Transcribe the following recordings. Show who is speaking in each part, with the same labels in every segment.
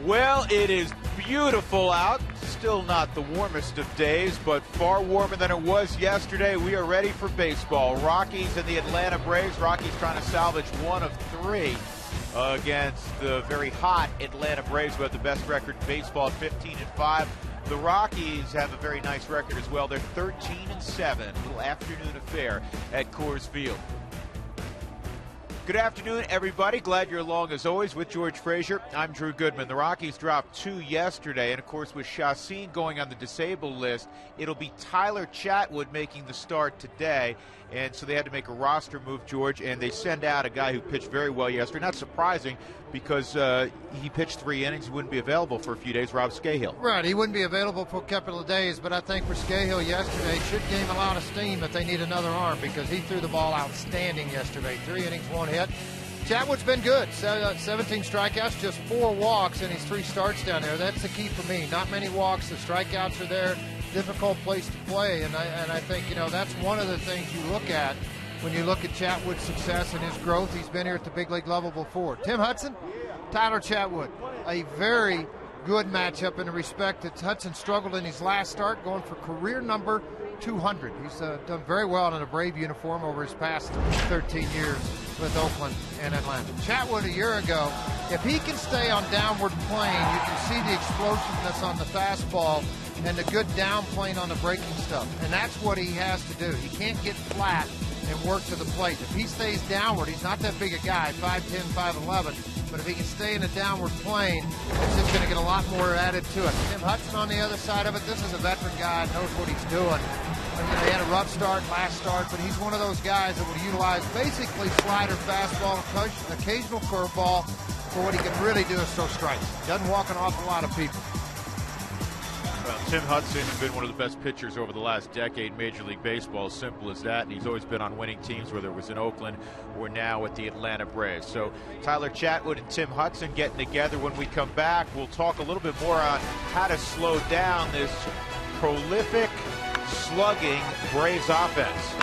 Speaker 1: Well, it is beautiful out. Still not the warmest of days, but far warmer than it was yesterday. We are ready for baseball. Rockies and the Atlanta Braves. Rockies trying to salvage one of three against the very hot Atlanta Braves, who have the best record in baseball at 15-5. The Rockies have a very nice record as well. They're 13-7. A little afternoon affair at Coors Field. Good afternoon, everybody. Glad you're along, as always, with George Frazier. I'm Drew Goodman. The Rockies dropped 2 yesterday, and, of course, with Chacín going on the disabled list, it'll be Tyler Chatwood making the start today. And so they had to make a roster move, George, and they send out a guy who pitched very well yesterday. Not surprising, because he pitched 3 innings. He wouldn't be available for a few days, Rob Scahill.
Speaker 2: Right, he wouldn't be available for a couple of days, but I think for Scahill yesterday should gain a lot of steam if they need another arm, because he threw the ball outstanding yesterday. 3 innings, 1 hit. Chatwood's been good. 17 strikeouts, just 4 walks, and he's 3 starts down there. That's the key for me. Not many walks. The strikeouts are there. Difficult place to play, and I think, that's one of the things you look at when you look at Chatwood's success and his growth. He's been here at the big league level before. Tim Hudson, Tyler Chatwood, a very good matchup in the respect that Hudson struggled in his last start, going for career number 200. He's done very well in a Brave uniform over his past 13 years with Oakland and Atlanta. Chatwood a year ago, if he can stay on downward plane, you can see the explosiveness on the fastball and the good down plane on the breaking stuff. And that's what he has to do. He can't get flat and work to the plate. If he stays downward, he's not that big a guy, 5'10", 5'11", but if he can stay in a downward plane, it's just going to get a lot more added to it. Tim Hudson on the other side of it, this is a veteran guy, knows what he's doing. He had a rough start last start, but he's one of those guys that will utilize basically slider, fastball, occasional curveball, for what he can really do is throw strikes. Doesn't walk an awful lot of people.
Speaker 1: Well, Tim Hudson has been one of the best pitchers over the last decade in Major League Baseball, simple as that, and he's always been on winning teams, whether it was in Oakland or now at the Atlanta Braves. So Tyler Chatwood and Tim Hudson getting together. When we come back, we'll talk a little bit more on how to slow down this prolific, slugging Braves offense.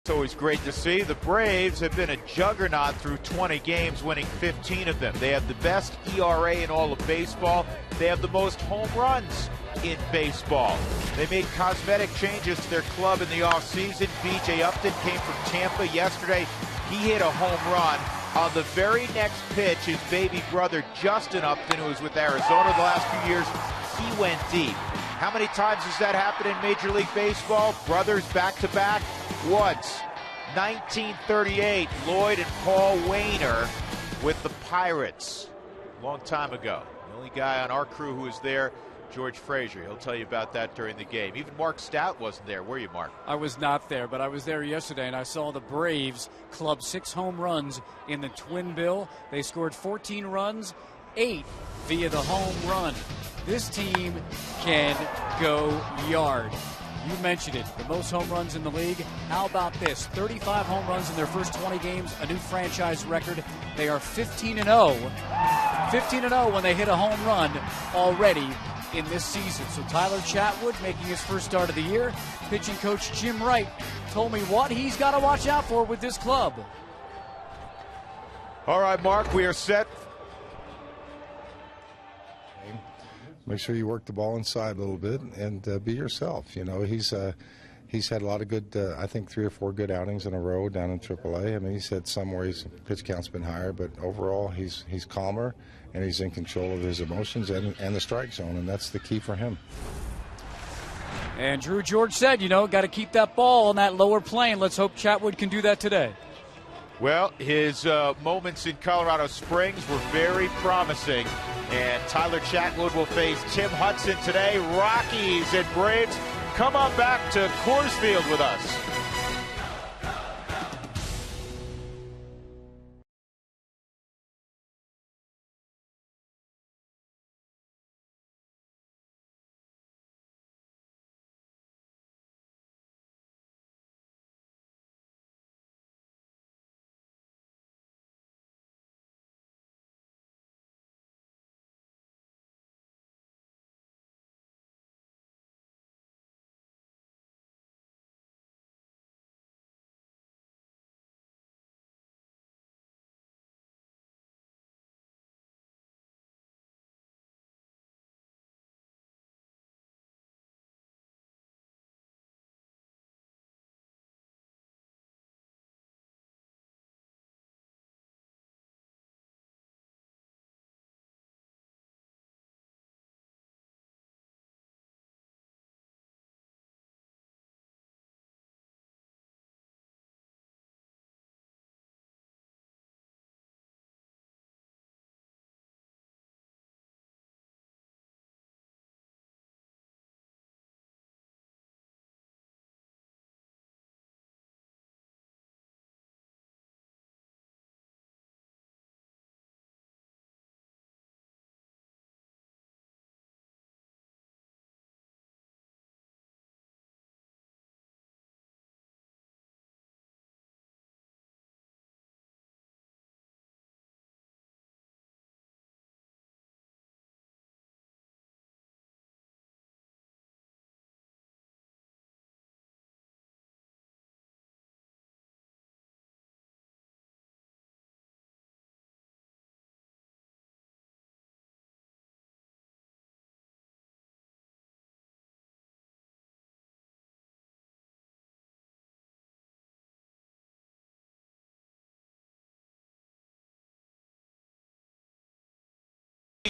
Speaker 1: It's always great to see. The Braves have been a juggernaut through 20 games, winning 15 of them. They have the best ERA in all of baseball. They have the most home runs in baseball. They made cosmetic changes to their club in the offseason. B.J. Upton came from Tampa yesterday. He hit a home run. On the very next pitch, his baby brother, Justin Upton, who was with Arizona the last few years, he went deep. How many times has that happened in Major League Baseball? Brothers back-to-back? Once. 1938, Lloyd and Paul Wainer with the Pirates. Long time ago. The only guy on our crew who was there, George Frazier. He'll tell you about that during the game. Even Mark Stout wasn't there. Were you, Mark?
Speaker 3: I was not there, but I was there yesterday, and I saw the Braves club 6 home runs in the Twin Bill. They scored 14 runs, 8 via the home run. This team can go yard. You mentioned it, the most home runs in the league. How about this? 35 home runs in their first 20 games, a new franchise record. They are 15-0. 15-0 when they hit a home run already in this season. So Tyler Chatwood making his first start of the year. Pitching coach Jim Wright told me what he's got to watch out for with this club.
Speaker 1: All right, Mark, we are set.
Speaker 4: Make sure you work the ball inside a little bit and be yourself. You know, he's had a lot of good, I think 3 or 4 good outings in a row down in AAA. I mean, he's had some where his pitch count's been higher, but overall he's calmer and he's in control of his emotions and the strike zone, and that's the key for him.
Speaker 3: And Drew George said, you know, got to keep that ball on that lower plane. Let's hope Chatwood can do that today.
Speaker 1: Well, his moments in Colorado Springs were very promising. And Tyler Chatwood will face Tim Hudson today. Rockies and Braves, come on back to Coors Field with us.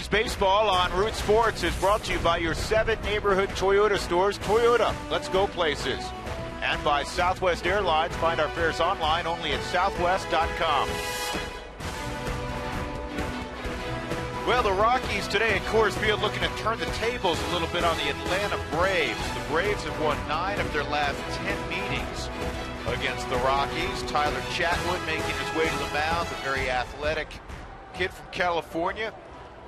Speaker 1: Baseball on Root Sports is brought to you by your 7 neighborhood Toyota stores. Toyota, let's go places. And by Southwest Airlines. Find our fares online only at southwest.com. Well, the Rockies today at Coors Field looking to turn the tables a little bit on the Atlanta Braves. The Braves have won 9 of their last 10 meetings against the Rockies. Tyler Chatwood making his way to the mound, the very athletic kid from California,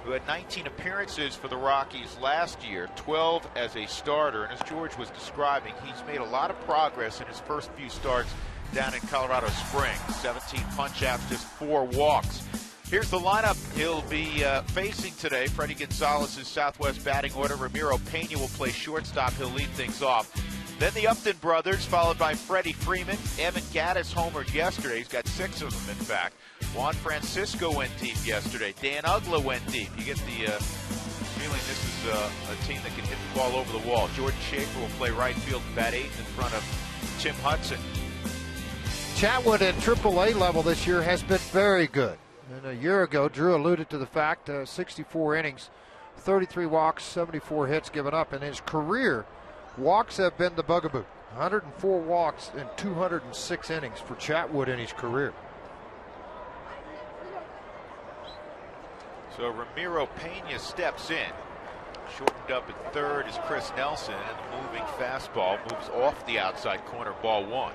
Speaker 1: who had 19 appearances for the Rockies last year, 12 as a starter. And as George was describing, he's made a lot of progress in his first few starts down in Colorado Springs. 17 punch-outs, just 4 walks. Here's the lineup he'll be facing today. Freddie Gonzalez's Southwest batting order. Ramiro Pena will play shortstop. He'll lead things off. Then the Upton brothers, followed by Freddie Freeman. Evan Gaddis homered yesterday. He's got 6 of them, in fact. Juan Francisco went deep yesterday. Dan Ugla went deep. You get the feeling this is a team that can hit the ball over the wall. Jordan Schaefer will play right field and bat 8th in front of Tim Hudson.
Speaker 2: Chatwood at AAA level this year has been very good. And a year ago, Drew alluded to the fact 64 innings, 33 walks, 74 hits given up. In his career, walks have been the bugaboo. 104 walks in 206 innings for Chatwood in his career.
Speaker 1: So Ramiro Pena steps in. Shortened up at third is Chris Nelson, and the moving fastball moves off the outside corner, ball 1.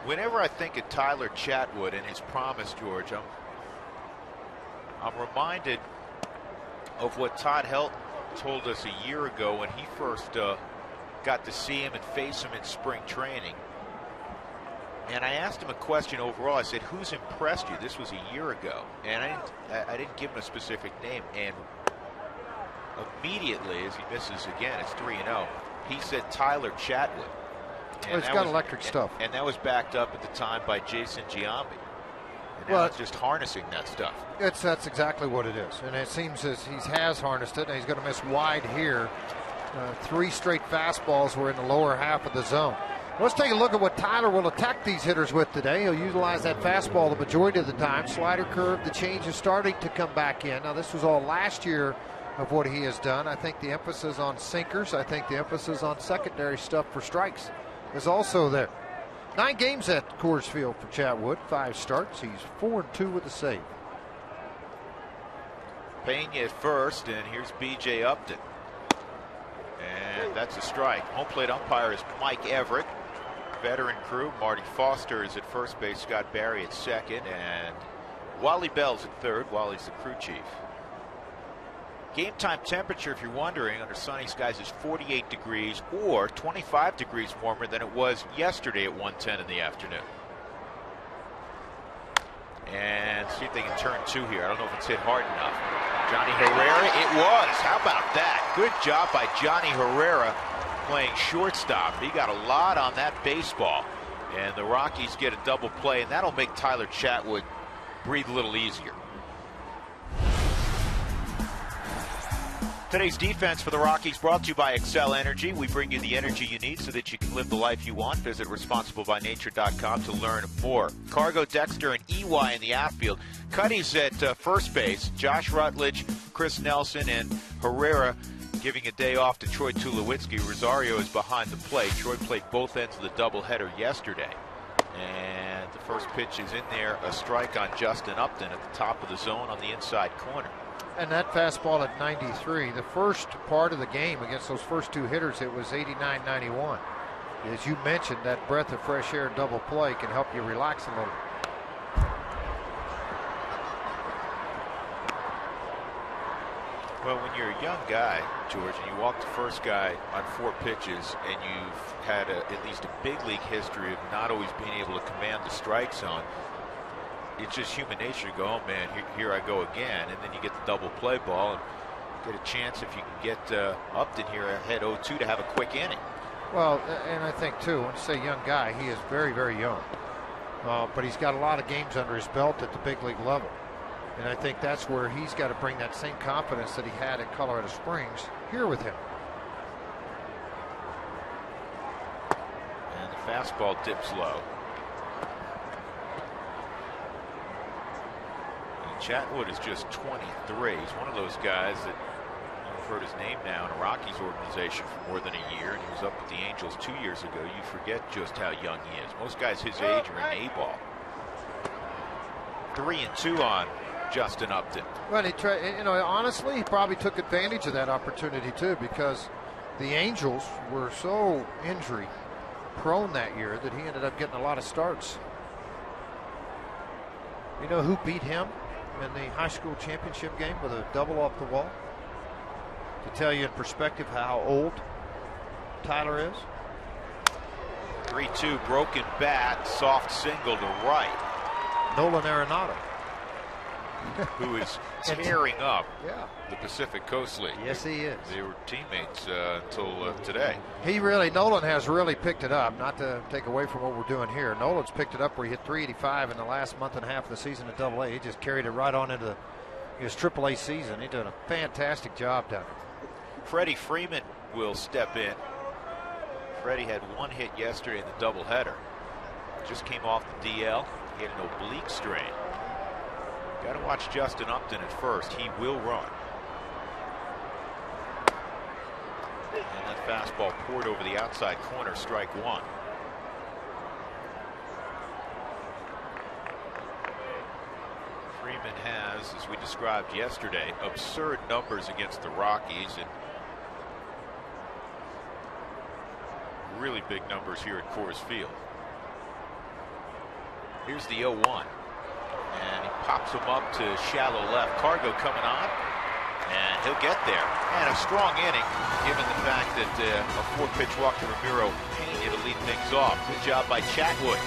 Speaker 1: Whenever I think of Tyler Chatwood and his promise, George, I'm reminded of what Todd Helton told us a year ago when he first got to see him and face him in spring training. And I asked him a question overall. I said, who's impressed you? This was a year ago. And I didn't give him a specific name. And immediately, as he misses again, it's 3-0, he said Tyler Chatwood.
Speaker 2: Well, he's got electric stuff.
Speaker 1: And that was backed up at the time by Jason Giambi. And now it's just harnessing that stuff.
Speaker 2: That's exactly what it is. And it seems as he has harnessed it, and he's going to miss wide here. 3 straight fastballs were in the lower half of the zone. Let's take a look at what Tyler will attack these hitters with today. He'll utilize that fastball the majority of the time. Slider curve, the change is starting to come back in. Now, this was all last year of what he has done. I think the emphasis on sinkers, I think the emphasis on secondary stuff for strikes is also there. 9 games at Coors Field for Chatwood, 5 starts. He's 4-2 with a save.
Speaker 1: Pena at first, and here's B.J. Upton. And that's a strike. Home plate umpire is Mike Everett. Veteran crew, Marty Foster is at first base, Scott Barry at second, and Wally Bell's at third. Wally's the crew chief. Game time temperature, if you're wondering, under sunny skies is 48 degrees or 25 degrees warmer than it was yesterday at 1:10 in the afternoon. And see if they can turn 2 here. I don't know if it's hit hard enough. Johnny Herrera, it was. How about that? Good job by Johnny Herrera playing shortstop. He got a lot on that baseball. And the Rockies get a double play, and that'll make Tyler Chatwood breathe a little easier. Today's defense for the Rockies brought to you by Excel Energy. We bring you the energy you need so that you can live the life you want. Visit responsiblebynature.com to learn more. Cargo, Dexter, and EY in the outfield. Cuddy's at first base. Josh Rutledge, Chris Nelson, and Herrera giving a day off to Troy Tulowitzki. Rosario is behind the plate. Troy played both ends of the doubleheader yesterday. And the first pitch is in there, a strike on Justin Upton at the top of the zone on the inside corner.
Speaker 2: And that fastball at 93, the first part of the game against those first 2 hitters, it was 89-91. As you mentioned, that breath of fresh air double play can help you relax a little.
Speaker 1: Well, when you're a young guy, George, and you walk the first guy on 4 pitches, and you've had at least a big league history of not always being able to command the strike zone, it's just human nature to go, oh man, here I go again. And then you get the double play ball and get a chance, if you can get Upton here ahead 0-2, to have a quick inning.
Speaker 2: Well, and I think too, when you say young guy, he is very, very young. But he's got a lot of games under his belt at the big league level. And I think that's where he's got to bring that same confidence that he had at Colorado Springs here with him.
Speaker 1: And the fastball dips low. Chatwood is just 23. He's one of those guys that you've heard his name now in a Rockies organization for more than a year, and he was up with the Angels 2 years ago. You forget just how young he is. Most guys his age are in A-ball. 3-2 on Justin Upton.
Speaker 2: Well, honestly, he probably took advantage of that opportunity too, because the Angels were so injury prone that year that he ended up getting a lot of starts. You know who beat him in the high school championship game with a double off the wall? To tell you in perspective how old Tyler is.
Speaker 1: 3-2, broken bat, soft single to right.
Speaker 2: Nolan Arenado.
Speaker 1: who is tearing up the Pacific Coast League.
Speaker 2: Yes, he is.
Speaker 1: They were teammates until today.
Speaker 2: Nolan has really picked it up, not to take away from what we're doing here. Nolan's picked it up where he hit 385 in the last month and a half of the season at AA. He just carried it right on into his AAA season. He's doing a fantastic job down there.
Speaker 1: Freddie Freeman will step in. Freddie had one hit yesterday in the doubleheader. Just came off the DL. He had an oblique strain. Got to watch Justin Upton at first. He will run. And that fastball poured over the outside corner, strike one. Freeman has, as we described yesterday, absurd numbers against the Rockies and really big numbers here at Coors Field. Here's the 0-1. And he pops him up to shallow left. Cargo coming on, and he'll get there. And a strong inning, given the fact that a 4-pitch walk to Ramiro Pena to lead things off. Good job by Chatwood.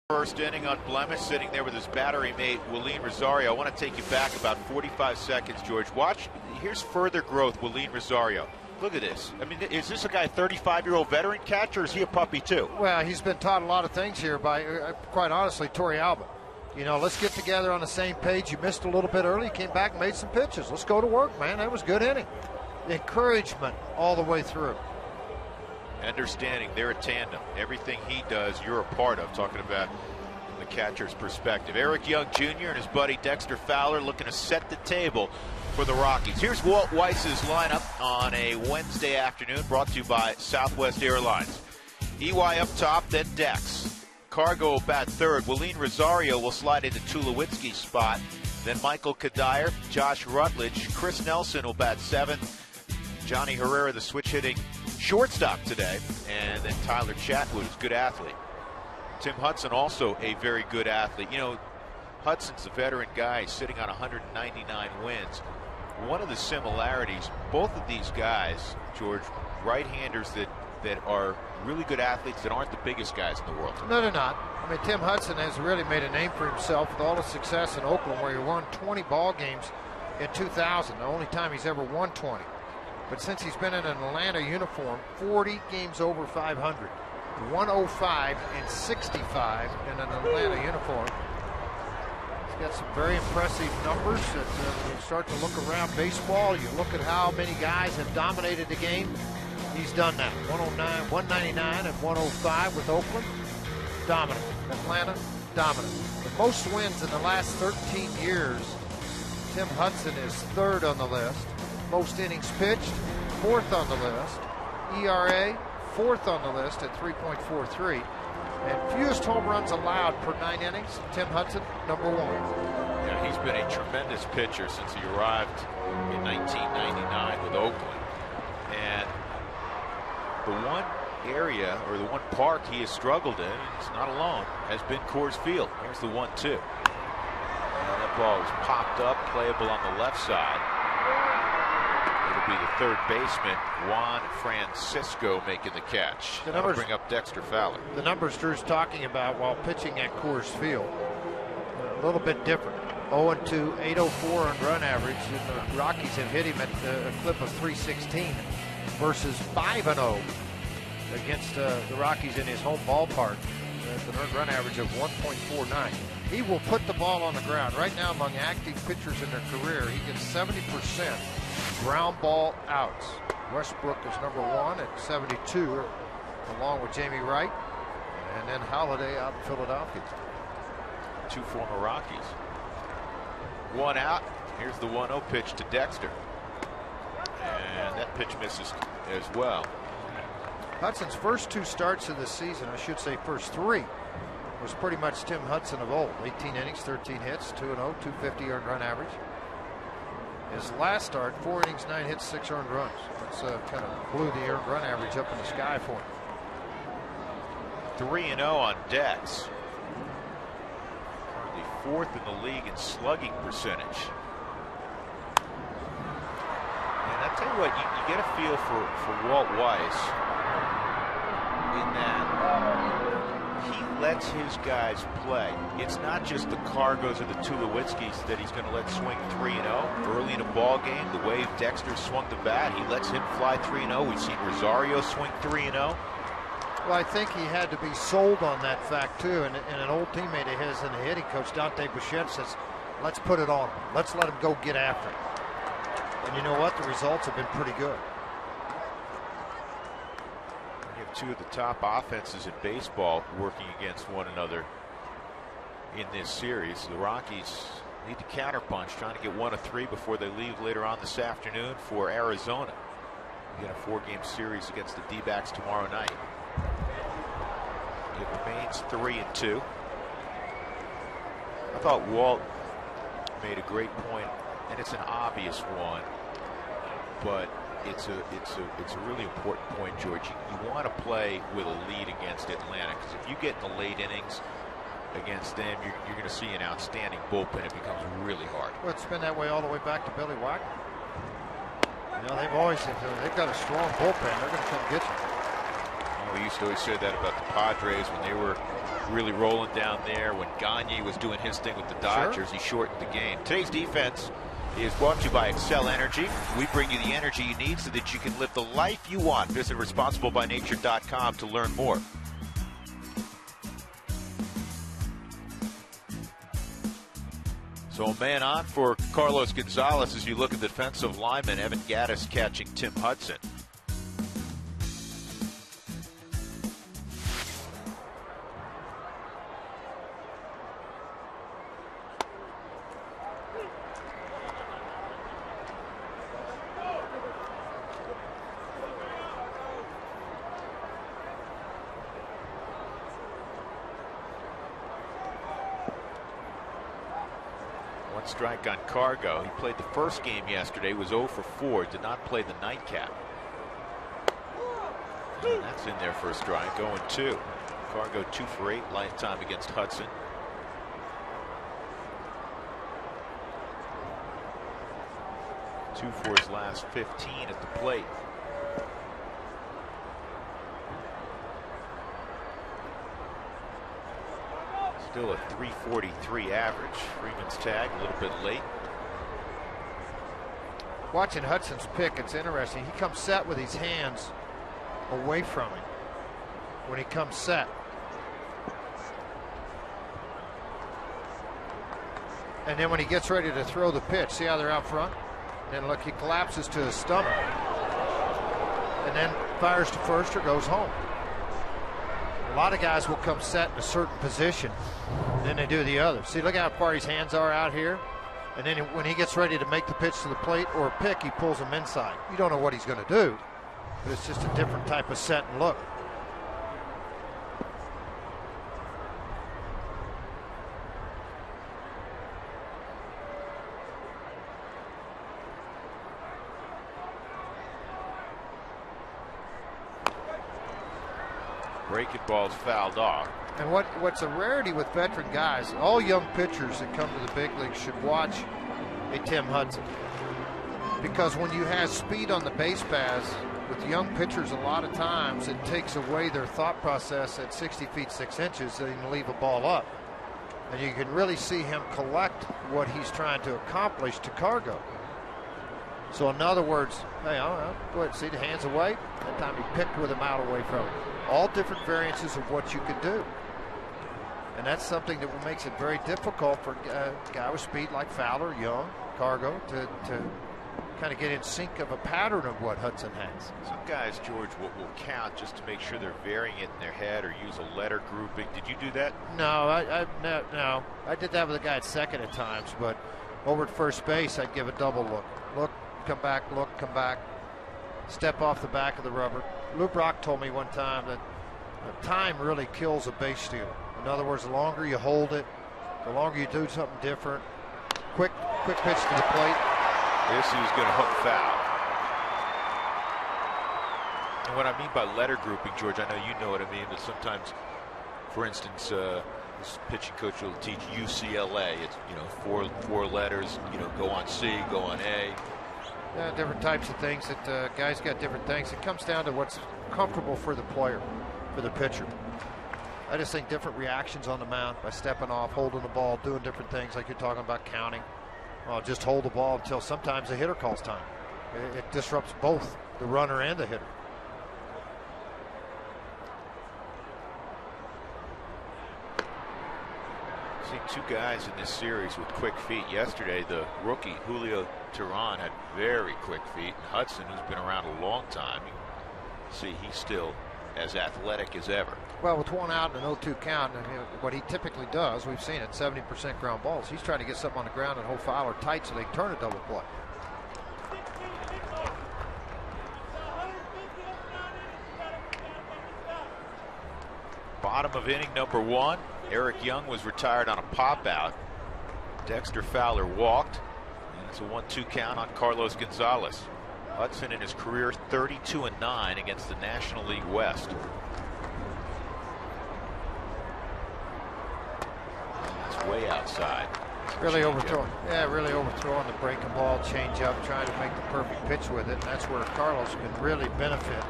Speaker 1: First inning unblemished, sitting there with his battery mate, Willeen Rosario. I want to take you back about 45 seconds, George. Watch, here's further growth, Willeen Rosario. Look at this. I mean, is this a guy, 35-year-old veteran catcher, or is he a puppy too?
Speaker 2: Well, he's been taught a lot of things here by, quite honestly, Torrey Alba. You know, let's get together on the same page. You missed a little bit early, came back and made some pitches. Let's go to work, man. That was a good inning. Encouragement all the way through.
Speaker 1: Understanding they're a tandem. Everything he does, you're a part of. Talking about the catcher's perspective. Eric Young Jr. and his buddy Dexter Fowler looking to set the table for the Rockies. Here's Walt Weiss's lineup on a Wednesday afternoon, brought to you by Southwest Airlines. EY up top, then Dex. Cargo will bat third. Willeen Rosario will slide into Tulowitzki's spot. Then Michael Kadire, Josh Rutledge, Chris Nelson will bat seventh. Johnny Herrera, the switch-hitting shortstop today, and then Tyler Chatwood, who's a good athlete. Tim Hudson, also a very good athlete. You know, Hudson's a veteran guy sitting on 199 wins. One of the similarities, both of these guys, George, right-handers that are really good athletes that aren't the biggest guys in the world.
Speaker 2: No, they're not. I mean, Tim Hudson has really made a name for himself with all the success in Oakland, where he won 20 ball games in 2000, the only time he's ever won 20. But since he's been in an Atlanta uniform, 40 games over 500, 105 and 65 in an Atlanta uniform. He's got some very impressive numbers. When you start to look around baseball, you look at how many guys have dominated the game. He's done that. 109, 199 and 105 with Oakland. Dominant. Atlanta, dominant. The most wins in the last 13 years, Tim Hudson is third on the list. Most innings pitched, fourth on the list. ERA, fourth on the list at 3.43. And fewest home runs allowed per 9 innings, Tim Hudson, number one.
Speaker 1: Yeah, he's been a tremendous pitcher since he arrived in 1999 with Oakland. And the one area, or the one park he has struggled in, he's not alone, has been Coors Field. Here's the 1-2. And that ball is popped up, playable on the left side. It'll be the third baseman, Juan Francisco, making the catch. That'll bring up Dexter Fowler.
Speaker 2: The numbers Drew's talking about while pitching at Coors Field, a little bit different. 0-2, 804 earned run average, and the Rockies have hit him at a clip of 316 versus 5-0 against the Rockies in his home ballpark. That's an earned run average of 1.49. He will put the ball on the ground. Right now, among active pitchers in their career, he gets 70% ground ball outs. Westbrook is number 1 at 72, along with Jamie Wright, and then Holiday out in Philadelphia.
Speaker 1: 2 former Rockies. 1 out. Here's the 1-0 pitch to Dexter. And that pitch misses as well.
Speaker 2: Hudson's first 2 starts of the season, I should say first 3, was pretty much Tim Hudson of old. 18 innings, 13 hits, 2-0, 250 earned run average. His last start, 4 innings, 9 hits, 6 earned runs. That's kind of blew the earned run average up in the sky for him.
Speaker 1: 3-0 on Dex. Currently 4th in the league in slugging percentage. And I tell you what, you get a feel for Walt Weiss in that he lets his guys play. It's not just the Cargos or the Tulowitskis that he's going to let swing 3-0 early in a ball game. The way Dexter swung the bat, he lets him fly 3-0. We've seen Rosario swing 3-0.
Speaker 2: Well, I think he had to be sold on that fact too, and an old teammate of his and the hitting coach, Dante Bichette, says, let's put it on him. Let's let him go get after it. And you know what? The results have been pretty good.
Speaker 1: You have 2 of the top offenses in baseball working against one another in this series. The Rockies need to counterpunch, trying to get 1 of 3 before they leave later on this afternoon for Arizona. We get a 4-game series against the D-backs tomorrow night. It remains 3-2. I thought Walt made a great point, and it's an obvious one, but it's a really important point, George. You want to play with a lead against Atlanta, because if you get in the late innings against them, you're going to see an outstanding bullpen. It becomes really hard.
Speaker 2: Well, it's been that way all the way back to Billy Wagner. You know, they've got a strong bullpen. They're going to come get you.
Speaker 1: We used to always say that about the Padres when they were really rolling down there. When Gagne was doing his thing with the Dodgers, He shortened the game. Today's defense is brought to you by Excel Energy. We bring you the energy you need so that you can live the life you want. Visit responsiblebynature.com to learn more. So a man on for Carlos Gonzalez as you look at the defensive lineman, Evan Gaddis catching Tim Hudson. Strike on Cargo. He played the first game yesterday, was 0 for 4, did not play the nightcap. And that's in there for a strike, 0-2. Cargo 2 for 8 lifetime against Hudson. Two for his last 15 at the plate. Still a 343 average. Freeman's tag a little bit late.
Speaker 2: Watching Hudson's pick, it's interesting. He comes set with his hands away from him when he comes set. And then when he gets ready to throw the pitch, see how they're out front? And then look, he collapses to his stomach and then fires to first or goes home. A lot of guys will come set in a certain position, then they do the other. See, look how far his hands are out here. And then when he gets ready to make the pitch to the plate or a pick, he pulls them inside. You don't know what he's going to do, but it's just a different type of set and look.
Speaker 1: breaking ball's fouled off.
Speaker 2: And what's a rarity with veteran guys, all young pitchers that come to the big leagues should watch a Tim Hudson. Because when you have speed on the base paths, with young pitchers, a lot of times it takes away their thought process at 60 feet 6 inches. They can leave a ball up. And you can really see him collect what he's trying to accomplish to cargo. So in other words, hey, go ahead, see the hands away. That time he picked with him out away from him. All different variances of what you could do. And that's something that makes it very difficult for a guy with speed like Fowler, Young, Cargo, to kind of get in sync of a pattern of what Hudson has.
Speaker 1: Some guys, George, will count just to make sure they're varying it in their head or use a letter grouping. Did you do that?
Speaker 2: No, no. I did that with a guy at second at times, but over at first base, I'd give a double look. Look, come back, look, come back. Step off the back of the rubber. Lou Brock told me one time that time really kills a base stealer. In other words, the longer you hold it, the longer you do something different. Quick pitch to the plate.
Speaker 1: This is going to hook foul. And what I mean by letter grouping, George, I know you know what I mean, but sometimes, for instance, this pitching coach will teach UCLA. It's, four letters, go on C, go on A.
Speaker 2: Yeah, different types of things that guys got different things. It comes down to what's comfortable for the player, for the pitcher. I just think different reactions on the mound by stepping off, holding the ball, doing different things like you're talking about counting. Just hold the ball until sometimes the hitter calls time. It disrupts both the runner and the hitter.
Speaker 1: Seen two guys in this series with quick feet. Yesterday, the rookie Julio Teheran had very quick feet, and Hudson, who's been around a long time, see he's still as athletic as ever.
Speaker 2: Well, with one out and an 0-2 count, what he typically does, we've seen it, 70% ground balls. He's trying to get something on the ground and hold Fowler tight so they can turn a double play.
Speaker 1: Bottom of inning number 1. Eric Young was retired on a pop out. Dexter Fowler walked, and it's a 1-2 count on Carlos Gonzalez. Hudson in his career 32-9 against the National League West. It's way outside.
Speaker 2: Really overthrowing. Yeah, really overthrowing the breaking ball, change up, trying to make the perfect pitch with it. And that's where Carlos can really benefit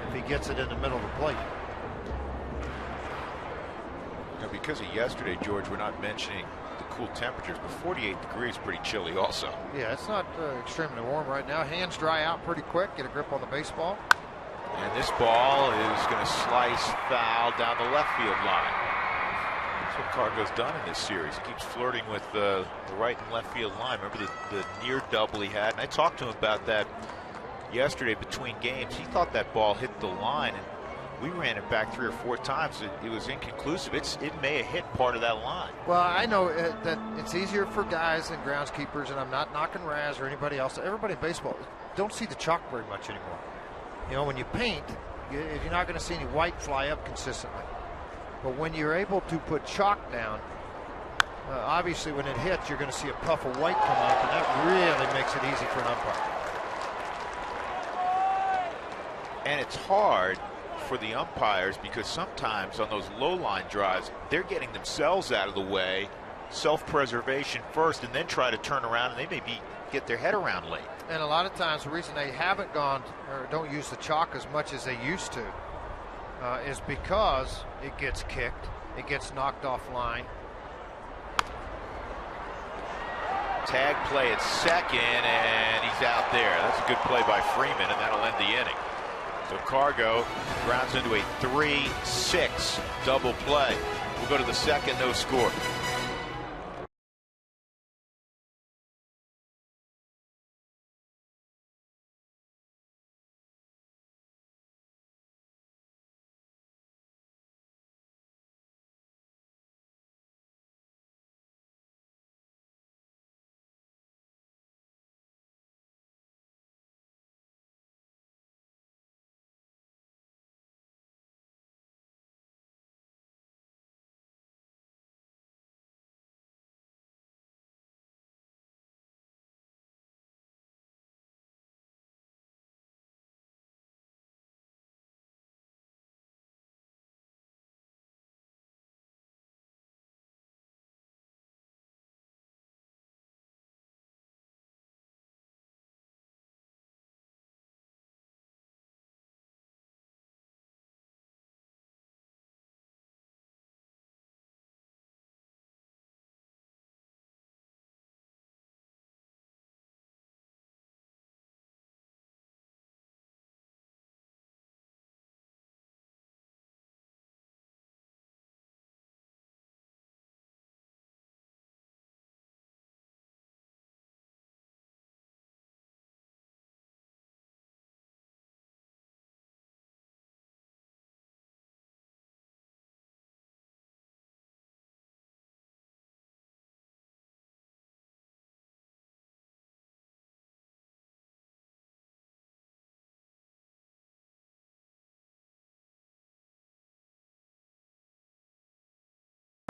Speaker 2: if he gets it in the middle of the plate.
Speaker 1: Because of yesterday, George, we're not mentioning the cool temperatures, but 48 degrees pretty chilly also.
Speaker 2: Yeah, it's not extremely warm right now. Hands dry out pretty quick. Get a grip on the baseball.
Speaker 1: And this ball is going to slice foul down the left field line. That's what Cargo's done in this series. He keeps flirting with the right and left field line. Remember the near double he had? And I talked to him about that yesterday between games. He thought that ball hit the line, and we ran it back 3 or 4 times. It was inconclusive. It may have hit part of that line.
Speaker 2: Well, I know that it's easier for guys and groundskeepers, and I'm not knocking Raz or anybody else. Everybody in baseball don't see the chalk very much anymore. When you paint, you're not going to see any white fly up consistently. But when you're able to put chalk down, obviously when it hits, you're going to see a puff of white come up, and that really makes it easy for an umpire.
Speaker 1: And it's hard for the umpires because sometimes on those low line drives, they're getting themselves out of the way, self-preservation first, and then try to turn around, and they maybe get their head around late.
Speaker 2: And a lot of times the reason they haven't gone or don't use the chalk as much as they used to is because it gets kicked, it gets knocked off line.
Speaker 1: Tag play at second, and he's out there. That's a good play by Freeman, and that'll end the inning. So Cargo grounds into a 3-6 double play. We'll go to the second, no score.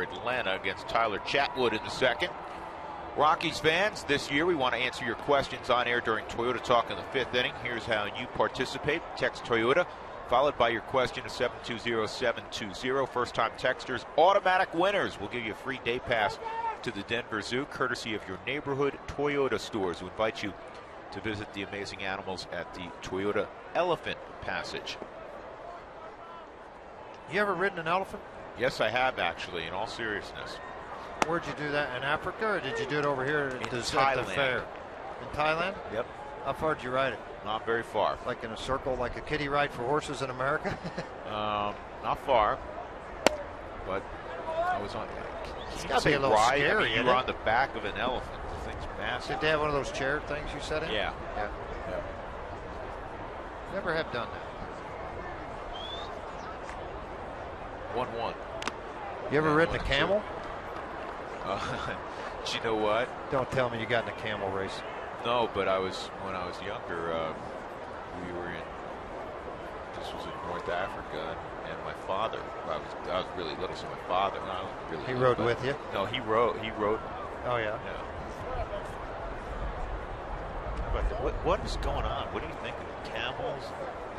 Speaker 1: Atlanta against Tyler Chatwood in the second. Rockies fans, this year we want to answer your questions on air during Toyota Talk in the fifth inning. Here's how you participate. Text Toyota, followed by your question to 720-720. First-time texters, automatic winners. We'll give you a free day pass to the Denver Zoo, courtesy of your neighborhood Toyota stores, who invite you to visit the amazing animals at the Toyota Elephant Passage.
Speaker 2: You ever ridden an elephant?
Speaker 1: Yes, I have, actually, in all seriousness.
Speaker 2: Where'd you do that? In Africa, or did you do it over here
Speaker 1: in
Speaker 2: at the
Speaker 1: Thailand?
Speaker 2: fair? In Thailand?
Speaker 1: Yep.
Speaker 2: How far did you ride it?
Speaker 1: Not very far.
Speaker 2: Like in a circle, like a kiddie ride for horses in America?
Speaker 1: Not far, but I was on.
Speaker 2: It's got to be a little scary.
Speaker 1: I mean, you were on the back of an elephant. The thing's massive.
Speaker 2: Did they have one of those chair things you sat in?
Speaker 1: Yeah.
Speaker 2: Yeah.
Speaker 1: Yep.
Speaker 2: Never have done that.
Speaker 1: 1-1.
Speaker 2: You ever ridden a camel?
Speaker 1: Do you know what?
Speaker 2: Don't tell me you got in a camel race.
Speaker 1: No, but when I was younger, we were in. This was in North Africa, and my father. I was really little, so my father. No, I wasn't really.
Speaker 2: He
Speaker 1: little,
Speaker 2: rode with you?
Speaker 1: No, he rode.
Speaker 2: Oh yeah.
Speaker 1: Yeah. But what is going on? What do you think of camels,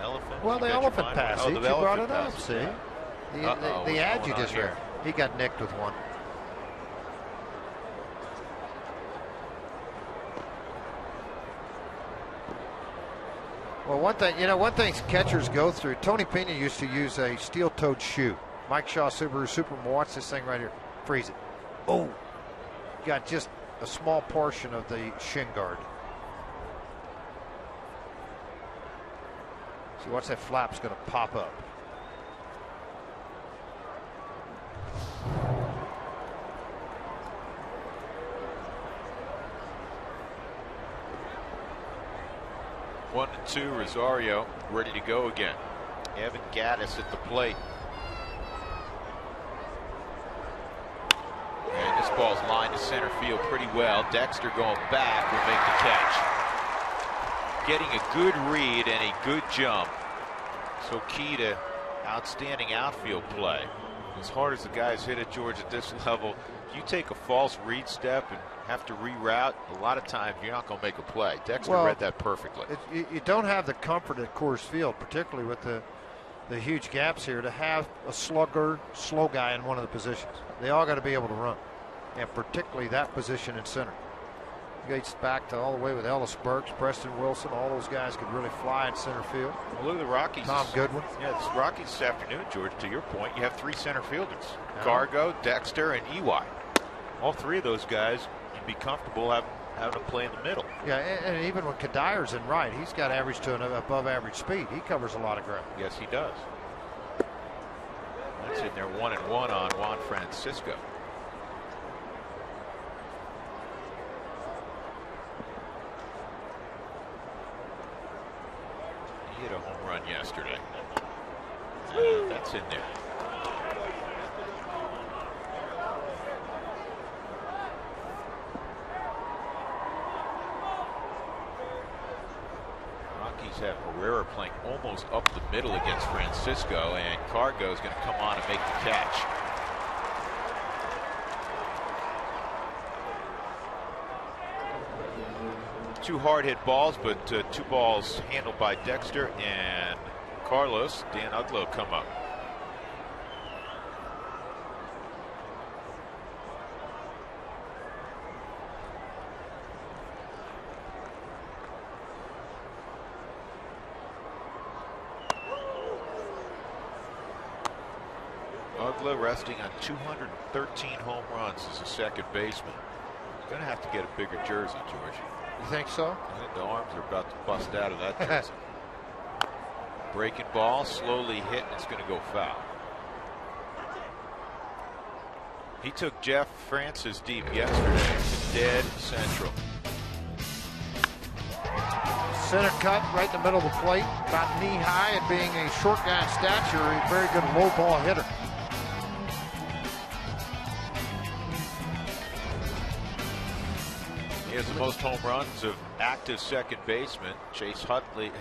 Speaker 1: elephants?
Speaker 2: Well, the elephant passage. You brought it up. See,
Speaker 1: yeah.
Speaker 2: the ad you just read. He got nicked with one. Well, one thing catchers go through. Tony Pena used to use a steel-toed shoe. Mike Shaw, Subaru Superman. Watch this thing right here. Freeze it. Oh, got just a small portion of the shin guard. See, watch that flap's going to pop up.
Speaker 1: One and two, Rosario ready to go again. Evan Gaddis at the plate. And this ball's lined to center field pretty well. Dexter going back will make the catch. Getting a good read and a good jump. So key to outstanding outfield play. As hard as the guys hit it, George, at this level, if you take a false read step and have to reroute, a lot of times you're not going to make a play. Dexter read that perfectly.
Speaker 2: You don't have the comfort at Coors Field, particularly with the huge gaps here, to have a slugger, slow guy in one of the positions. They all got to be able to run, and particularly that position in center. Gates back to all the way with Ellis Burks, Preston Wilson. All those guys could really fly in center field.
Speaker 1: Well, look at the Rockies.
Speaker 2: Tom Goodwin.
Speaker 1: Yeah, it's Rockies this afternoon, George. To your point, you have three center fielders: Cargo, Dexter, and EY. All three of those guys, you'd be comfortable having to play in the middle.
Speaker 2: Yeah, and even when Kadyr's in right, he's got average to an above average speed. He covers a lot of ground.
Speaker 1: Yes, he does. That's in there 1-1 on Juan Francisco. He hit a home run yesterday. That's in there. Rockies have Herrera playing almost up the middle against Francisco, and Cargo is going to come on and make the catch. Two hard hit balls, but two balls handled by Dexter and Carlos. Dan Udlow come up. Udlow resting on 213 home runs as a second baseman. He's going to have to get a bigger jersey, George.
Speaker 2: You think so?
Speaker 1: I think the arms are about to bust out of that jersey. Breaking ball, slowly hit, and it's going to go foul. He took Jeff Francis deep yesterday to dead central.
Speaker 2: Center cut right in the middle of the plate, about knee high, and being a short guy in stature, a very good low ball hitter.
Speaker 1: He has the most home runs of active second baseman. Chase Utley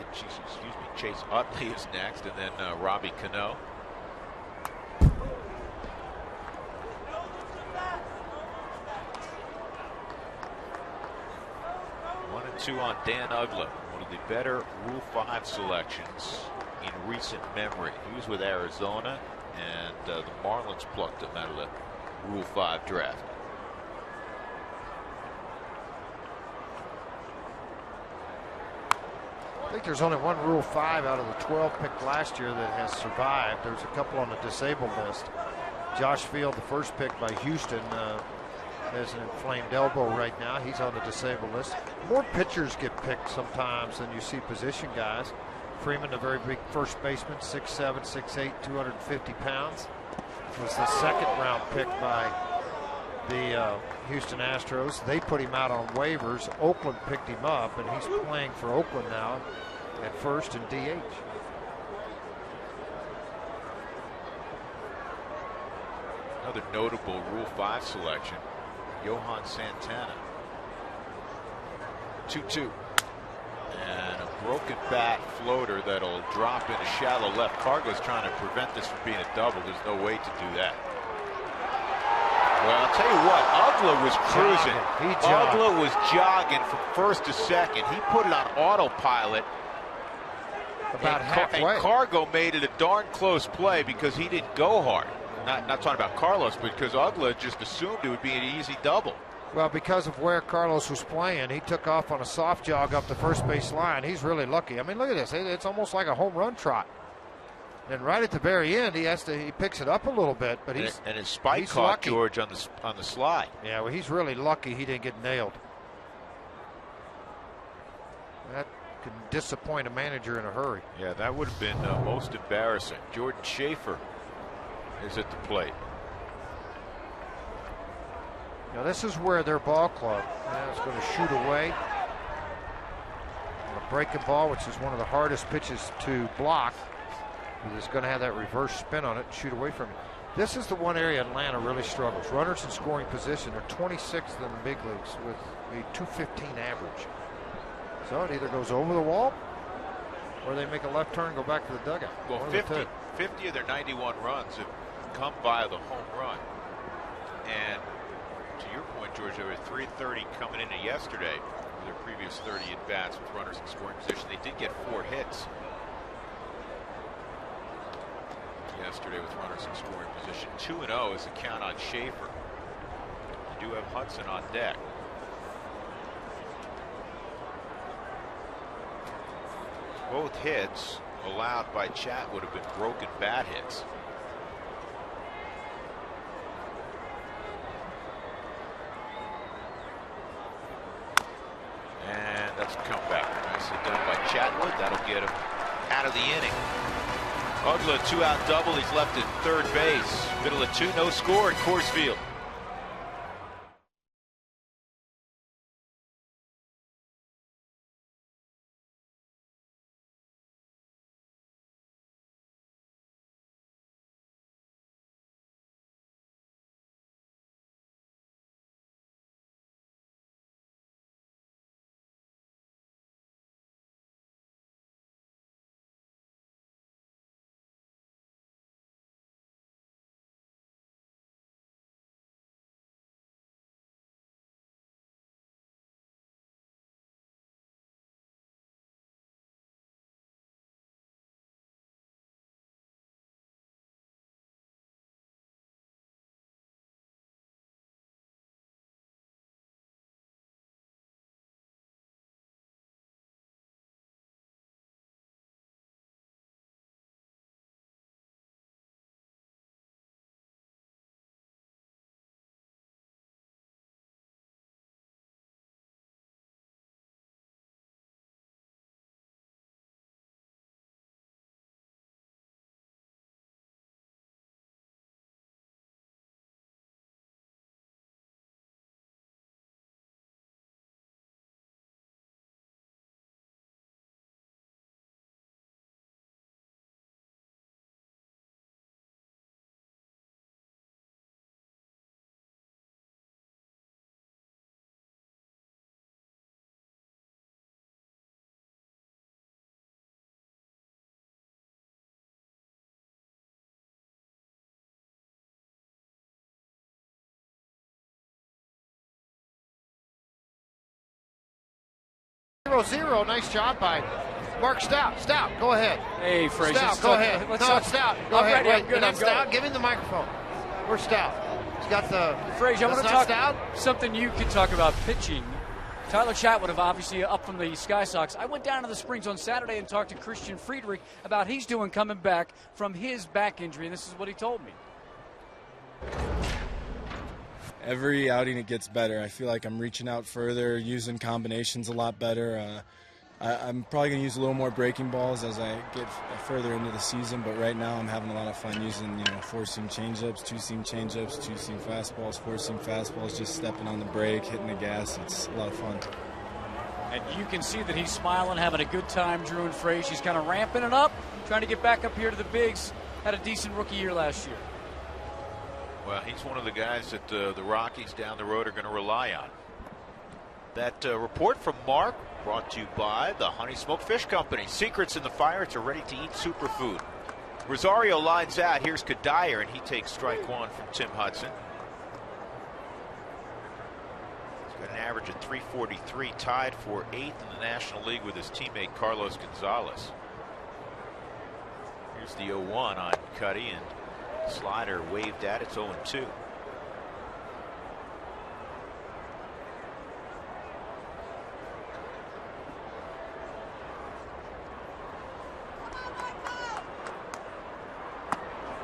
Speaker 1: is next, and then Robbie Cano. 2 on Dan Ugla, one of the better Rule 5 selections in recent memory. He was with Arizona, and the Marlins plucked him out of the Rule 5 draft.
Speaker 2: I think there's only one Rule 5 out of the 12 picked last year that has survived. There's a couple on the disabled list. Josh Field, the first pick by Houston, has an inflamed elbow right now. He's on the disabled list. More pitchers get picked sometimes than you see position guys. Freeman, a very big first baseman, 6'7", 6'8", 250 pounds. Was the second round pick by the Houston Astros. They put him out on waivers. Oakland picked him up, and he's playing for Oakland now at first and DH.
Speaker 1: Another notable Rule 5 selection, Johan Santana. 2-2. And a broken bat floater that'll drop in a shallow left. Cargo's trying to prevent this from being a double. There's no way to do that. Well, I'll tell you what, Ugla was cruising. Ugla was jogging from first to second. He put it on autopilot.
Speaker 2: About halfway.
Speaker 1: And Cargo made it a darn close play because he didn't go hard. Not talking about Carlos, but because Ugla just assumed it would be an easy double.
Speaker 2: Well, because of where Carlos was playing, he took off on a soft jog up the first base line. He's really lucky. I mean, look at this. It's almost like a home run trot. And right at the very end, he picks it up a little bit, but his spike caught lucky.
Speaker 1: George on the slide.
Speaker 2: Yeah, well, he's really lucky he didn't get nailed. That can disappoint a manager in a hurry.
Speaker 1: Yeah, that would have been most embarrassing. Jordan Schaefer is at the plate.
Speaker 2: Now this is where their ball club is going to shoot away. A breaking ball, which is one of the hardest pitches to block. It's going to have that reverse spin on it and shoot away from it. This is the one area Atlanta really struggles. Runners in scoring position. They're 26th in the big leagues with a 215 average. So it either goes over the wall or they make a left turn and go back to the dugout.
Speaker 1: Well, 50 of their 91 runs have come via the home run. And to your point, George, there were 330 coming into yesterday with their previous 30 at-bats with runners in scoring position. They did get 4 hits yesterday with runners in scoring position. 2-0 is the count on Schaefer. You do have Hudson on deck. Both hits allowed by Chat would have been broken bat hits. And that's a comeback. Nicely done by Chatwood. That'll get him out of the inning. Ugla, 2-out double. He's left at third base. Middle of 2, no score at Coors Field.
Speaker 2: 0-0. Nice job by Mark Stout. Stout, go ahead.
Speaker 3: Hey, Frazier.
Speaker 2: Stout, go ahead. No, it's Stout. Go ahead.
Speaker 3: Ready,
Speaker 2: Wait, that's Stout. Give him the microphone. Where's Stout? He's got the.
Speaker 3: Frazier, I want to
Speaker 2: that's
Speaker 3: talk
Speaker 2: Stout?
Speaker 3: something you could talk about pitching. Tyler Chatwood, obviously up from the Sky Sox. I went down to the Springs on Saturday and talked to Christian Friedrich about he's doing coming back from his back injury, and this is what he told me.
Speaker 5: Every outing it gets better. I feel like I'm reaching out further, using combinations a lot better. I'm probably going to use a little more breaking balls as I get further into the season, but right now I'm having a lot of fun using, four-seam changeups, two-seam changeups, two-seam fastballs, four-seam fastballs, just stepping on the brake, hitting the gas. It's a lot of fun.
Speaker 3: And you can see that he's smiling, having a good time, Drew and Frazier. He's kind of ramping it up, trying to get back up here to the bigs. Had a decent rookie year last year.
Speaker 1: Well, he's one of the guys that the Rockies down the road are going to rely on. That report from Mark brought to you by the Honey Smoked Fish Company. Secrets in the fire. It's a ready-to-eat superfood. Rosario lines out. Here's Kadire, and he takes strike one from Tim Hudson. He's got an average of .343, tied for 8th in the National League with his teammate Carlos Gonzalez. Here's the 0-1 on Cuddy, and slider waved at. It's 0-2.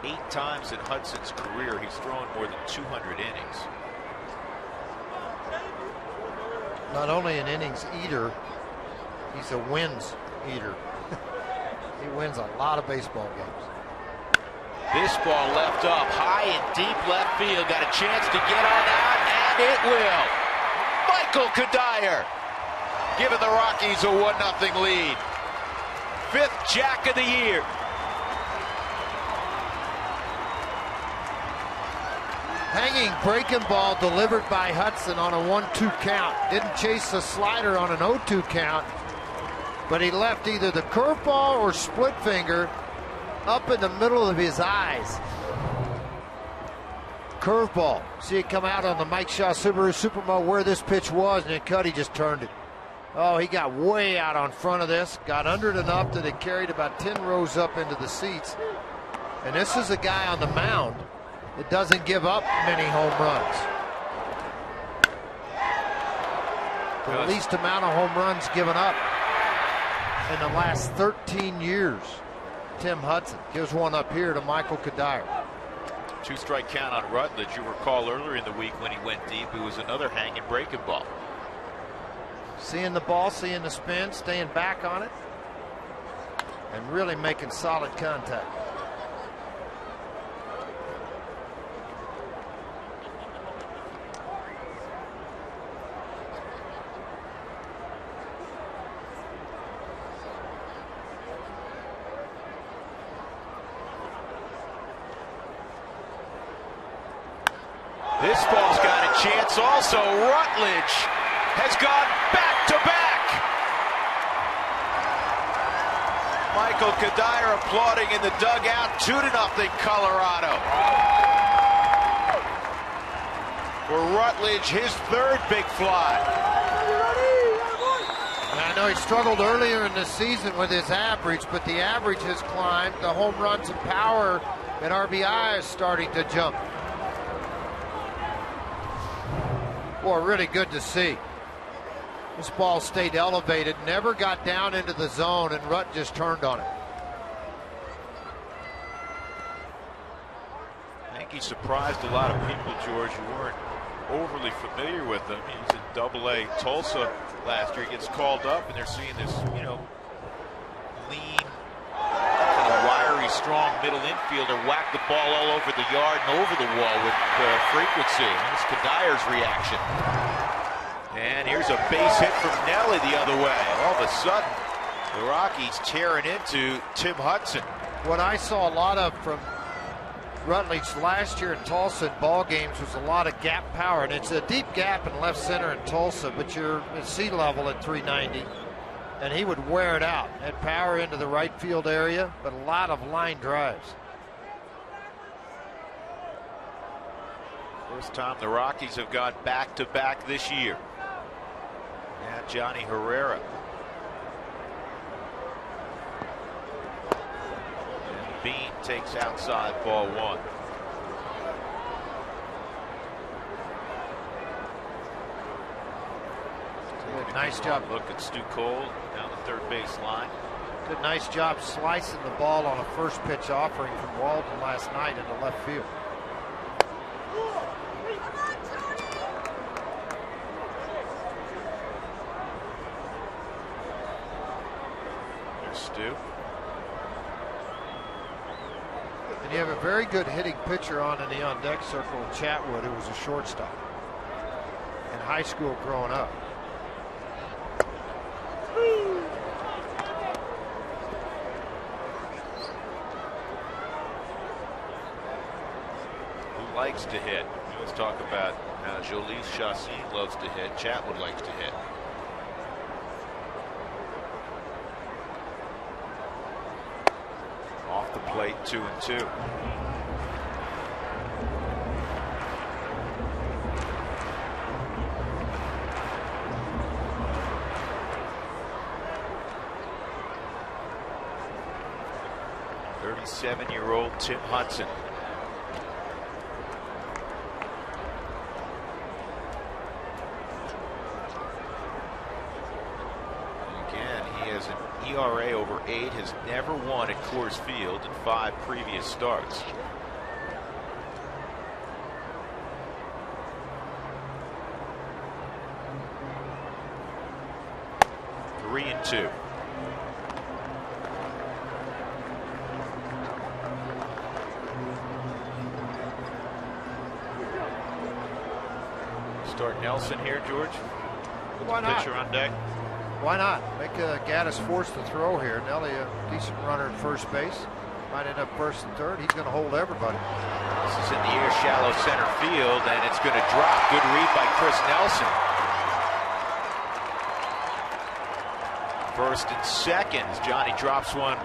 Speaker 1: Eight times in Hudson's career he's thrown more than 200 innings.
Speaker 2: Not only an innings eater, he's a wins eater. He wins a lot of baseball games.
Speaker 1: This ball left up high and deep left field. Got a chance to get on that, and it will. Michael Kadire giving the Rockies a 1-0 lead. 5th jack of the year.
Speaker 2: Hanging breaking ball delivered by Hudson on a 1-2 count. Didn't chase the slider on an 0-2 count, but he left either the curveball or split finger up in the middle of his eyes. Curveball. See it come out on the Mike Shaw Subaru Supermo where this pitch was, and then Cuddy just turned it. Oh, he got way out on front of this, got under it enough that it carried about 10 rows up into the seats. And this is a guy on the mound that doesn't give up many home runs. The least amount of home runs given up in the last 13 years. Tim Hudson gives one up here to Michael Kadire.
Speaker 1: 2-strike count on Rutledge. You recall earlier in the week when he went deep, it was another hanging breaking ball.
Speaker 2: Seeing the ball, seeing the spin, staying back on it, and really making solid contact.
Speaker 1: This ball's got a chance also. Rutledge has gone back-to-back. Michael Kadire applauding in the dugout. 2-0 Colorado. For Rutledge, his 3rd big fly.
Speaker 2: I know he struggled earlier in the season with his average, but the average has climbed. The home runs and power and RBI is starting to jump. Boy, really good to see. This ball stayed elevated, never got down into the zone, and Rutt just turned on it.
Speaker 1: I think he surprised a lot of people, George, who weren't overly familiar with him. He was in Double-A Tulsa last year. He gets called up, and they're seeing this, lean, kind of wiry, strong middle infielder whack the ball all over the yard and over the wall with frequency. And it's Kadire's reaction. And here's a base hit from Nelly the other way. All of a sudden, the Rockies tearing into Tim Hudson.
Speaker 2: What I saw a lot of from Rutledge last year in Tulsa in ball games was a lot of gap power, and it's a deep gap in left center in Tulsa, but you're at sea level at 390, and he would wear it out. Had power into the right field area, but a lot of line drives.
Speaker 1: First time the Rockies have got back-to-back this year. Yeah, Johnny Herrera Bean takes outside, ball 1.
Speaker 2: Nice job.
Speaker 1: Look at Stu Cole down the third base line.
Speaker 2: Did a nice job slicing the ball on a first pitch offering from Walden last night into left field.
Speaker 1: There's Stu.
Speaker 2: And you have a very good hitting pitcher on in the on-deck circle, Chatwood, who was a shortstop in high school growing up.
Speaker 1: Who likes to hit? We always talk about how Jolie Chassin loves to hit. Chatwood likes to hit. Off the plate, 2-2. Seven-year-old Tim Hudson. Again, he has an ERA over 8, has never won at Coors Field in 5 previous starts. Three and 2. Start Nelson here, George.
Speaker 2: Why not?
Speaker 1: Pitcher on deck.
Speaker 2: Why not? Make Gaddis forced to throw here. Nelly, a decent runner at first base. Might end up first and third. He's going to hold everybody.
Speaker 1: This is in the air, shallow center field, and it's going to drop. Good read by Chris Nelson. First and second. Johnny drops one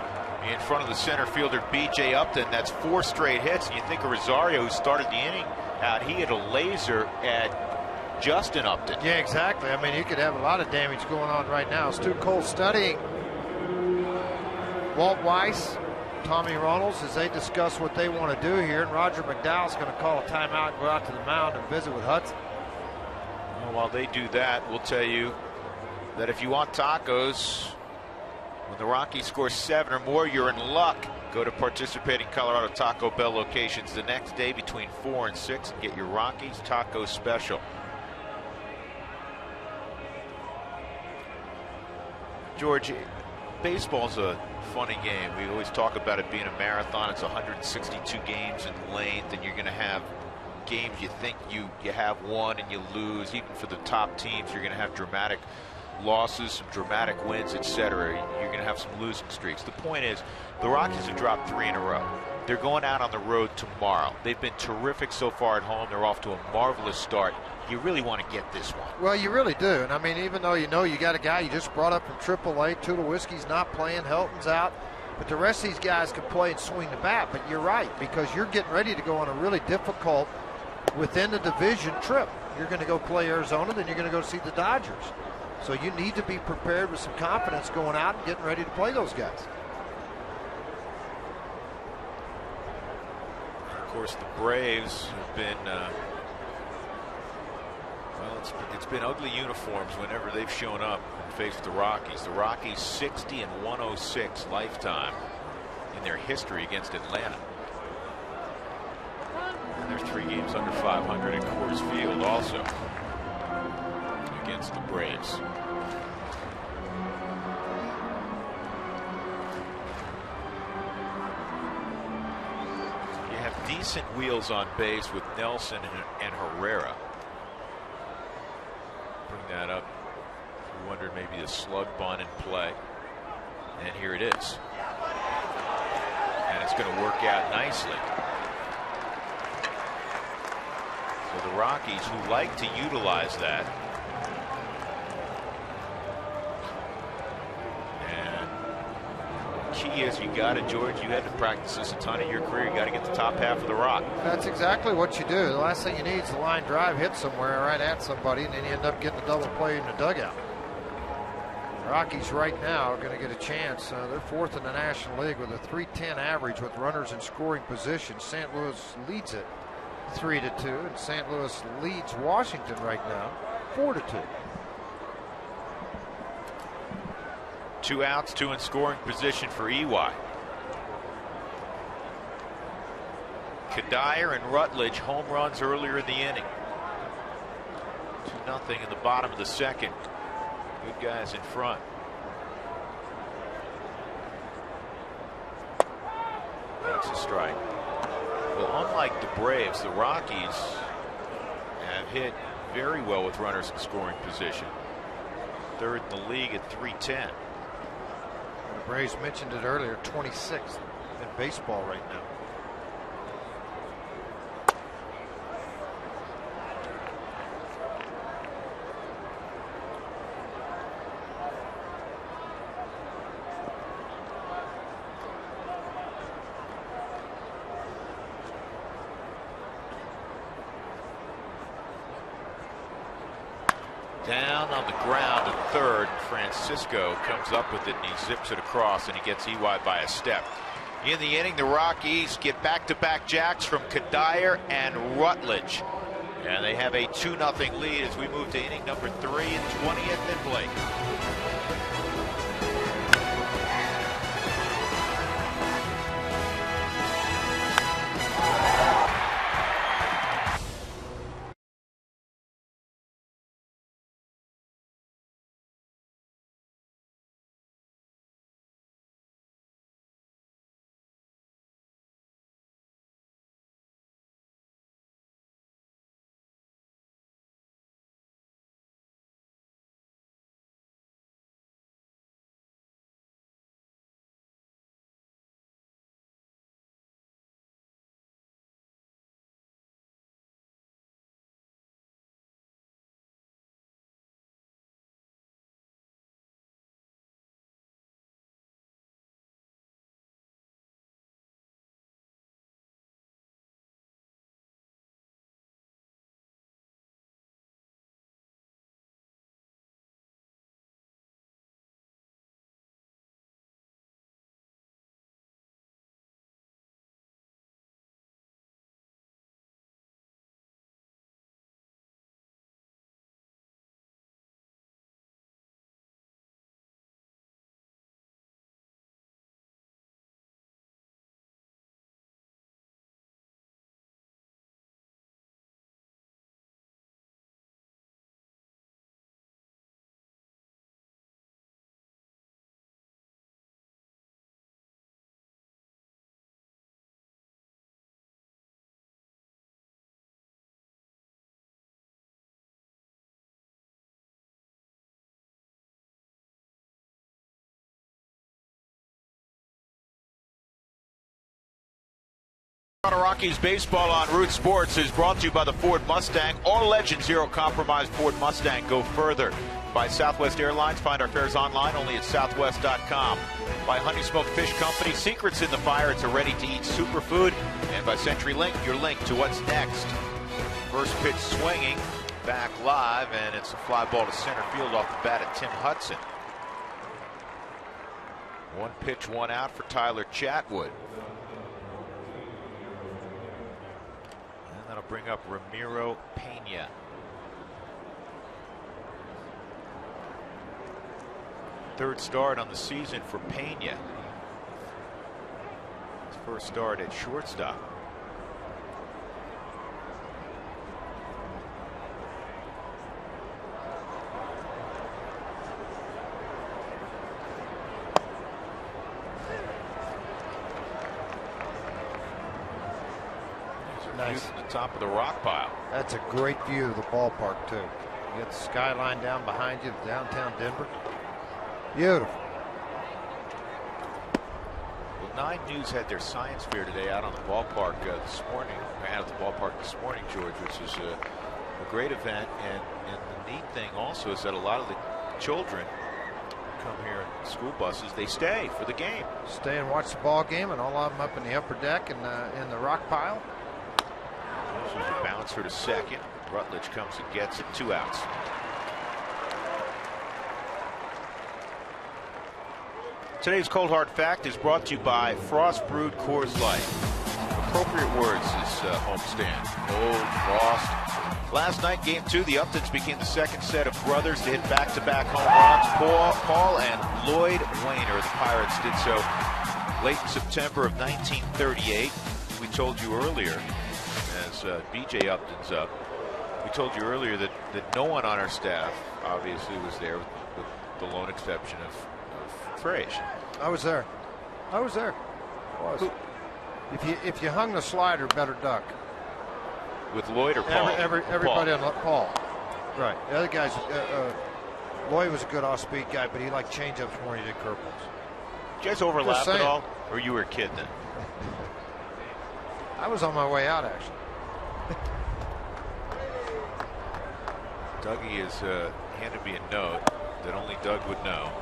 Speaker 1: in front of the center fielder, B.J. Upton. That's 4 straight hits. And you think of Rosario, who started the inning out. He hit a laser at Justin Upton.
Speaker 2: Yeah, exactly. I mean, you could have a lot of damage going on right now. Stu Cole studying Walt Weiss, Tommy Runnels, as they discuss what they want to do here. And Roger McDowell's going to call a timeout and go out to the mound and visit with Hudson.
Speaker 1: Well, while they do that, we'll tell you that if you want tacos, when the Rockies score 7 or more, you're in luck. Go to participating Colorado Taco Bell locations the next day between 4 and 6 and get your Rockies Taco Special. George, baseball's a funny game. We always talk about it being a marathon. It's 162 games in length, and you're going to have games you think you have won and you lose. Even for the top teams, you're going to have dramatic losses, some dramatic wins, etc. You're going to have some losing streaks. The point is, the Rockies have dropped 3 in a row. They're going out on the road tomorrow. They've been terrific so far at home. They're off to a marvelous start. You really want to get this one.
Speaker 2: Well, you really do. And I mean, even though you got a guy you just brought up from AAA, Tulowitzki's not playing, Helton's out, but the rest of these guys can play and swing the bat. But you're right, because you're getting ready to go on a really difficult within the division trip. You're going to go play Arizona, then you're going to go see the Dodgers. So you need to be prepared with some confidence going out and getting ready to play those guys.
Speaker 1: Of course, the Braves have been well, it's been ugly uniforms whenever they've shown up and faced the Rockies. The Rockies 60 and 106 lifetime in their history against Atlanta. And they're 3 games under 500 at Coors Field also against the Braves. You have decent wheels on base with Nelson and Herrera. Bring that up. We wondered maybe a slug bunt in play. And here it is. And it's going to work out nicely. So the Rockies, who like to utilize that. And key is, you got it, George. You had to practice this a ton in your career. You got to get the top half of the rock.
Speaker 2: That's exactly what you do. The last thing you need is a line drive hit somewhere right at somebody, and then you end up getting a double play in the dugout. Rockies right now are going to get a chance. They're fourth in the National League with a .310 average with runners in scoring position. St. Louis leads it 3-2, and St. Louis leads Washington right now 4-2.
Speaker 1: 2 outs, 2 in scoring position for EY. Kadire and Rutledge home runs earlier in the inning. 2-0 in the bottom of the second. Good guys in front. That's a strike. Well, unlike the Braves, the Rockies have hit very well with runners in scoring position. Third in the league at .310.
Speaker 2: The Braves mentioned it earlier, 26th in baseball right now.
Speaker 1: Down on the ground at third. Francisco comes up with it and he zips it across and he gets EY by a step. In the inning, the Rockies get back-to-back jacks from Kadire and Rutledge. And they have a 2-0 lead as we move to inning number 3 and 20th and Blake. Rockies baseball on Root Sports is brought to you by the Ford Mustang. All legend, zero compromise Ford Mustang. Go further. By Southwest Airlines. Find our fares online only at southwest.com. By Honey Smoked Fish Company. Secrets in the Fire. It's a ready-to-eat superfood. And by CenturyLink, your link to what's next. First pitch swinging. Back live, and it's a fly ball to center field off the bat of Tim Hudson. 1 pitch, 1 out for Tyler Chatwood. That'll bring up Ramiro Pena. Third start on the season for Pena. His first start at shortstop. Nice. At the top of the rock pile.
Speaker 2: That's a great view of the ballpark, too. You got the skyline down behind you, downtown Denver. Beautiful.
Speaker 1: Well, 9 News had their science fair today out on the ballpark this morning. Out at the ballpark this morning, George, which is a great event. And the neat thing also is that a lot of the children come here in school buses. They stay for the game.
Speaker 2: Stay and watch the ball game, and all of them up in the upper deck and in the rock pile.
Speaker 1: This is a bouncer to second. Rutledge comes and gets it. 2 outs. Today's Cold Hard Fact is brought to you by Frost Brewed Coors Light. Appropriate words this homestand. Cold, frost. Last night, Game 2, the Uptons became the second set of brothers to hit back-to-back home runs. Paul and Lloyd Wainer, the Pirates, did so late in September of 1938. We told you earlier, as BJ Upton's up, we told you earlier that no one on our staff obviously was there, with the lone exception of Frage.
Speaker 2: I was there. I was. If you hung the slider, better duck.
Speaker 1: With Lloyd or Paul?
Speaker 2: Everybody on Paul. Right. The other guys, Lloyd was a good off-speed guy, but he liked changeups more than he did curveballs.
Speaker 1: Did you guys overlap at all, or you were a kid then?
Speaker 2: I was on my way out, actually.
Speaker 1: Dougie has handed me a note that only Doug would know,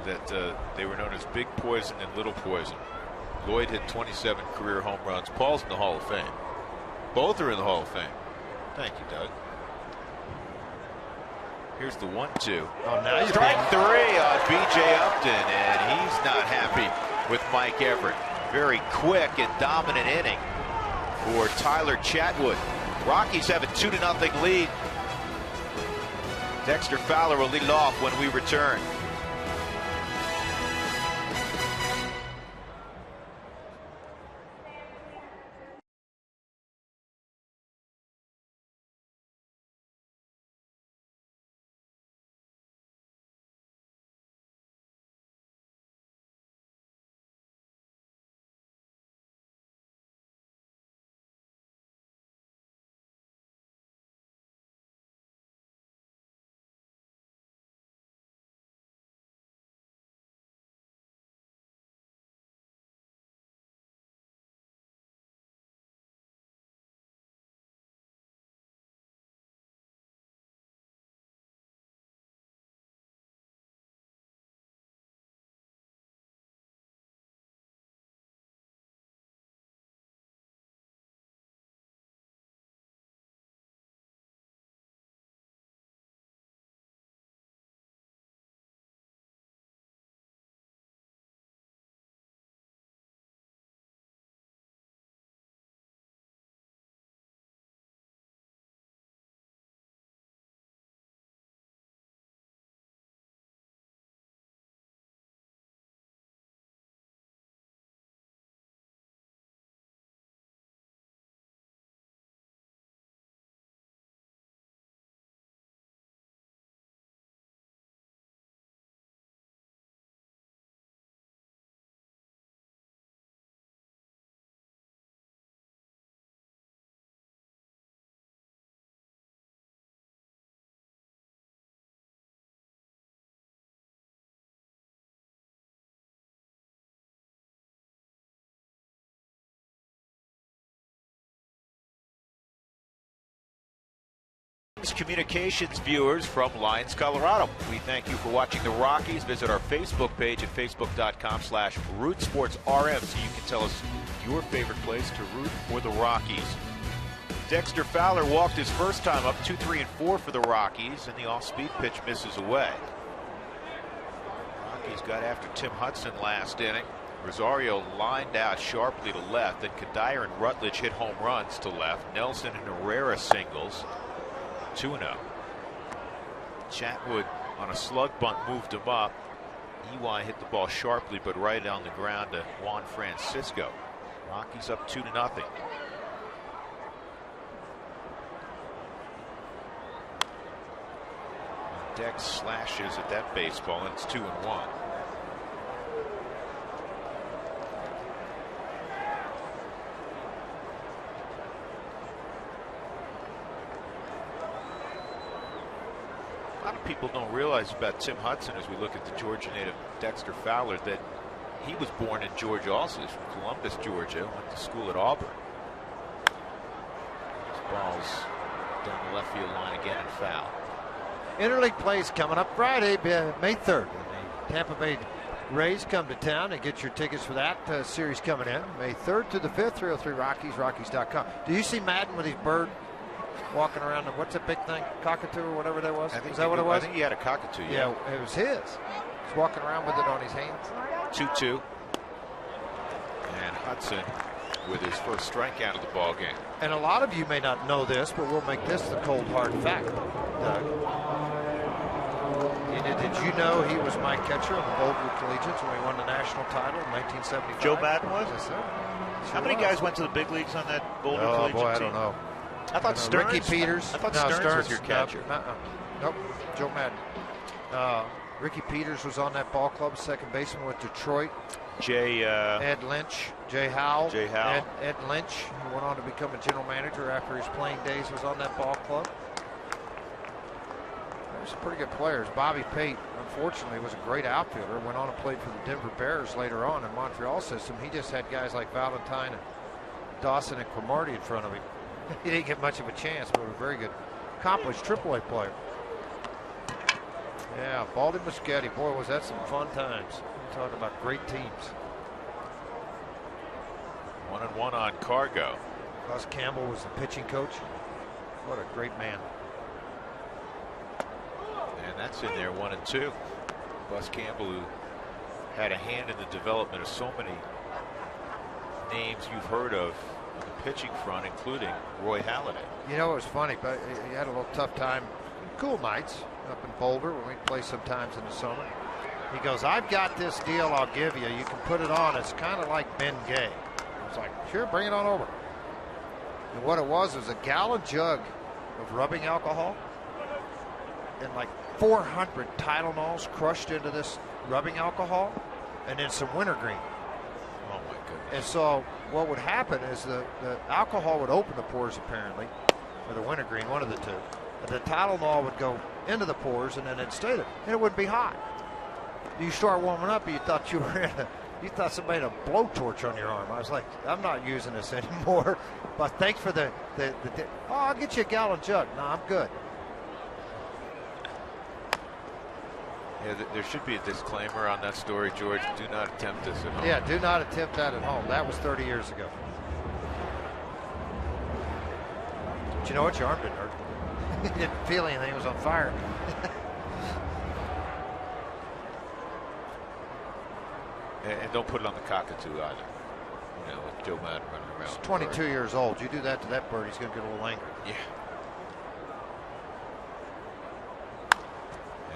Speaker 1: that they were known as Big Poison and Little Poison. Lloyd hit 27 career home runs. Paul's in the Hall of Fame. Both are in the Hall of Fame. Thank you, Doug. Here's the 1-2.
Speaker 2: Oh, now
Speaker 1: Strike 3 on B.J. Upton, and he's not happy with Mike Everett. Very quick and dominant inning for Tyler Chatwood. Rockies have a 2-0 lead. Dexter Fowler will lead it off when we return. Communications viewers from Lyons, Colorado, we thank you for watching the Rockies. Visit our Facebook page at facebook.com/RootSportsRM so you can tell us your favorite place to root for the Rockies. Dexter Fowler walked his first time up, 2-3-4 for the Rockies, and the off-speed pitch misses away. Rockies got after Tim Hudson last inning. Rosario lined out sharply to left, then Kadire and Rutledge hit home runs to left. Nelson and Herrera singles. 2-0. Chatwood on a slug bunt moved him up. EY hit the ball sharply but right on the ground to Juan Francisco. Rockies up 2-0. Dex slashes at that baseball, and it's 2-1. A lot of people don't realize about Tim Hudson as we look at the Georgia native Dexter Fowler that he was born in Georgia also. He's from Columbus, Georgia, went to school at Auburn. This ball's down the left field line again and foul.
Speaker 2: Interleague plays coming up Friday, May 3rd. The Tampa Bay Rays come to town and get your tickets for that series coming in. May 3rd to the 5th, 303 Rockies, Rockies.com. Do you see Madden with his bird walking around? What's that big thing? Cockatoo or whatever that was? Is that what it was?
Speaker 1: I think he had a cockatoo.
Speaker 2: Yeah, it was his. He's walking around with it on his hands.
Speaker 1: 2-2. And Hudson with his first strikeout of the ball game.
Speaker 2: And a lot of you may not know this, but we'll make this the cold hard fact, Doug. Did you know he was my catcher on the Boulder Collegians when we won the national title in 1975?
Speaker 6: Joe Madden was?
Speaker 2: Yes, sir.
Speaker 6: How many guys went to the big leagues on that Boulder Collegian
Speaker 2: boy, I
Speaker 6: team?
Speaker 2: don't know.
Speaker 6: I thought Stearns.
Speaker 2: Ricky Peters.
Speaker 6: I thought Stearns was your catcher.
Speaker 2: Nope. Joe Madden. Ricky Peters was on that ball club, second baseman with Detroit. Ed Lynch, Jay Howell. Ed Lynch, who went on to become a general manager after his playing days, was on that ball club. There's some pretty good players. Bobby Pate, unfortunately, was a great outfielder. Went on and played for the Denver Bears later on in Montreal system. He just had guys like Valentine and Dawson and Cromartie in front of him. He didn't get much of a chance, but was a very good, accomplished AAA player. Yeah, Baldy Muschetti. Boy, was that some fun times. We're talking about great teams.
Speaker 1: 1-1 on Cargo.
Speaker 2: Gus Campbell was the pitching coach. What a great man.
Speaker 1: And that's in there, 1-2. Bus Campbell, who had a hand in the development of so many names you've heard of on the pitching front, including Roy Halladay.
Speaker 2: You know, it was funny, but he had a little tough time. Cool nights up in Boulder when we play sometimes in the summer. He goes, I've got this deal I'll give you. You can put it on. It's kind of like Ben Gay. I was like, sure, bring it on over. And what it was a gallon jug of rubbing alcohol and like 400 Tylenols crushed into this rubbing alcohol, and then some wintergreen.
Speaker 1: Oh my goodness.
Speaker 2: And so what would happen is the alcohol would open the pores apparently, or the wintergreen, one of the two. And the Tylenol would go into the pores and then it'd stay there, and it wouldn't be hot. You start warming up, and you thought you thought somebody had a blowtorch on your arm. I was like, I'm not using this anymore. But thanks for the I'll get you a gallon jug. No, I'm good.
Speaker 1: Yeah, there should be a disclaimer on that story, George. Do not attempt this at home.
Speaker 2: Yeah, do not attempt that at home. That was 30 years ago. But you know what? Your arm didn't hurt. You didn't feel anything. It was on fire.
Speaker 1: And don't put it on the cockatoo either. You know, with Joe Madden running around.
Speaker 2: He's 22 years old. You do that to that bird, he's going to get a little angry.
Speaker 1: Yeah.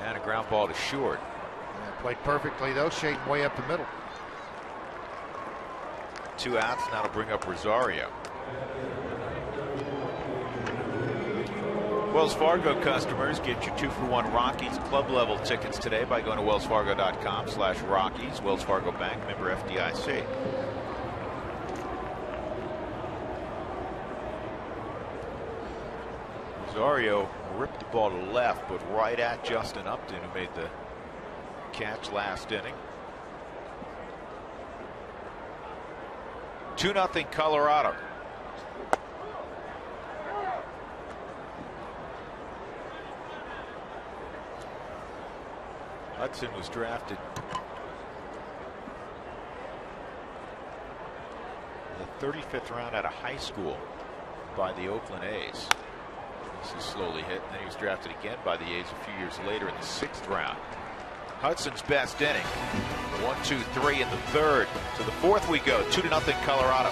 Speaker 1: And a ground ball to short.
Speaker 2: Yeah, played perfectly, though, shading way up the middle.
Speaker 1: 2 outs. Now to bring up Rosario. Wells Fargo customers get your 2-for-1 Rockies club level tickets today by going to wellsfargo.com/Rockies. Wells Fargo Bank, member FDIC. Rosario ripped the ball to left, but right at Justin Upton, who made the catch last inning. 2-0 Colorado. Hudson was drafted in the 35th round out of high school by the Oakland A's. This is slowly hit, and then he was drafted again by the A's a few years later in the 6th round. Hudson's best inning. 1, 2, 3 in the 3rd. To the 4th we go. 2-0 Colorado.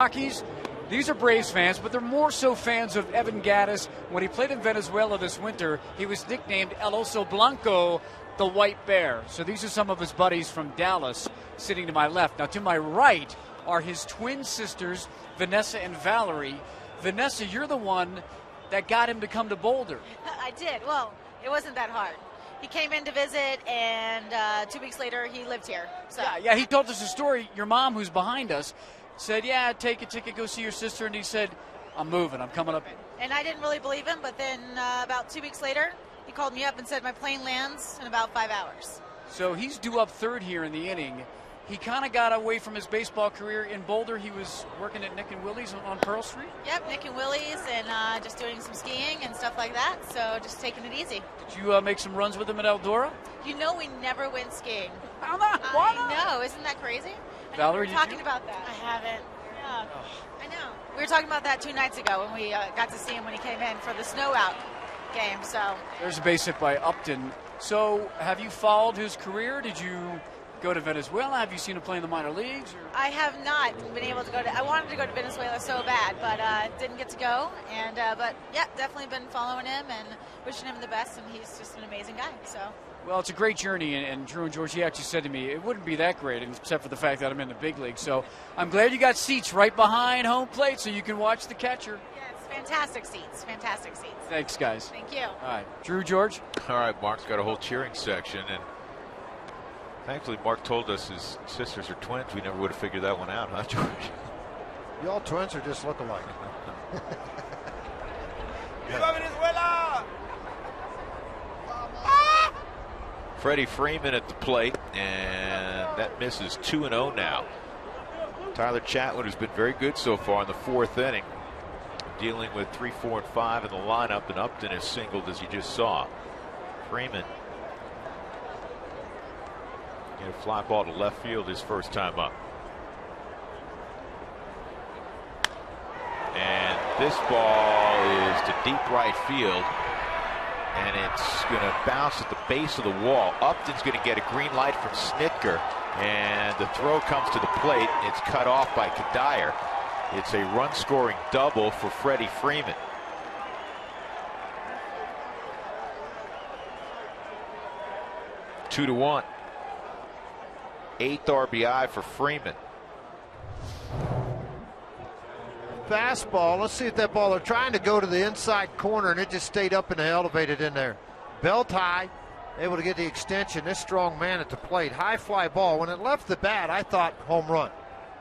Speaker 3: Rockies. These are Braves fans, but they're more so fans of Evan Gattis. When he played in Venezuela this winter, he was nicknamed El Oso Blanco, the White Bear. So these are some of his buddies from Dallas sitting to my left. Now, to my right are his twin sisters, Vanessa and Valerie. Vanessa, you're the one that got him to come to Boulder.
Speaker 7: I did. Well, it wasn't that hard. He came in to visit, and 2 weeks later, he lived here. So.
Speaker 3: Yeah, he told us a story. Your mom, who's behind us, said, yeah, take a ticket, go see your sister. And he said, I'm moving, I'm coming up.
Speaker 7: And I didn't really believe him, but then about 2 weeks later, he called me up and said my plane lands in about 5 hours.
Speaker 3: So he's due up third here in the inning. He kind of got away from his baseball career in Boulder. He was working at Nick and Willie's on Pearl Street.
Speaker 7: Yep, Nick and Willie's, and just doing some skiing and stuff like that. So just taking it easy.
Speaker 3: Did you make some runs with him at Eldora?
Speaker 7: You know we never went skiing.
Speaker 3: How not? Why not?
Speaker 7: I know, isn't that crazy?
Speaker 3: Valerie,
Speaker 7: we were talking about that. I haven't. Yeah. I know. We were talking about that 2 nights ago when we got to see him when he came in for the snow out game. So
Speaker 3: there's a base hit by Upton. So have you followed his career? Did you go to Venezuela? Have you seen him play in the minor leagues? Or?
Speaker 7: I have not been able to go to. I wanted to go to Venezuela so bad, but didn't get to go. And but yeah, definitely been following him and wishing him the best. And he's just an amazing guy. So.
Speaker 3: Well, it's a great journey, and Drew and George, he actually said to me, it wouldn't be that great, except for the fact that I'm in the big league. So I'm glad you got seats right behind home plate so you can watch the catcher.
Speaker 7: Yeah, it's fantastic seats. Fantastic seats.
Speaker 3: Thanks, guys.
Speaker 7: Thank you.
Speaker 3: All right. Drew, George?
Speaker 1: All right, Mark's got a whole cheering section, and thankfully Mark told us his sisters are twins. We never would have figured that one out, huh, George?
Speaker 2: Y'all twins are just look alike.
Speaker 1: Viva Venezuela! Freddie Freeman at the plate, and that misses 2-0 now. Tyler Chatwood, who's been very good so far in the 4th inning, dealing with 3, 4, and 5 in the lineup, and Upton is singled as you just saw. Freeman get a fly ball to left field his first time up. And this ball is to deep right field. And it's going to bounce at the base of the wall. Upton's going to get a green light from Snitker. And the throw comes to the plate. It's cut off by Kadire. It's a run-scoring double for Freddie Freeman. Two to 1. 8th RBI for Freeman.
Speaker 2: Fastball. Let's see if that ball, they're trying to go to the inside corner and it just stayed up and elevated in there. Belt high, able to get the extension. This strong man at the plate. High fly ball. When it left the bat, I thought home run.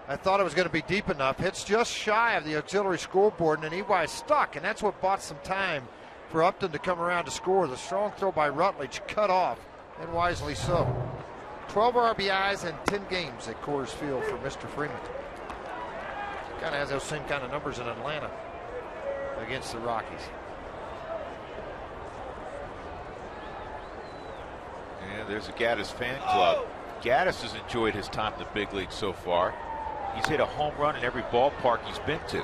Speaker 2: I thought it was going to be deep enough. Hits just shy of the auxiliary scoreboard, and then EY stuck, and that's what bought some time for Upton to come around to score. The strong throw by Rutledge cut off, and wisely so. 12 RBIs and 10 games at Coors Field for Mr. Freeman. Kind of has those same kind of numbers in Atlanta against the Rockies.
Speaker 1: And there's a Gattis fan club. Gattis has enjoyed his time in the big league so far. He's hit a home run in every ballpark he's been to.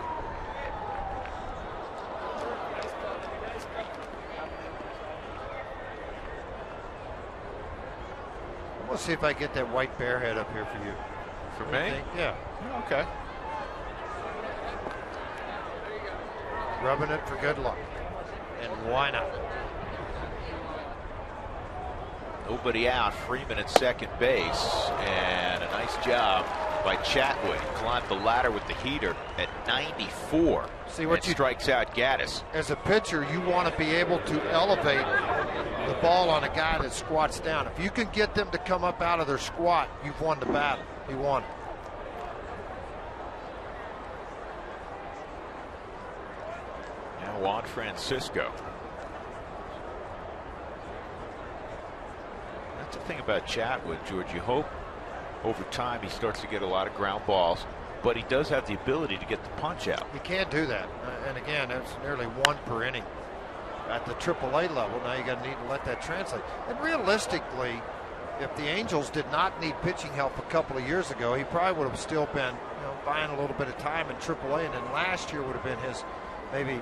Speaker 2: We'll see if I get that white bear head up here for you.
Speaker 1: For me?
Speaker 2: Yeah.
Speaker 1: Okay.
Speaker 2: Rubbing it for good luck. And why not?
Speaker 1: Nobody out. Freeman at second base. And a nice job by Chatwood. He climbed the ladder with the heater at 94.
Speaker 2: See what you
Speaker 1: strikes out Gattis.
Speaker 2: As a pitcher, you want to be able to elevate the ball on a guy that squats down. If you can get them to come up out of their squat, you've won the battle. You won.
Speaker 1: Now Juan Francisco. That's the thing about Chatwood, George. You hope over time he starts to get a lot of ground balls, but he does have the ability to get the punch out.
Speaker 2: You can't do that. And again, that's nearly 1 per inning at the AAA level. Now you got to need to let that translate. And realistically, if the Angels did not need pitching help a couple of years ago, he probably would have still been, buying a little bit of time in AAA, and then last year would have been his maybe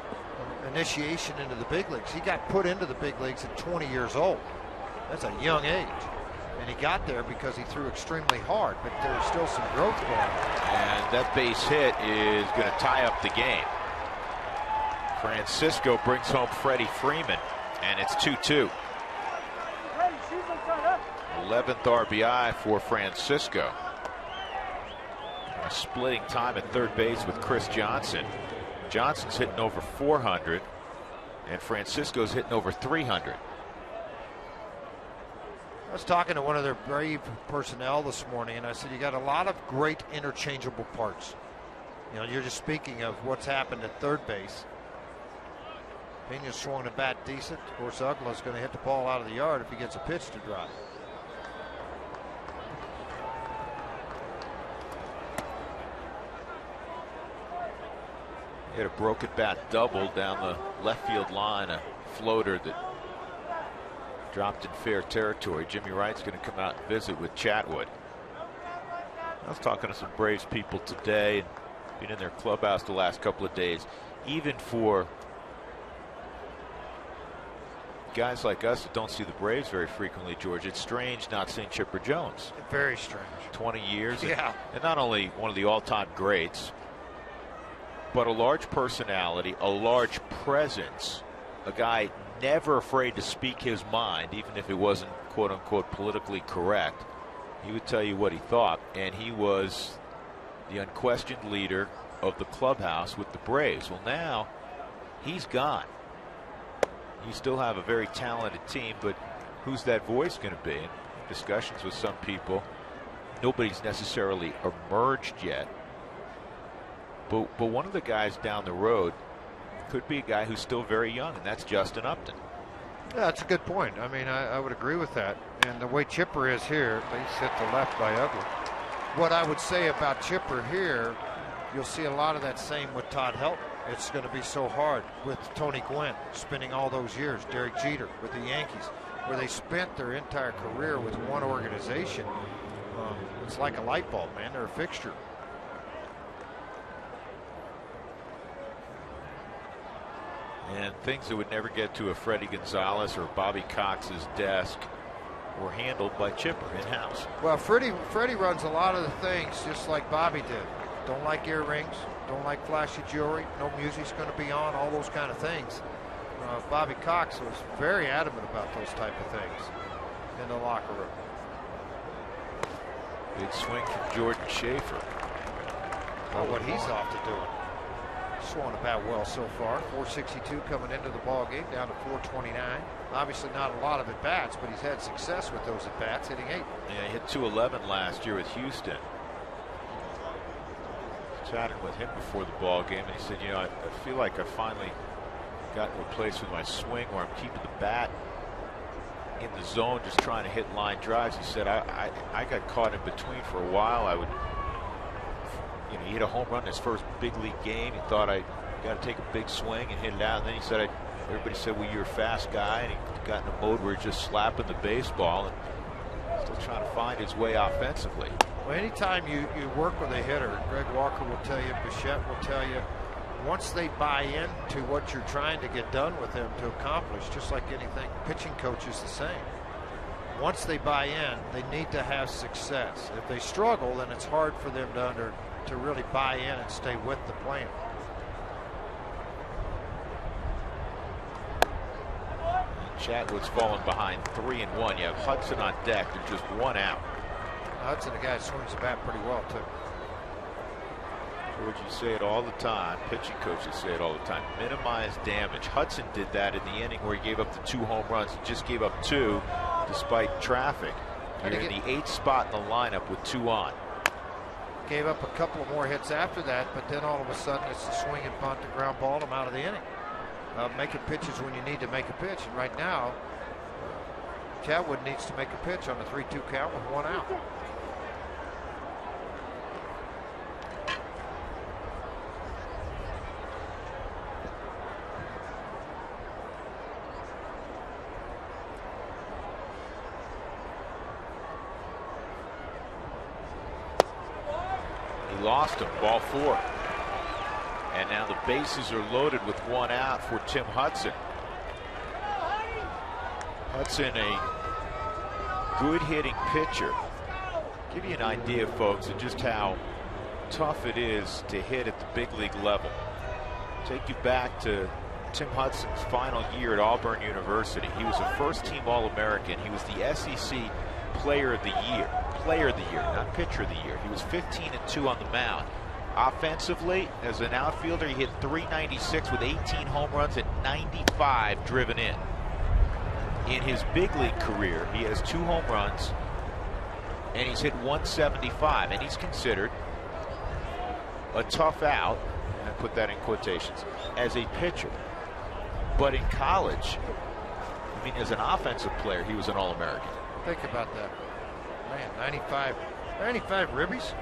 Speaker 2: initiation into the big leagues. He got put into the big leagues at 20 years old. That's a young age. And he got there because he threw extremely hard, but there was still some growth going on.
Speaker 1: And that base hit is going to tie up the game. Francisco brings home Freddie Freeman, and it's 2-2. 11th RBI for Francisco. A splitting time at third base with Chris Johnson. Johnson's hitting over 400, and Francisco's hitting over 300.
Speaker 2: I was talking to one of their Brave personnel this morning, and I said, you got a lot of great interchangeable parts. You know, you're just speaking of what's happened at third base. Pena's swung the bat decent. Of course, Uggla's going to hit the ball out of the yard if he gets a pitch to drive.
Speaker 1: Hit a broken bat double down the left field line, a floater that dropped in fair territory. Jimmy Wright's going to come out and visit with Chatwood. I was talking to some Braves people today and been in their clubhouse the last couple of days. Even for guys like us that don't see the Braves very frequently, George, it's strange not seeing Chipper Jones.
Speaker 2: Very strange.
Speaker 1: 20 years.
Speaker 2: Yeah.
Speaker 1: And not only one of the all-time greats, but a large personality, a large presence, a guy never afraid to speak his mind, even if it wasn't quote-unquote politically correct. He would tell you what he thought, and he was the unquestioned leader of the clubhouse with the Braves. Well, now he's gone. You still have a very talented team, but who's that voice going to be? In discussions with some people, nobody's necessarily emerged yet. But one of the guys down the road could be a guy who's still very young, and that's Justin Upton.
Speaker 2: Yeah, that's a good point. I mean, I would agree with that. And the way Chipper is here, he's hit to left by Ugly. What I would say about Chipper here, you'll see a lot of that same with Todd Helton. It's going to be so hard with Tony Gwynn spending all those years, Derek Jeter with the Yankees, where they spent their entire career with one organization. It's like a light bulb, man. They're a fixture.
Speaker 1: And things that would never get to a Freddie Gonzalez or Bobby Cox's desk were handled by Chipper in-house.
Speaker 2: Well, Freddie runs a lot of the things just like Bobby did. Don't like earrings, don't like flashy jewelry, no music's going to be on, all those kind of things. Bobby Cox was very adamant about those type of things in the locker room.
Speaker 1: Big swing from Jordan Schaefer.
Speaker 2: Well, what he's off to doing. Swung the bat well so far. 462 coming into the ball game, down to 429. Obviously not a lot of at bats, but he's had success with those at bats, hitting 8.
Speaker 1: Yeah, he hit 211 last year with Houston. Chatted with him before the ball game, and he said, you know, I feel like I finally got to a place with my swing where I'm keeping the bat in the zone, just trying to hit line drives. He said, I got caught in between for a while. I would. You know, he hit a home run in his first big league game. He thought, I got to take a big swing and hit it out. And then he said, everybody said, well, you're a fast guy. And he got in a mode where he's just slapping the baseball and still trying to find his way offensively.
Speaker 2: Well, anytime you work with a hitter, Greg Walker will tell you, Bichette will tell you, once they buy into what you're trying to get done with them to accomplish, just like anything, pitching coach is the same. Once they buy in, they need to have success. If they struggle, then it's hard for them to really buy in and stay with the plan.
Speaker 1: Chatwood's fallen behind 3-1. You have Hudson on deck. There's just one out.
Speaker 2: Hudson, the guy who swings the bat pretty well, too.
Speaker 1: George, you say it all the time. Pitching coaches say it all the time. Minimize damage. Hudson did that in the inning where he gave up the 2 home runs. He just gave up 2 despite traffic. You're in the 8th spot in the lineup with 2 on.
Speaker 2: Gave up a couple of more hits after that, but then all of a sudden it's the swing and bunt to ground ball him out of the inning. Making pitches when you need to make a pitch, and right now Chatwood needs to make a pitch on a 3-2 count with 1 out.
Speaker 1: Lost him, ball 4. And now the bases are loaded with 1 out for Tim Hudson. Hudson, a good hitting pitcher. Give you an idea, folks, of just how tough it is to hit at the big league level. Take you back to Tim Hudson's final year at Auburn University. He was a first-team All-American. He was the SEC Player of the Year. Player of the Year, not Pitcher of the Year. He was 15-2 on the mound. Offensively, as an outfielder, he hit .396 with 18 home runs and 95 driven in. In his big league career, he has 2 home runs, and he's hit .175, and he's considered a tough out, and I put that in quotations, as a pitcher. But in college, I mean, as an offensive player, he was an All-American.
Speaker 2: Think about that. Man, 95 ribbies.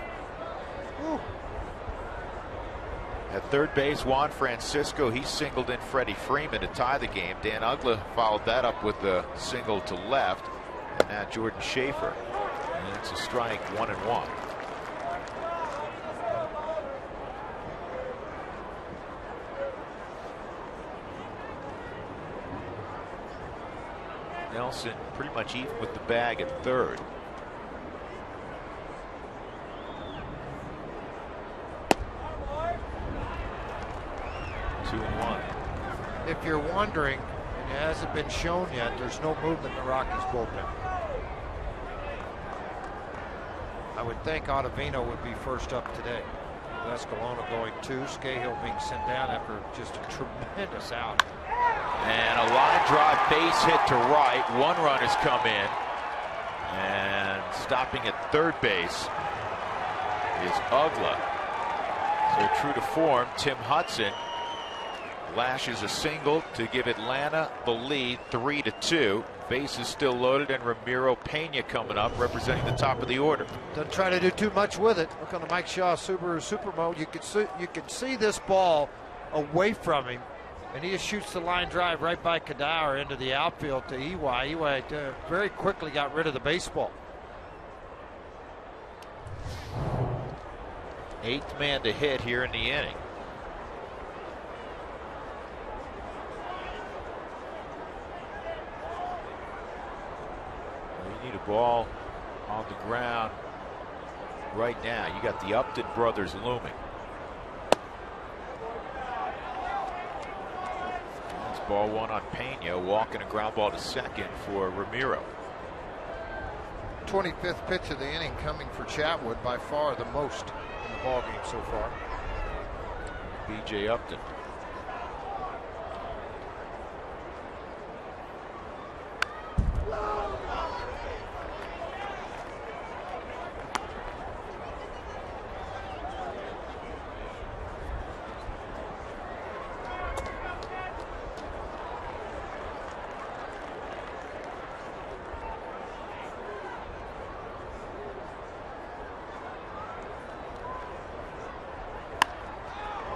Speaker 2: Woo.
Speaker 1: At third base, Juan Francisco, he singled in Freddie Freeman to tie the game. Dan Uggla followed that up with a single to left. And now Jordan Schaefer. And it's a strike, 1-1. Nelson pretty much even with the bag at third.
Speaker 2: If you're wondering, and it hasn't been shown yet, there's no movement in the Rockies bullpen. I would think Ottavino would be first up today. Escalona going 2, Scahill being sent down after just a tremendous out.
Speaker 1: And a line drive base hit to right. 1 run has come in. And stopping at third base is Uggla. So true to form, Tim Hudson lashes a single to give Atlanta the lead, 3-2. Base is still loaded, and Ramiro Pena coming up, representing the top of the order.
Speaker 2: Doesn't try to do too much with it. Look on the Mike Shaw Subaru Supermo. You could see this ball away from him, and he just shoots the line drive right by Kadauer into the outfield to EY. EY very quickly got rid of the baseball.
Speaker 1: 8th man to hit here in the inning. You need a ball on the ground right now. You got the Upton brothers looming. That's ball 1 on Pena, walking a ground ball to second for Ramiro.
Speaker 2: 25th pitch of the inning coming for Chatwood, by far the most in the ball game so far.
Speaker 1: B.J. Upton.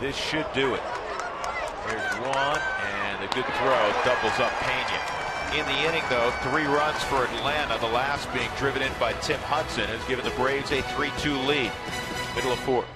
Speaker 1: This should do it. Here's 1, and a good throw doubles up Pena. In the inning, though, 3 runs for Atlanta, the last being driven in by Tim Hudson, has given the Braves a 3-2 lead. Middle of 4th.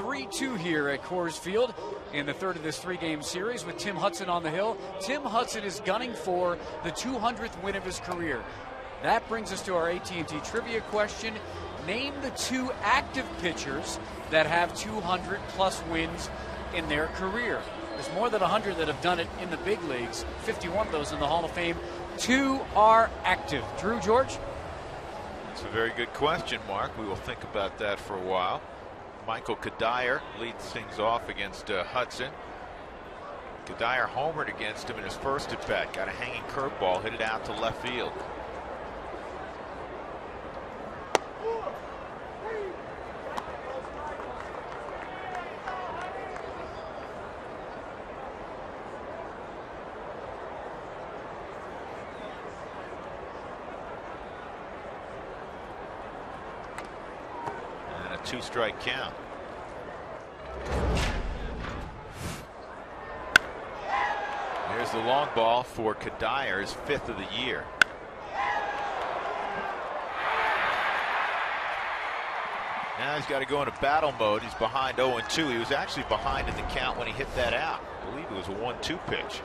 Speaker 3: 3-2 here at Coors Field in the third of this 3-game series with Tim Hudson on the hill. Tim Hudson is gunning for the 200th win of his career. That brings us to our AT&T trivia question. Name the 2 active pitchers that have 200-plus wins in their career. There's more than 100 that have done it in the big leagues, 51 of those in the Hall of Fame. 2 are active. Drew, George?
Speaker 1: That's a very good question, Mark. We will think about that for a while. Michael Kadire leads things off against Hudson. Kadire homered against him in his first at bat. Got a hanging curveball, hit it out to left field. And a 2-strike count. Here's the long ball for Kadire's 5th of the year. Now he's got to go into battle mode. He's behind 0-2. He was actually behind in the count when he hit that out. I believe it was a 1-2 pitch.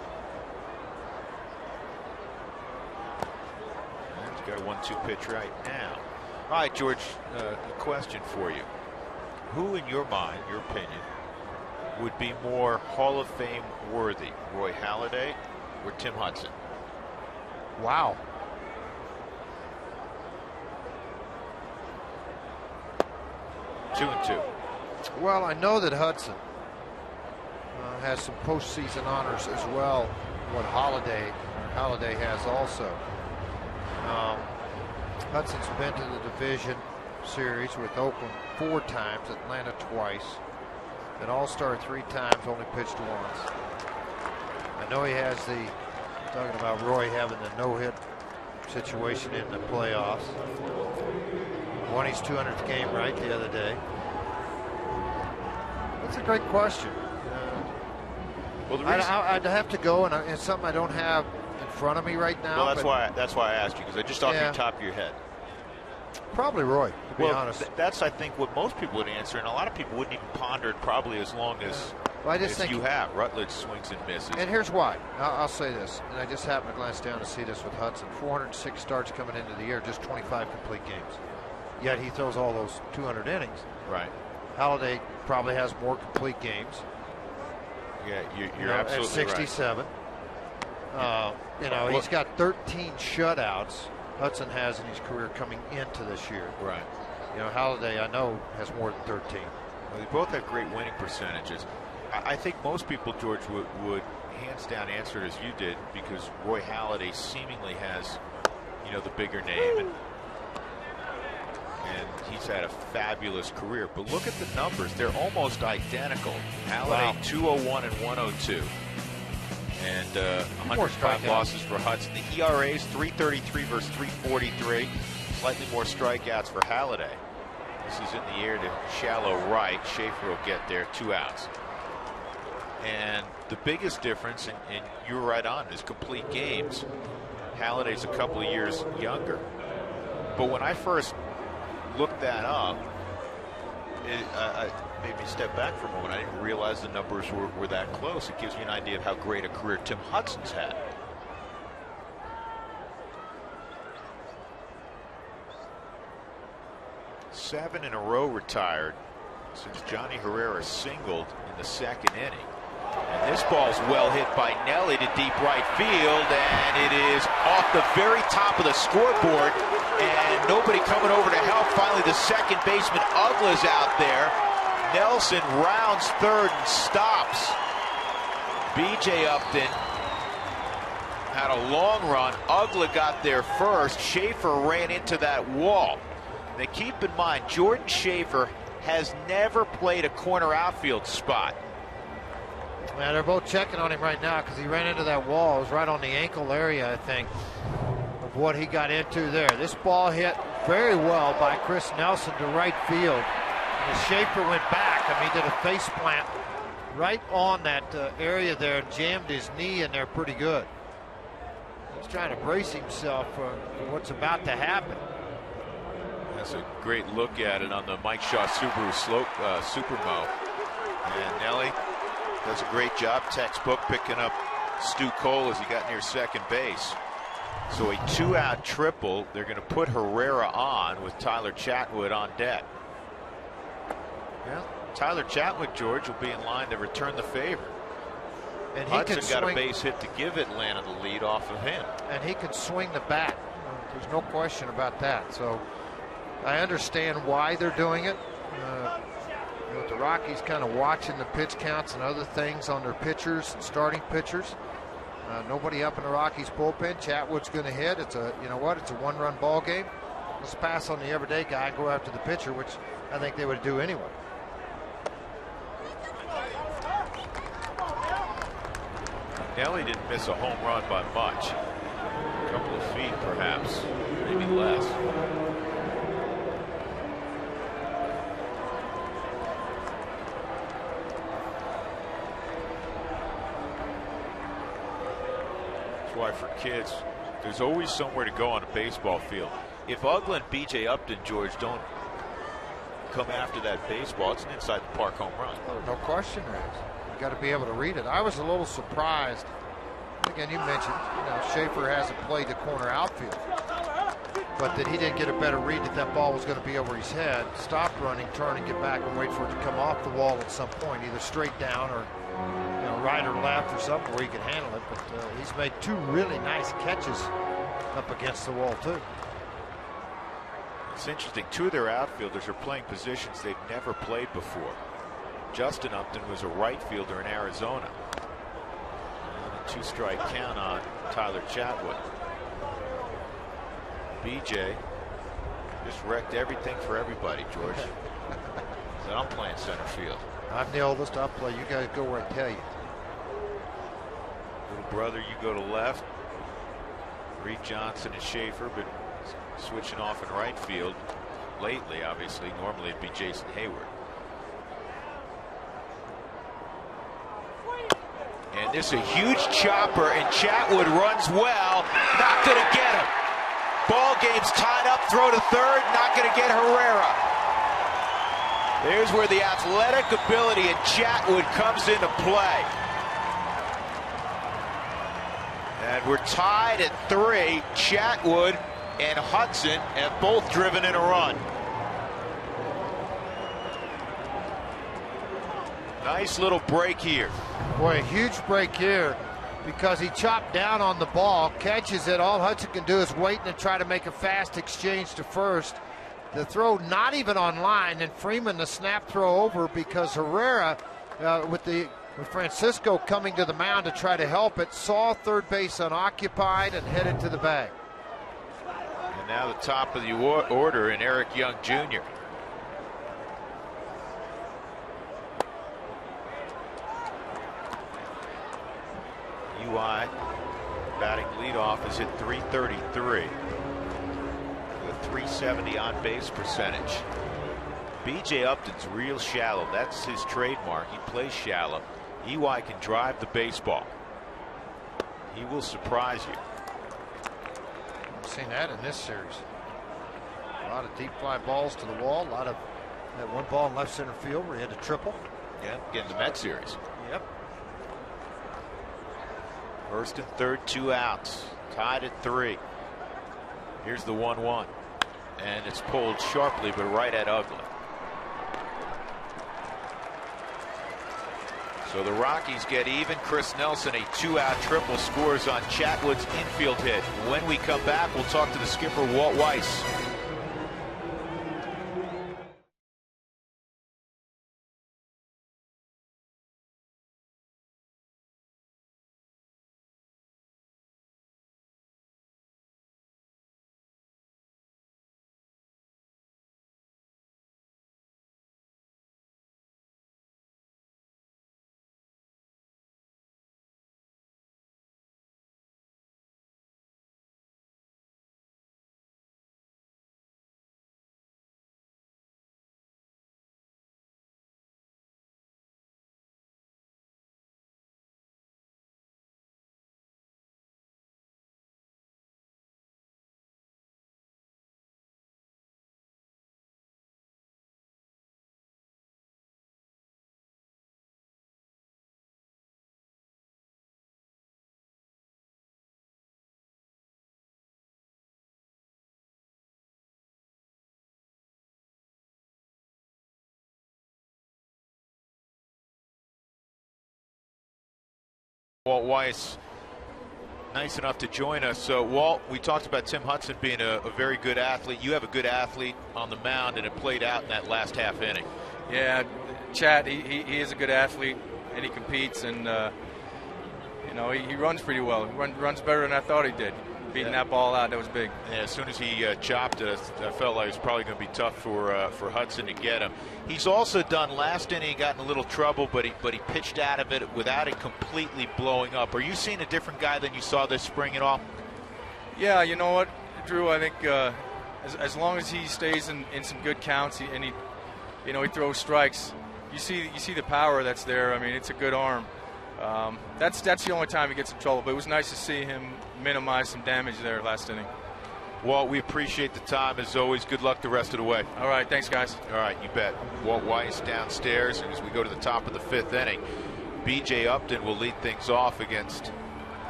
Speaker 1: And he's got a 1-2 pitch right now. All right, George, a question for you. Who, in your mind, your opinion, would be more Hall of Fame worthy, Roy Halladay or Tim Hudson?
Speaker 2: Wow.
Speaker 1: Two and two.
Speaker 2: Well, I know that Hudson has some postseason honors as well. What Halladay has also. Hudson's been to the division series with Oakland 4 times, Atlanta twice, an All-Star 3 times, only pitched once. I know he has the, talking about Roy having the no-hit situation in the playoffs. Won his 200th game right the other day. That's a great question.
Speaker 1: Well, the reason,
Speaker 2: I'd have to go, and it's something I don't have in front of me right now.
Speaker 1: well, that's why I asked you, because I just off the top of your head.
Speaker 2: Probably Roy, to be honest.
Speaker 1: That's, I think, what most people would answer, and a lot of people wouldn't even ponder it probably as long as, you have. Rutledge swings and misses.
Speaker 2: And here's why. I'll say this, and I just happened to glance down to see this with Hudson. 406 starts coming into the year, just 25 complete games. Yet he throws all those 200 innings.
Speaker 1: Right.
Speaker 2: Halladay probably has more complete games.
Speaker 1: Yeah, you're absolutely
Speaker 2: at 67. Right. He's got 13 shutouts. Hudson has in his career coming into this year.
Speaker 1: Right.
Speaker 2: Halladay, I know, has more than 13.
Speaker 1: Well, they both have great winning percentages. I think most people, George, would hands down answer it as you did, because Roy Halladay seemingly has, the bigger name, and he's had a fabulous career. But look at the numbers; they're almost identical. Halladay 201 and 102. And 105 losses for Hudson. The ERA's 333 versus 343. Slightly more strikeouts for Halladay. This is in the air to shallow right. Schaefer will get there. 2 outs. And the biggest difference, and you're right on, is complete games. Halladay's a couple of years younger. But when I first looked that up, it made me step back for a moment. I didn't realize the numbers were that close. It gives you an idea of how great a career Tim Hudson's had. Seven in a row retired since Johnny Herrera singled in the 2nd inning. And this ball's well hit by Nelly to deep right field, and it is off the very top of the scoreboard, and nobody coming over to help. Finally, the second baseman Ugla's out there. Nelson rounds third and stops. B.J. Upton had a long run. Ugla got there first. Schaefer ran into that wall. Now keep in mind, Jordan Schaefer has never played a corner outfield spot.
Speaker 2: Man, they're both checking on him right now because he ran into that wall. It was right on the ankle area, I think, of what he got into there. This ball hit very well by Chris Nelson to right field. And as Schaefer went back, he did a face plant right on that area there and jammed his knee in there pretty good. He's trying to brace himself for what's about to happen.
Speaker 1: That's a great look at it on the Mike Shaw Subaru slope Supermo. And Nelly does a great job, textbook, picking up Stu Cole as he got near second base. So a 2-out triple. They're going to put Herrera on with Tyler Chatwood on deck. Yeah, Tyler Chatwood, George, will be in line to return the favor.
Speaker 2: And
Speaker 1: Hudson got a base hit to give Atlanta the lead off of him.
Speaker 2: And he can swing the bat. There's no question about that. So I understand why they're doing it. With the Rockies kind of watching the pitch counts and other things on their pitchers and starting pitchers. Nobody up in the Rockies bullpen. Chatwood's going to hit. It's a, you know what? It's a one-run ball game. Let's pass on the everyday guy and go after the pitcher, which I think they would do anyway.
Speaker 1: Nelly didn't miss a home run by much. A couple of feet, perhaps, maybe less. That's why for kids, there's always somewhere to go on a baseball field. If Uggla and B.J. Upton, George, don't come after that baseball, it's an inside the park home run.
Speaker 2: Oh, no question there is. You got to be able to read it. I was a little surprised. Again, you mentioned, Schaefer hasn't played the corner outfield, but that he didn't get a better read that that ball was going to be over his head. Stopped running, turn, and get back and wait for it to come off the wall at some point, either straight down or right or left or something where he can handle it. But he's made two really nice catches up against the wall too.
Speaker 1: It's interesting. Two of their outfielders are playing positions they've never played before. Justin Upton was a right fielder in Arizona. And a 2-strike count on Tyler Chatwood. BJ just wrecked everything for everybody, George. Said, I'm playing center field.
Speaker 2: I'm the oldest. I'll play. You guys go where I tell you.
Speaker 1: Little brother, you go to left. Reed Johnson and Schaefer, but switching off in right field lately, obviously. Normally it'd be Jason Hayward. And this is a huge chopper, and Chatwood runs well. Not going to get him. Ball game's tied up. Throw to third. Not going to get Herrera. There's where the athletic ability of Chatwood comes into play. And we're tied at 3. Chatwood and Hudson have both driven in a run. Nice little break here.
Speaker 2: Boy, a huge break here because he chopped down on the ball, catches it. All Hudson can do is wait and try to make a fast exchange to first. The throw not even on line, and Freeman the snap throw over because Herrera, with Francisco coming to the mound to try to help it, saw third base unoccupied and headed to the bag.
Speaker 1: And now the top of the order in Eric Young Jr. UI batting leadoff is at 333 with a 370 on base percentage. BJ Upton's real shallow. That's his trademark. He plays shallow. EY can drive the baseball. He will surprise you.
Speaker 2: I've seen that in this series. A lot of deep fly balls to the wall. A lot of that one ball in left center field where he had a triple.
Speaker 1: Yeah, again, the Met series.
Speaker 2: Yep.
Speaker 1: First and third, 2 outs. Tied at 3. Here's the 1-1. And it's pulled sharply, but right at Uggla. So the Rockies get even. Chris Nelson, a 2-out triple, scores on Chatwood's infield hit. When we come back, we'll talk to the skipper, Walt Weiss. Walt Weiss, nice enough to join us. So, Walt, we talked about Tim Hudson being a very good athlete. You have a good athlete on the mound, and it played out in that last half inning.
Speaker 8: Yeah, Chad, he is a good athlete, and he competes, and he runs pretty well. He runs better than I thought he did. Beating that ball out, that was big.
Speaker 1: Yeah, as soon as he chopped it, I felt like it was probably going to be tough for Hudson to get him. He's also done last inning. He got in a little trouble, but he pitched out of it without it completely blowing up. Are you seeing a different guy than you saw this spring at all?
Speaker 8: Yeah, you know what, Drew? I think as long as he stays in some good counts and he throws strikes, you see the power that's there. I mean, it's a good arm. That's the only time he gets in trouble. But it was nice to see him minimize some damage there last inning.
Speaker 1: Walt, we appreciate the time as always. Good luck the rest of the way.
Speaker 8: All right, thanks, guys.
Speaker 1: All right, you bet. Walt Weiss downstairs, and as we go to the top of the 5th inning, B.J. Upton will lead things off against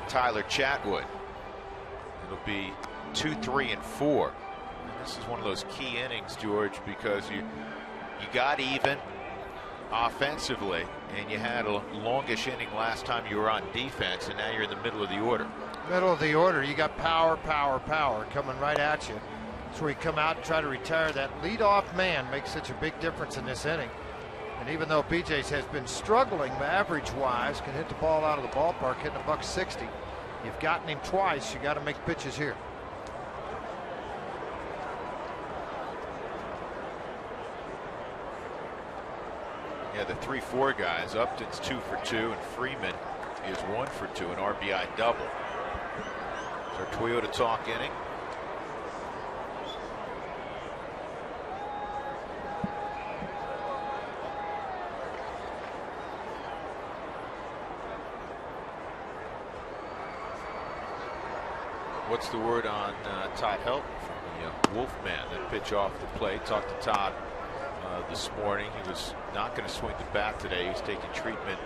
Speaker 1: Tyler Chatwood. It'll be 2, 3, and 4. And this is one of those key innings, George, because you got even offensively, and you had a longish inning last time you were on defense, and now you're in the middle of the order.
Speaker 2: Middle of the order, you got power coming right at you. That's where you come out and try to retire. That leadoff man makes such a big difference in this inning. And even though BJ's has been struggling average-wise, can hit the ball out of the ballpark, hitting $160. You've gotten him twice. You got to make pitches here.
Speaker 1: Yeah, the 3-4 guys. Upton's 2 for 2, and Freeman is 1 for 2, an RBI double. It's our Toyota Talk inning. What's the word on Todd Helton from the Wolfman, that pitch off the plate? Talked to Todd this morning. He was not going to swing the bat today. He was taking treatment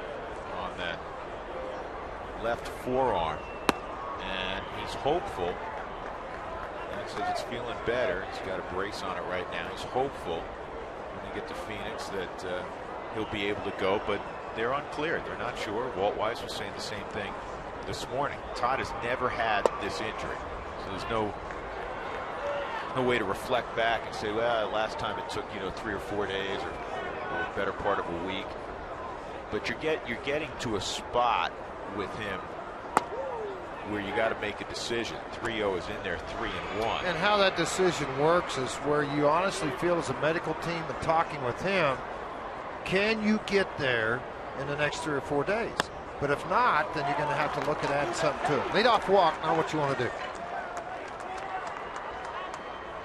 Speaker 1: on that left forearm, and he's hopeful. And he says it's feeling better. He's got a brace on it right now. He's hopeful when they get to Phoenix that he'll be able to go, but they're unclear. They're not sure. Walt Weiss was saying the same thing this morning. Todd has never had this injury, so there's no way to reflect back and say, well, last time it took 3 or 4 days or a better part of a week. But you're getting to a spot with him where you got to make a decision. 3-0 is in there, 3-1.
Speaker 2: And how that decision works is where you honestly feel as a medical team and talking with him, can you get there in the next 3 or 4 days? But if not, then you're going to have to look at adding something to it. Leadoff walk, not what you want to do.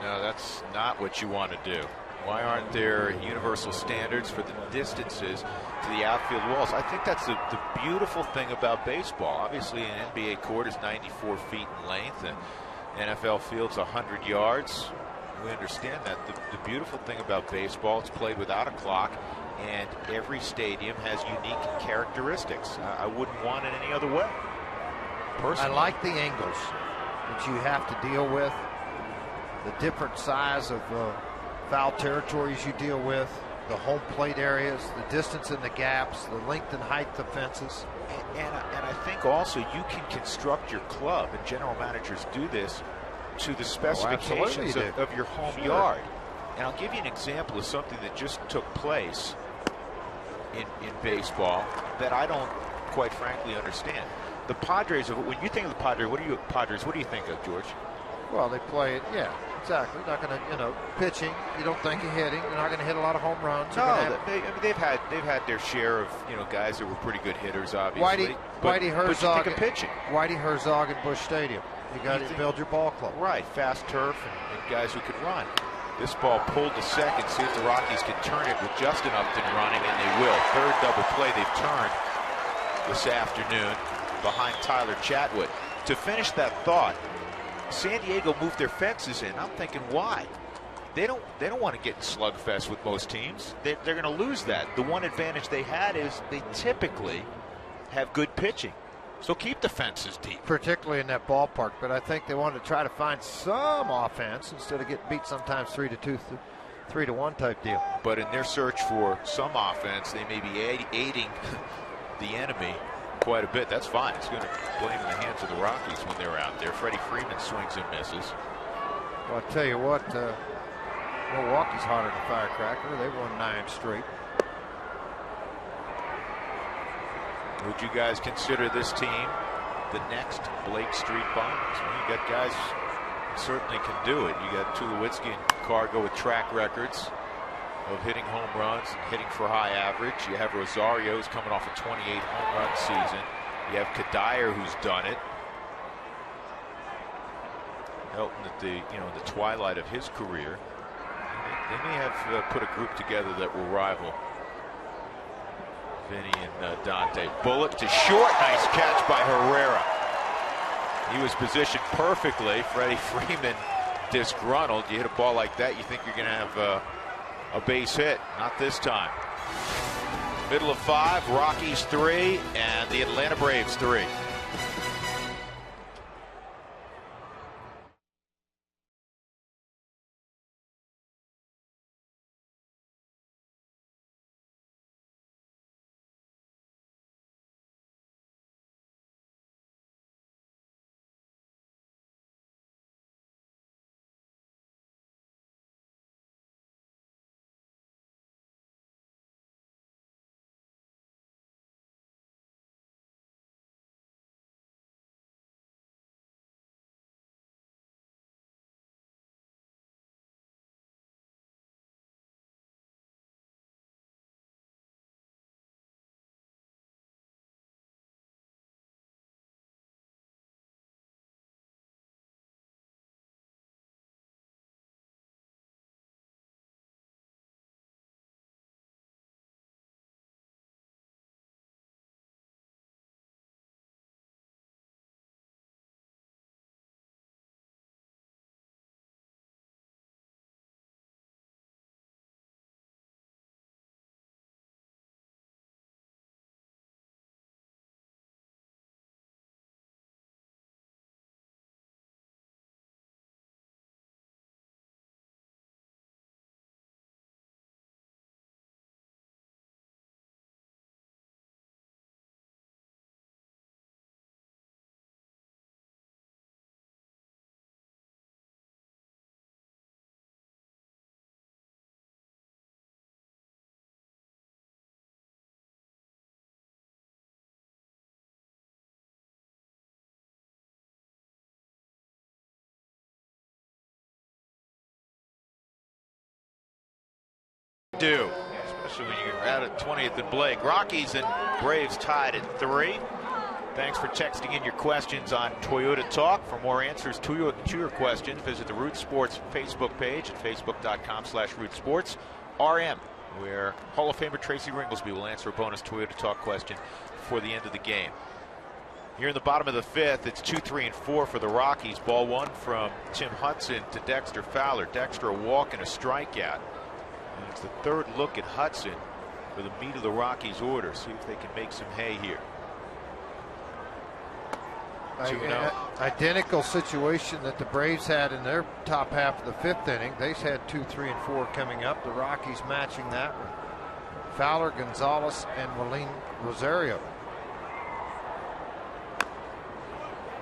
Speaker 1: No, that's not what you want to do. Why aren't there universal standards for the distances to the outfield walls? I think that's the beautiful thing about baseball. Obviously, an NBA court is 94 feet in length, and NFL field's 100 yards. We understand that. The beautiful thing about baseball, it's played without a clock, and every stadium has unique characteristics. I wouldn't want it any other way, personally.
Speaker 2: I like the angles that you have to deal with, the different size of foul territories you deal with, the home plate areas, the distance in the gaps, the length and height of fences.
Speaker 1: And I think also you can construct your club, and general managers do this, to the specifications of your home yard. And I'll give you an example of something that just took place in baseball that I don't quite frankly understand. The Padres, when you think of the Padres, what do you think of, George?
Speaker 2: Well, they play it, yeah, exactly. Not going to, pitching. You don't think of hitting. They're not going to hit a lot of home runs.
Speaker 1: No, they've had their share of guys that were pretty good hitters, obviously.
Speaker 2: Whitey Herzog.
Speaker 1: But you think of pitching.
Speaker 2: Whitey Herzog and Busch Stadium. You got to build your ball club.
Speaker 1: Right, fast turf and guys who could run. This ball pulled to second. See if the Rockies can turn it with Justin Upton running, and they will. Third double play they've turned this afternoon behind Tyler Chatwood. To finish that thought, San Diego moved their fences in. I'm thinking, why? They don't want to get in slugfest with most teams. They're going to lose that. The one advantage they had is they typically have good pitching. So keep the fences deep.
Speaker 2: Particularly in that ballpark. But I think they want to try to find some offense instead of getting beat sometimes 3-2, 3-1 type deal.
Speaker 1: But in their search for some offense, they may be aiding the enemy quite a bit. That's fine. It's going to play in the hands of the Rockies when they're out there. Freddie Freeman swings and misses.
Speaker 2: Well, I tell you what, Milwaukee's hotter than a firecracker. They won 9 straight.
Speaker 1: Would you guys consider this team the next Blake Street Bombers? Well, you got guys who certainly can do it. You got Tulowitzki and Cargo with track records of hitting home runs and hitting for high average. You have Rosario, who's coming off a 28 home run season. You have Kadire, who's done it. Helton at the the twilight of his career. They may have put a group together that will rival Vinny and Dante. Bullet to short. Nice catch by Herrera. He was positioned perfectly. Freddie Freeman disgruntled. You hit a ball like that, you think you're going to have a base hit. Not this time. Middle of 5, Rockies 3, and the Atlanta Braves 3. Do, especially when you're out at 20th and Blake. Rockies and Braves tied at 3. Thanks for texting in your questions on Toyota Talk. For more answers to your questions, visit the Root Sports Facebook page at facebook.com/RootSports. RM, where Hall of Famer Tracy Ringlesby will answer a bonus Toyota Talk question before the end of the game. Here in the bottom of the 5th, it's 2, 3, and 4 for the Rockies. Ball 1 from Tim Hudson to Dexter Fowler. Dexter a walk and a strikeout. And it's the 3rd look at Hudson for the meat of the Rockies' order. See if they can make some hay here.
Speaker 2: Identical situation that the Braves had in their top half of the 5th inning. They had 2, 3, and 4 coming up. The Rockies matching that with Fowler, Gonzalez, and Willeen Rosario.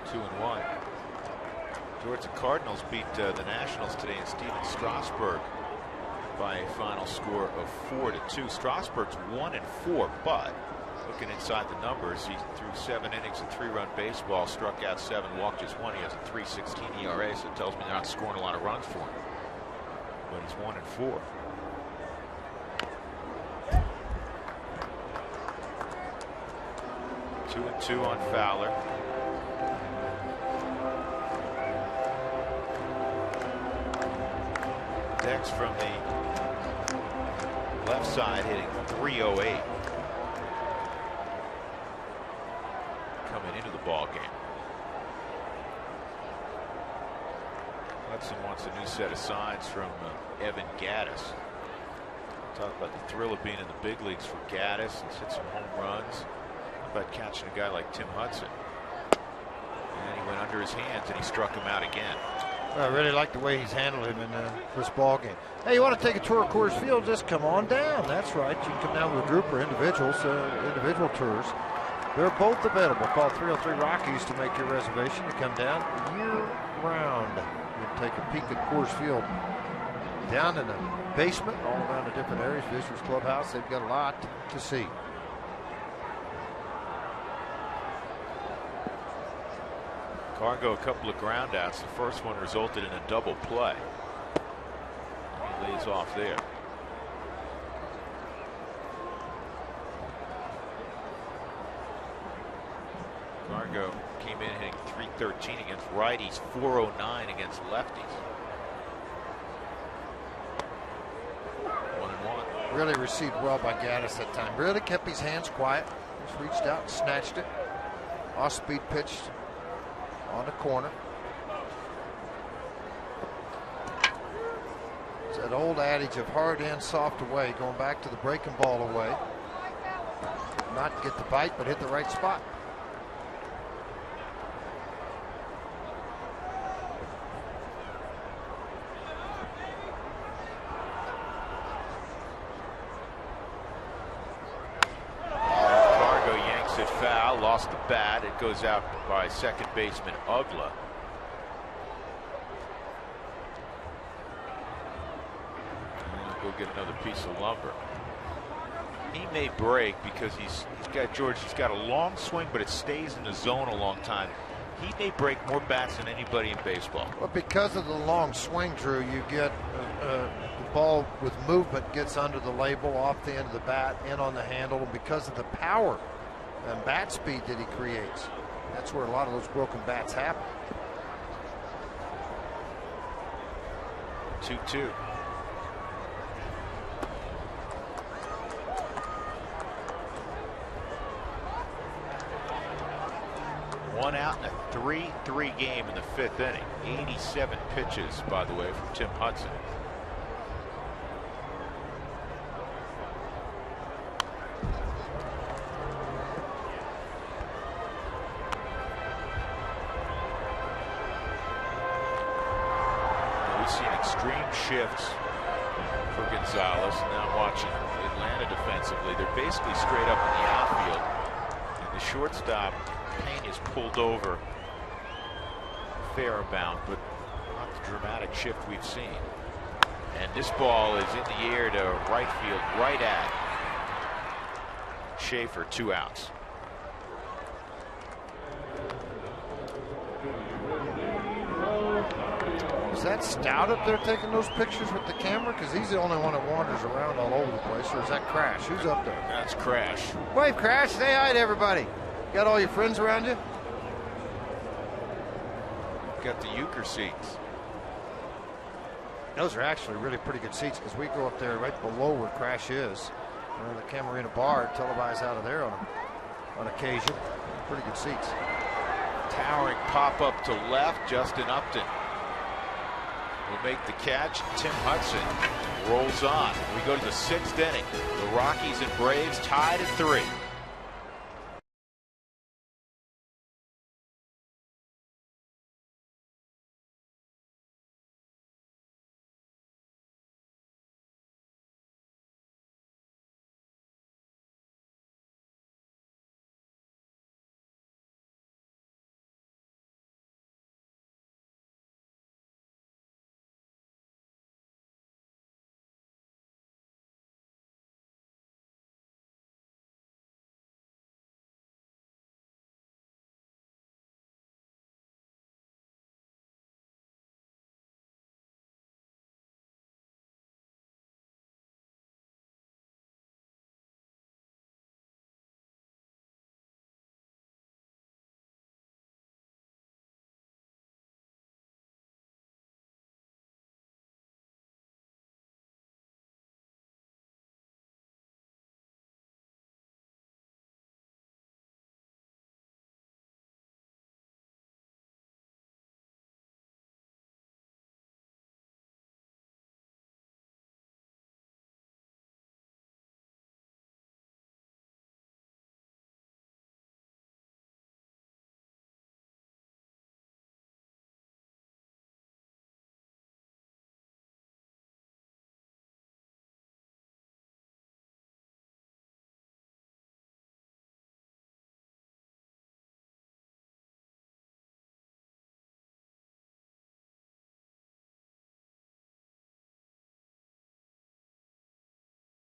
Speaker 1: 2-1. Towards the Cardinals beat the Nationals today in Steven Strasburg by a final score of 4-2. Strasburg's 1-4, but looking inside the numbers, he threw 7 innings of 3-run baseball, struck out 7, walked just 1. He has a 3.16 ERA, so it tells me they're not scoring a lot of runs for him. But he's 1-4. Two and 2 on Fowler. Dex from the left side hitting .308. Coming into the ball game. Hudson wants a new set of signs from Evan Gaddis. Talk about the thrill of being in the big leagues for Gaddis. He's hit some home runs. How about catching a guy like Tim Hudson? And he went under his hands and he struck him out again.
Speaker 2: I really like the way he's handled him in this ball game. Hey, you want to take a tour of Coors Field? Just come on down. That's right. You can come down with a group or individuals, individual tours. They're both available. Call 303 Rockies to make your reservation to come down year-round. You can take a peek at Coors Field down in the basement, all around the different areas. Visitors Clubhouse, they've got a lot to see.
Speaker 1: Cargo, a couple of ground outs. The first one resulted in a double play. He lays off there. Cargo came in hitting .313 against righties, .409 against lefties. 1-1.
Speaker 2: Really received well by Gaddis that time. Really kept his hands quiet. Just reached out and snatched it. Off-speed pitched on the corner. It's that old adage of hard in, soft away, going back to the breaking ball away. Not get the bite, but hit the right spot.
Speaker 1: Cargo yanks it foul, lost the bat. It goes out by second baseman Ugla. Go get another piece of lumber. He may break because he's got a long swing, but it stays in the zone a long time. He may break more bats than anybody in baseball.
Speaker 2: But because of the long swing, Drew, you get the ball with movement gets under the label, off the end of the bat, in on the handle, and because of the power and bat speed that he creates, that's where a lot of those broken bats happen.
Speaker 1: 2-2. One out in a 3-3 game in the fifth inning. 87 pitches, by the way, from Tim Hudson. We've seen extreme shifts for Gonzalez. Now watching Atlanta defensively. They're basically straight up in the outfield. And the shortstop, Payne, is pulled over a fair amount, but not the dramatic shift we've seen. And this ball is in the air to right field, right at Schaefer. 2 outs.
Speaker 2: Is that Stout up there taking those pictures with the camera? Because he's the only one that wanders around all over the place. Or is that Crash? Who's up there?
Speaker 1: That's Crash.
Speaker 2: Wave, Crash. Say hi to everybody. Got all your friends around you?
Speaker 1: Got the euchre seats.
Speaker 2: Those are actually really pretty good seats because we go up there right below where Crash is. The Camarina Bar, televised out of there on occasion. Pretty good seats.
Speaker 1: Towering pop up to left. Justin Upton will make the catch. Tim Hudson rolls on. We go to the 6th inning. The Rockies and Braves tied at 3.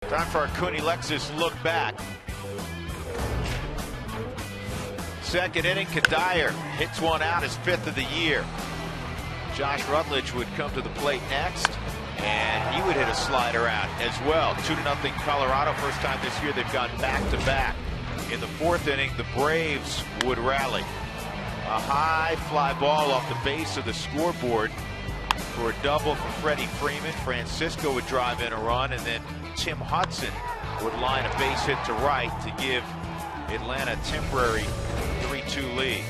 Speaker 1: Time for our Cooney Lexus look back. Second inning, Kadire hits one out, his 5th of the year. Josh Rutledge would come to the plate next, and he would hit a slider out as well. 2-0 Colorado. First time this year they've gone back-to-back. In the 4th inning, the Braves would rally. A high fly ball off the base of the scoreboard for a double for Freddie Freeman. Francisco would drive in a run, and then Tim Hudson would line a base hit to right to give Atlanta a temporary 3-2 lead.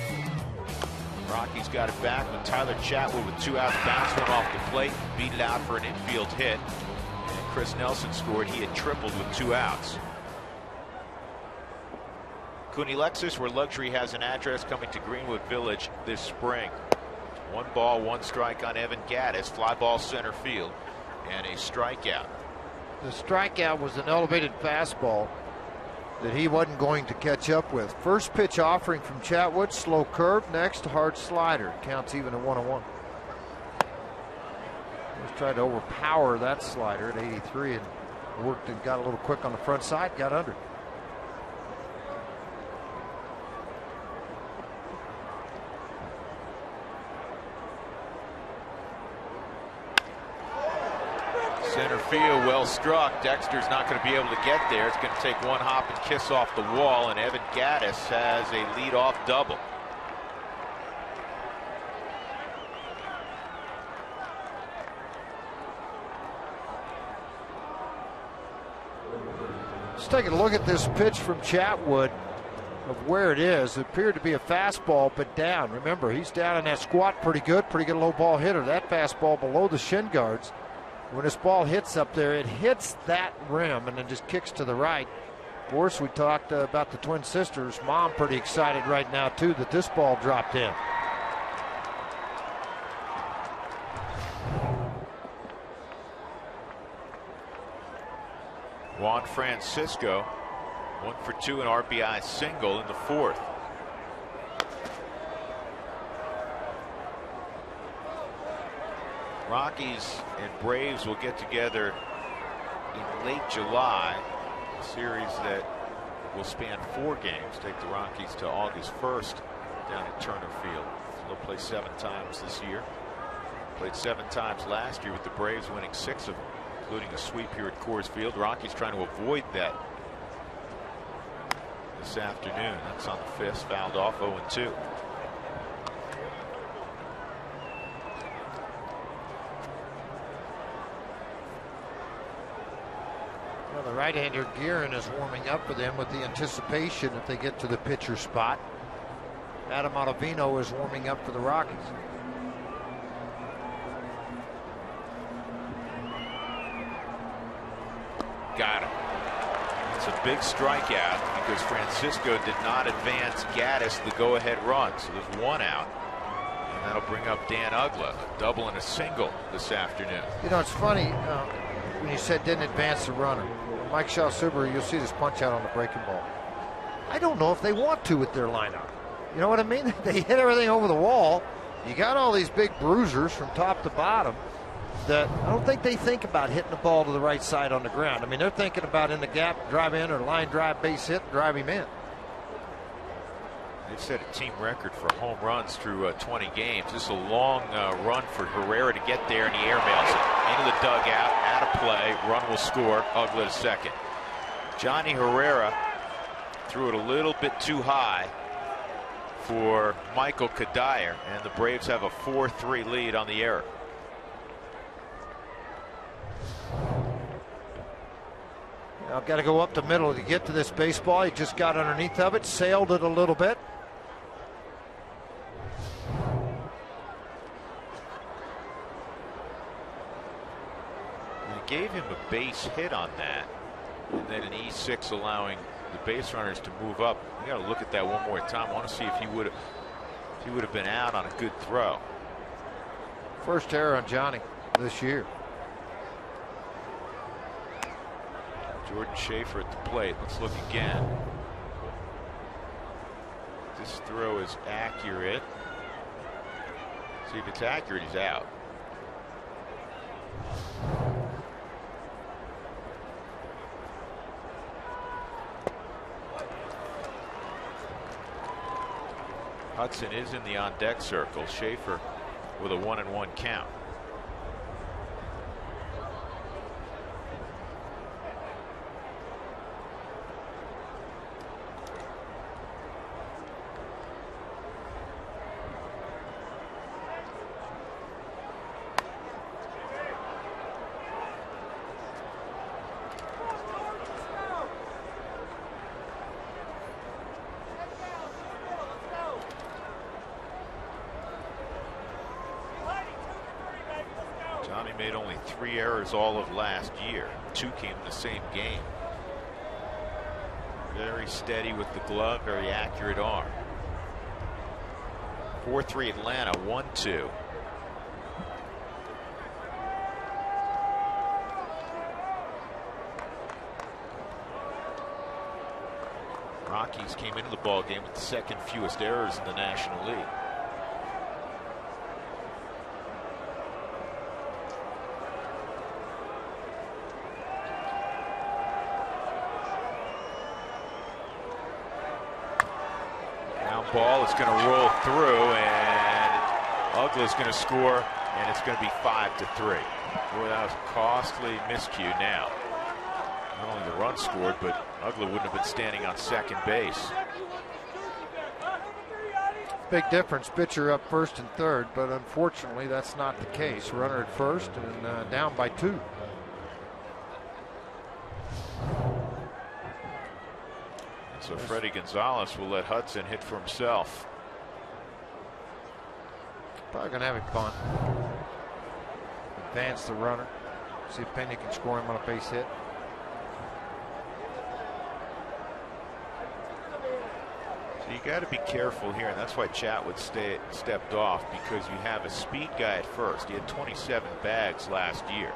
Speaker 1: Rockies got it back when Tyler Chatwood with 2 outs bounced one off the plate, beat it out for an infield hit. And Chris Nelson scored. He had tripled with 2 outs. Cooney Lexus, where luxury has an address, coming to Greenwood Village this spring. 1 ball, 1 strike on Evan Gaddis, fly ball center field, and a strikeout.
Speaker 2: The strikeout was an elevated fastball that he wasn't going to catch up with. First pitch offering from Chatwood, slow curve, next hard slider. Counts even at 1-1. Just tried to overpower that slider at 83 and worked and got a little quick on the front side, got under.
Speaker 1: Center field, well struck. Dexter's not going to be able to get there. It's going to take 1 hop and kiss off the wall, and Evan Gaddis has a leadoff double.
Speaker 2: Let's take a look at this pitch from Chatwood of where it is. It appeared to be a fastball, but down. Remember, he's down in that squat pretty good low ball hitter. That fastball below the shin guards. When this ball hits up there, it hits that rim and then just kicks to the right. Of course, we talked about the twin sisters. Mom pretty excited right now, too, that this ball dropped in.
Speaker 1: Juan Francisco, 1 for 2, an RBI single in the 4th. Rockies and Braves will get together in late July, a series that will span 4 games, take the Rockies to August 1st down at Turner Field. They'll play 7 times this year. Played 7 times last year with the Braves winning 6 of them, including a sweep here at Coors Field. Rockies trying to avoid that this afternoon. That's on the 5th, fouled off 0-2.
Speaker 2: The right-hander Guerin is warming up for them with the anticipation if they get to the pitcher spot. Adam Ottavino is warming up for the Rockies.
Speaker 1: Got him. It's a big strikeout because Francisco did not advance Gaddis the go-ahead run. So there's 1 out. And that'll bring up Dan Ugla, a double and a single this afternoon.
Speaker 2: You know, it's funny when you said didn't advance the runner. Mike Shaw-Subaru, you'll see this punch out on the breaking ball. I don't know if they want to with their lineup. You know what I mean? They hit everything over the wall. You got all these big bruisers from top to bottom that I don't think they think about hitting the ball to the right side on the ground. I mean, they're thinking about in the gap, drive in, or line drive, base hit, drive him in.
Speaker 1: They've set a team record for home runs through 20 games. This is a long run for Herrera to get there, and he airmails it into the dugout, out of play. Run will score. Ugla to second. Johnny Herrera threw it a little bit too high for Michael Kadire, and the Braves have a 4-3 lead on the error.
Speaker 2: I've got to go up the middle to get to this baseball. He just got underneath of it, sailed it a little bit.
Speaker 1: They gave him a base hit on that, and then an E6 allowing the base runners to move up. We got to look at that one more time. I want to see if he would have been out on a good throw.
Speaker 2: First error on Johnny this year.
Speaker 1: Jordan Schaefer at the plate. Let's look again. This throw is accurate. See if it's accurate, he's out. Hudson is in the on-deck circle. Schaefer with a 1-1 count. Johnny made only 3 errors all of last year. 2 came in the same game. Very steady with the glove, very accurate arm. 4-3 Atlanta, 1-2. Rockies came into the ball game with the 2nd fewest errors in the National League. Ball is going to roll through, and Uggla's going to score, and it's going to be 5-3. Boy, that was a costly miscue now. Not only the run scored, but Uggla wouldn't have been standing on second base.
Speaker 2: Big difference, pitcher up first and third, but unfortunately that's not the case. Runner at first and down by 2.
Speaker 1: So Freddie Gonzalez will let Hudson hit for himself.
Speaker 2: Probably going to have him bunt. Advance the runner. See if Pena can score him on a base hit.
Speaker 1: So you got to be careful here, and that's why Chatwood stepped off, because you have a speed guy at first. He had 27 bags last year.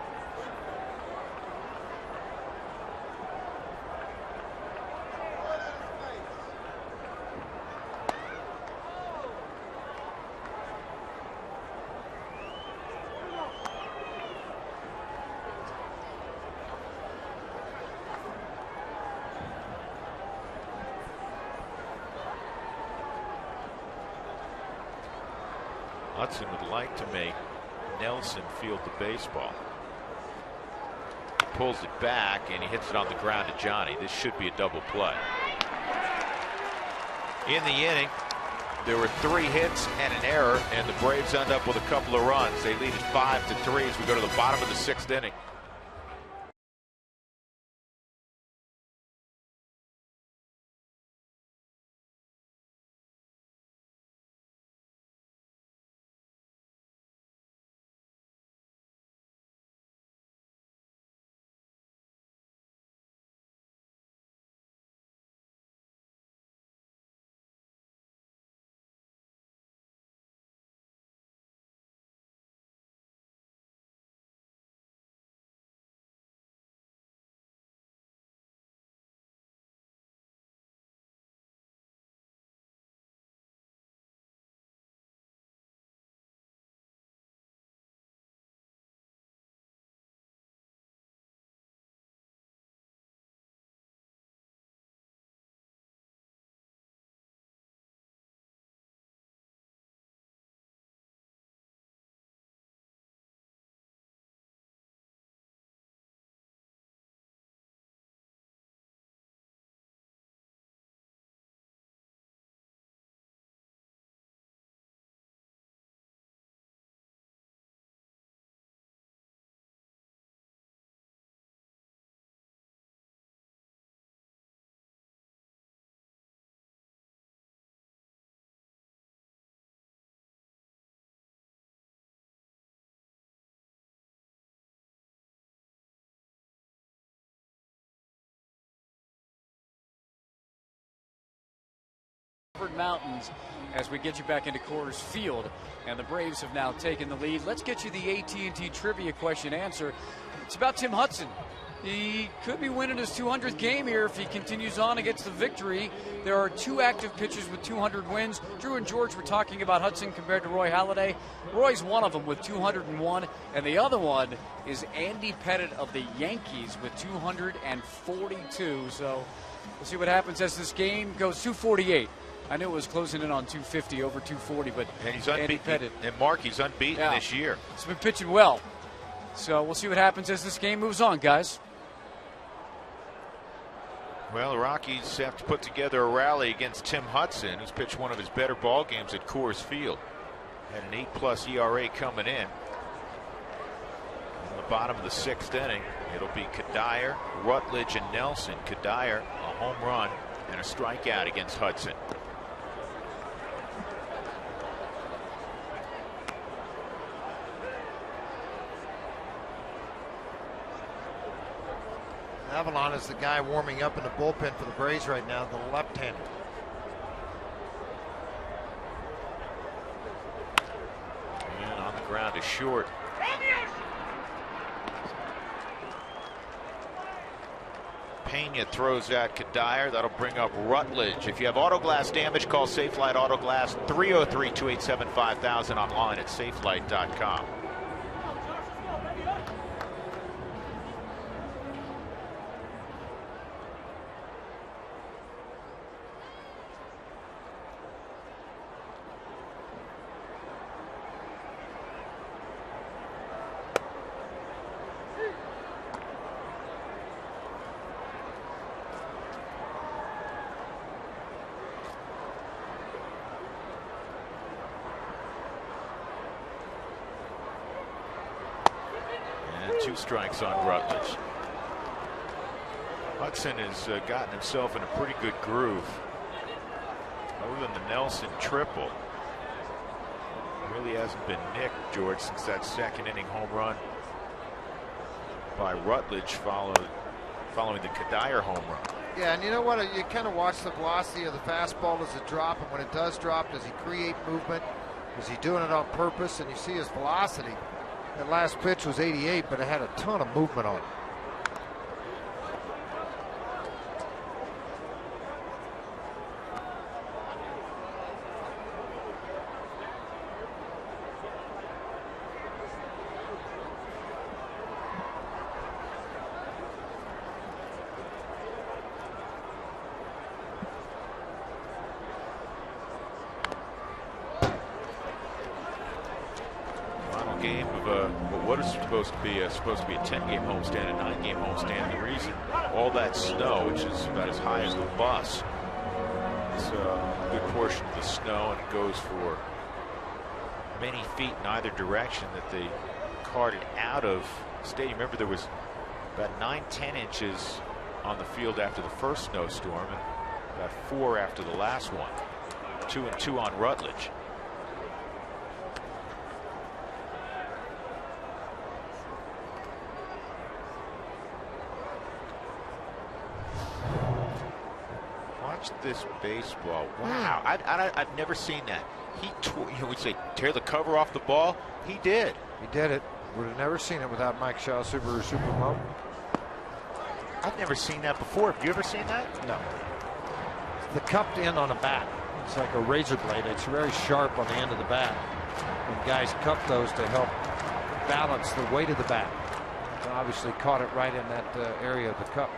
Speaker 1: Hudson would like to make Nelson field the baseball. He pulls it back and he hits it on the ground to Johnny. This should be a double play. In the inning, there were 3 hits and an error, and the Braves end up with a couple of runs. They lead it 5-3 as we go to the bottom of the 6th inning.
Speaker 3: Mountains as we get you back into Coors Field, and the Braves have now taken the lead. Let's get you the AT&T trivia question answer. It's about Tim Hudson. He could be winning his 200th game here if he continues on and gets the victory. There are 2 active pitchers with 200 wins. Drew and George were talking about Hudson compared to Roy Halladay. Roy's one of them with 201, and the other one is Andy Pettitte of the Yankees with 242. So we'll see what happens as this game goes 248. I knew it was closing in on 250, over 240, but
Speaker 1: And he's
Speaker 3: Andy
Speaker 1: unbeaten.
Speaker 3: Pettit.
Speaker 1: And Mark, he's unbeaten this year.
Speaker 3: He's been pitching well. So we'll see what happens as this game moves on, guys.
Speaker 1: Well, the Rockies have to put together a rally against Tim Hudson, who's pitched one of his better ball games at Coors Field. Had an 8+ ERA coming in. In the bottom of the 6th inning, it'll be Kadire, Rutledge, and Nelson. Kadire, a home run and a strikeout against Hudson.
Speaker 2: Avalon is the guy warming up in the bullpen for the Braves right now, the left-hander.
Speaker 1: And on the ground is short. Pena throws at Kadire. That'll bring up Rutledge. If you have auto glass damage, call Safelight Auto Glass 303-287-5000 online at safelight.com. Two strikes on Rutledge. Hudson has gotten himself in a pretty good groove. Other than the Nelson triple, really hasn't been nicked, George, since that 2nd inning home run by Rutledge following the Kadire home run.
Speaker 2: Yeah, and you know what? You kind of watch the velocity of the fastball. Does it drop? And when it does drop, does he create movement? Is he doing it on purpose? And you see his velocity. That last pitch was 88, but it had a ton of movement on it.
Speaker 1: Game of what is supposed to be a 10-game homestand, a 9-game homestand. The reason all that snow, which is about as high as the bus, it's a good portion of the snow, and it goes for many feet in either direction that they carted out of the stadium. Remember, there was about 9-10 inches on the field after the first snowstorm, and about 4 after the last one. 2-2 on Rutledge. This baseball, wow! I've never seen that. He we say tear the cover off the ball. He did.
Speaker 2: He did it. Would have never seen it without Mike Shaw, Subaru Supermo.
Speaker 1: I've never seen that before. Have you ever seen that?
Speaker 2: No. The cupped end on a bat. It's like a razor blade. It's very sharp on the end of the bat. And guys cup those to help balance the weight of the bat. And obviously caught it right in that area of the cup.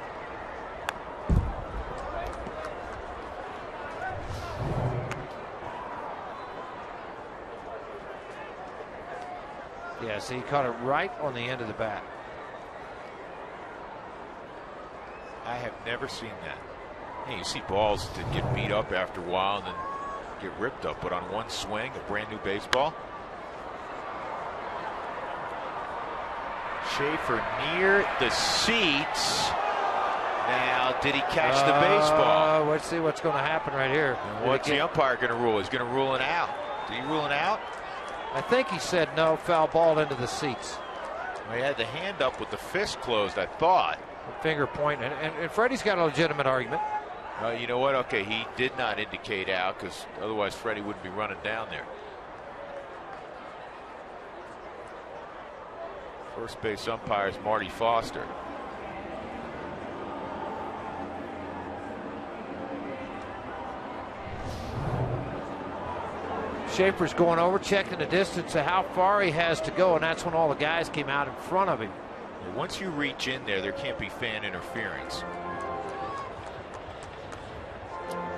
Speaker 2: Yeah, so he caught it right on the end of the bat.
Speaker 1: I have never seen that. Hey, you see balls that get beat up after a while and then get ripped up, but on one swing, a brand new baseball. Schaefer near the seats. Now, did he catch the baseball?
Speaker 2: Let's see what's going to happen right here.
Speaker 1: And what's the umpire going to rule? He's going to rule it out. Did he rule it out?
Speaker 2: I think he said no, foul ball into the seats.
Speaker 1: Well, he had the hand up with the fist closed, I thought.
Speaker 2: Finger point, and Freddie's got a legitimate argument.
Speaker 1: You know what? Okay, he did not indicate out because otherwise Freddie wouldn't be running down there. First base umpire is Marty Foster.
Speaker 2: Schaefer's going over, checking the distance of how far he has to go, and that's when all the guys came out in front of him.
Speaker 1: Once you reach in there, there can't be fan interference.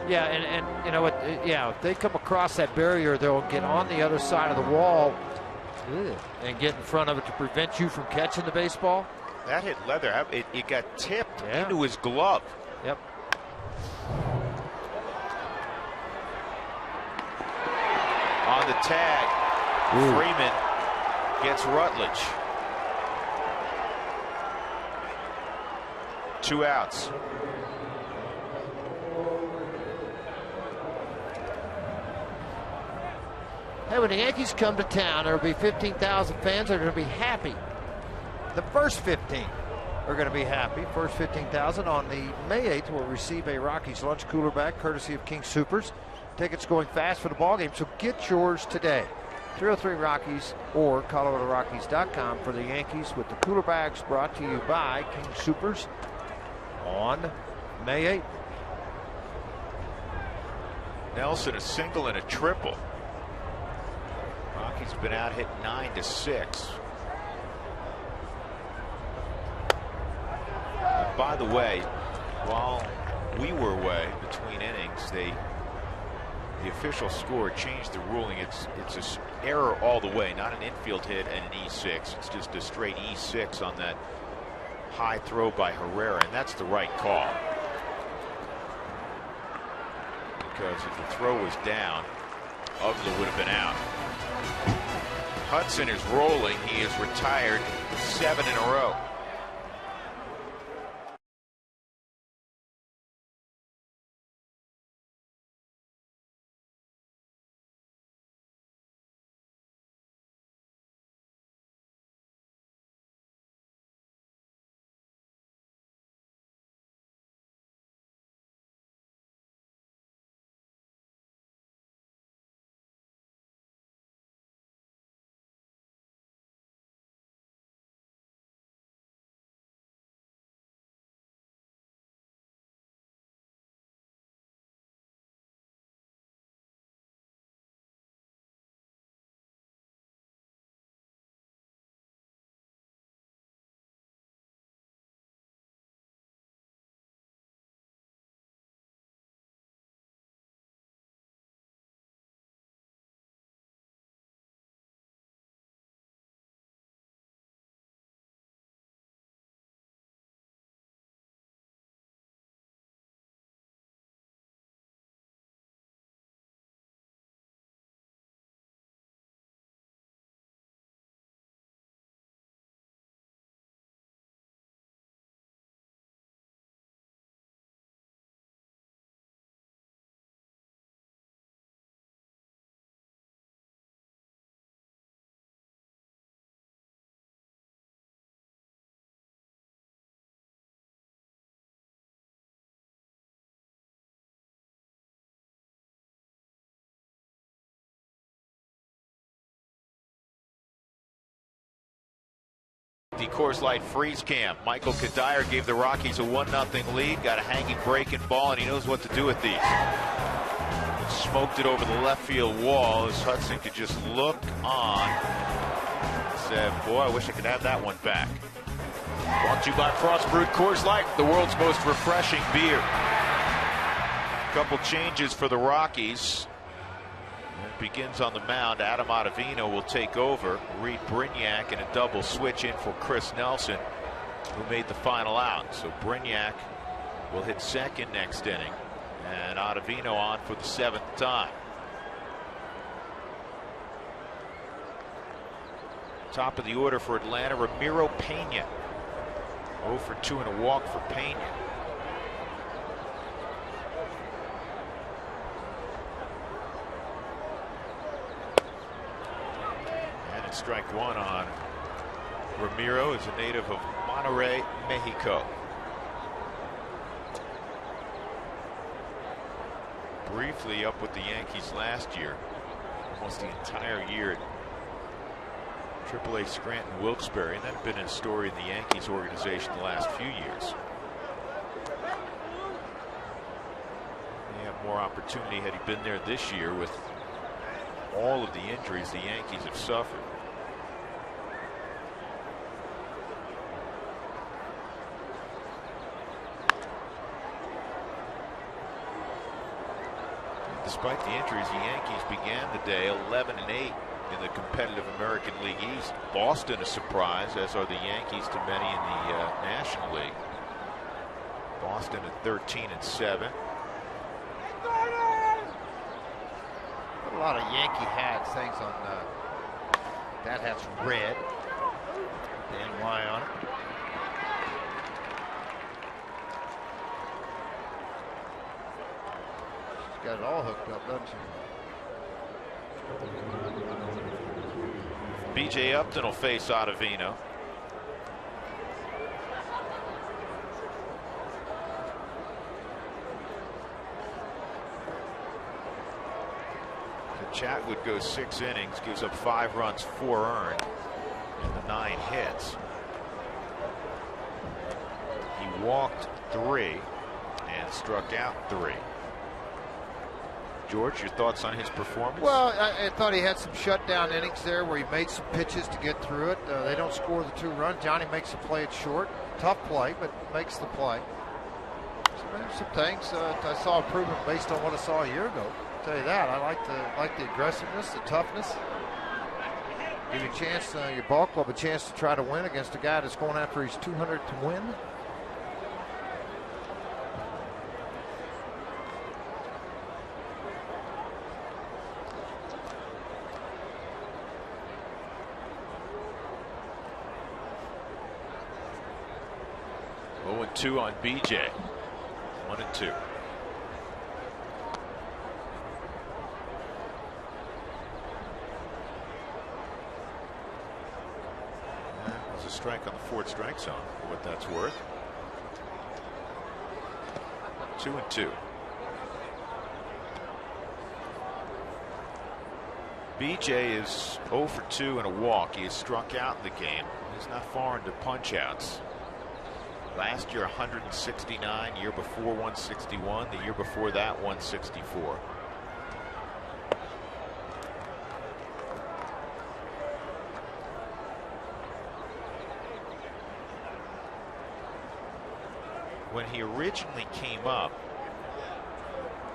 Speaker 2: Yeah, and you know what? Yeah, if they come across that barrier, they'll get on the other side of the wall and get in front of it to prevent you from catching the baseball.
Speaker 1: That hit leather. It got tipped into his glove.
Speaker 2: Yep.
Speaker 1: On the tag, Freeman gets Rutledge. 2 outs.
Speaker 2: Hey, when the Yankees come to town, there will be 15,000 fans that are going to be happy. The first 15 are going to be happy. First 15,000 on the May 8th will receive a Rockies lunch cooler bag courtesy of King Soopers. Tickets going fast for the ball game, so get yours today. 303 Rockies or ColoradoRockies.com for the Yankees with the cooler bags brought to you by King Soopers on May 8th.
Speaker 1: Nelson a single and a triple. Rockies have been out hit 9-6. By the way, while we were away between innings, the official score changed the ruling. It's an error all the way, not an infield hit and an E6. It's just a straight E6 on that high throw by Herrera, and that's the right call. Because if the throw was down, Ugla would have been out. Hudson is rolling. He is retired 7 in a row. The Coors Light Freeze Camp. Michael Kadire gave the Rockies a 1-0 lead. Got a hanging breaking ball, and he knows what to do with these. Smoked it over the left field wall as Hudson could just look on. Said, boy, I wish I could have that one back. Brought to you by Frost Brewed Coors Light, the world's most refreshing beer. Couple changes for the Rockies. It begins on the mound. Adam Ottavino will take over. Reed Brignac in a double switch in for Chris Nelson, who made the final out. So Brignac will hit second next inning, and Ottavino on for the 7th time. Top of the order for Atlanta, Ramiro Pena. 0 for 2 and a walk for Pena. Strike one on Ramiro, is a native of Monterrey, Mexico. Briefly up with the Yankees last year, almost the entire year at AAA Scranton Wilkes-Barre, and that had been a story in the Yankees organization the last few years. He had more opportunity had he been there this year with all of the injuries the Yankees have suffered. Despite the injuries, the Yankees began the day 11-8 in the competitive American League East. Boston a surprise, as are the Yankees to many in the National League. Boston at 13-7.
Speaker 2: A lot of Yankee hats, things on that hat's red. The NY on it. She's got it all hooked up, doesn't she?
Speaker 1: B.J. Upton will face Ottavino. Chatwood goes 6 innings, gives up 5 runs, 4 earned, and the 9 hits. He walked 3 and struck out 3. George, your thoughts on his performance?
Speaker 2: Well, I thought he had some shutdown innings there where he made some pitches to get through it. They don't score the 2 runs. Johnny makes the play at short. Tough play, but makes the play. So there's some things. I saw improvement based on what I saw a year ago. I'll tell you that. I like the aggressiveness, the toughness. Give you a chance, your ball club a chance to try to win against a guy that's going after his 200 to win.
Speaker 1: Two on BJ. 1-2. That was a strike on the 4th strike zone, for what that's worth. 2-2. BJ is 0 for 2 and a walk. He has struck out in the game. He's not far into punch outs. Last year 169, year before 161, the year before that 164. When he originally came up,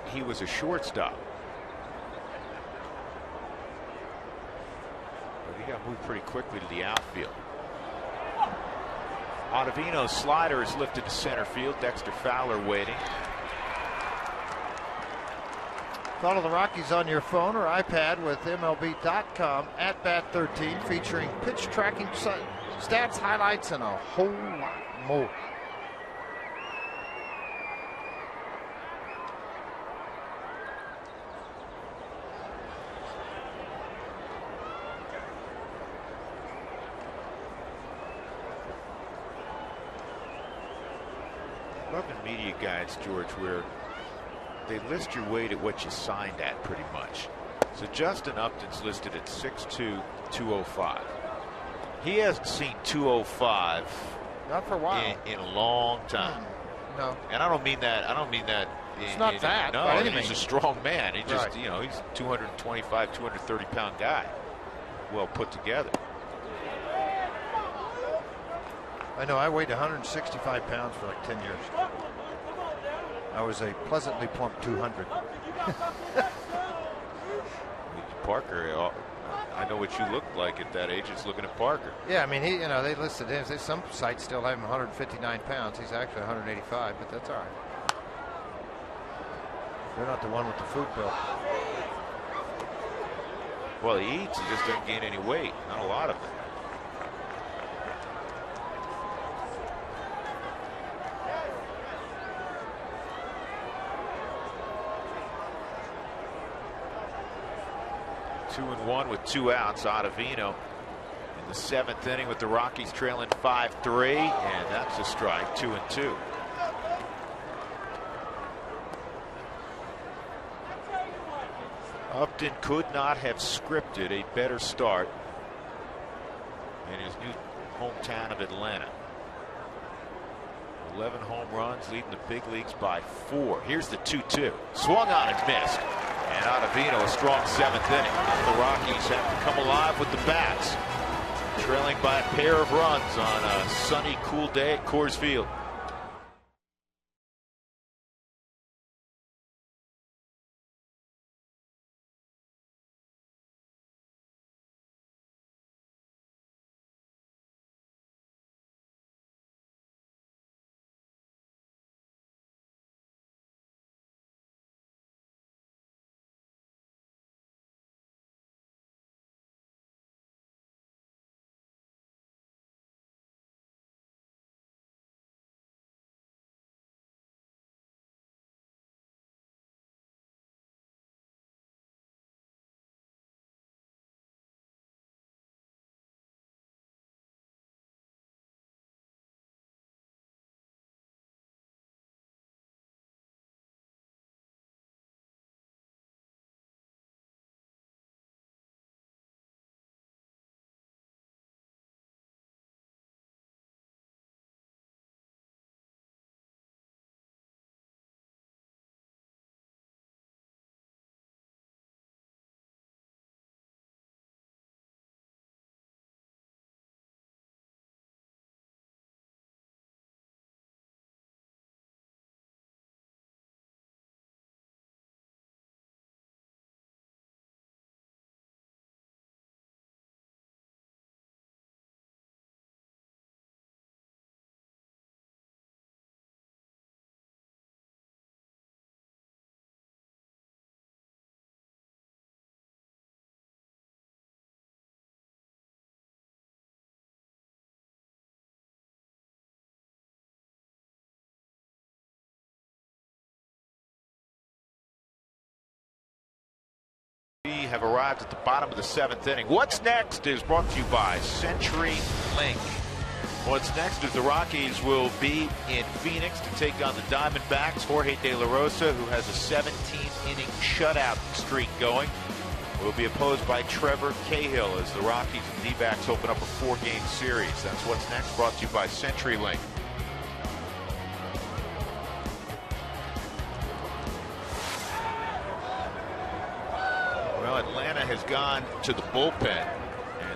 Speaker 1: he was a shortstop. But he got moved pretty quickly to the outfield. Ottavino's slider is lifted to center field. Dexter Fowler waiting.
Speaker 2: Follow the Rockies on your phone or iPad with MLB.com at Bat13, featuring pitch tracking stats, highlights, and a whole lot more.
Speaker 1: Loving media guides, George, where they list your weight at what you signed at pretty much. So Justin Upton's listed at 6'2", 205. He hasn't seen 205
Speaker 2: not for a while
Speaker 1: in a long time.
Speaker 2: No,
Speaker 1: and I don't mean that.
Speaker 2: It's not that.
Speaker 1: No, he's a strong man. He just, you know, he's a 225, 230 pound guy, well put together.
Speaker 2: I know. I weighed 165 pounds for like 10 years. I was a pleasantly plump 200.
Speaker 1: Parker, I know what you looked like at that age. Just looking at Parker.
Speaker 2: Yeah, I mean, he, you know, they listed him. Some sites still have him 159 pounds. He's actually 185, but that's all right. They're not the one with the food bill.
Speaker 1: Well, he eats. He just doesn't gain any weight. Not a lot of it. Two and one with 2 outs. Ottavino in the 7th inning with the Rockies trailing 5-3, and that's a strike. 2-2. Upton could not have scripted a better start in his new hometown of Atlanta. 11 home runs, leading the big leagues by 4. Here's the 2-2. Swung on and missed. And Ottavino, a strong 7th inning. The Rockies have to come alive with the bats, trailing by a pair of runs on a sunny, cool day at Coors Field. have arrived at the bottom of the 7th inning. What's next is brought to you by Century Link. What's next is the Rockies will be in Phoenix to take on the Diamondbacks. Jorge De La Rosa, who has a 17-inning shutout streak going, will be opposed by Trevor Cahill as the Rockies and D-backs open up a 4-game series. That's what's next, brought to you by Century Link. Well, Atlanta has gone to the bullpen.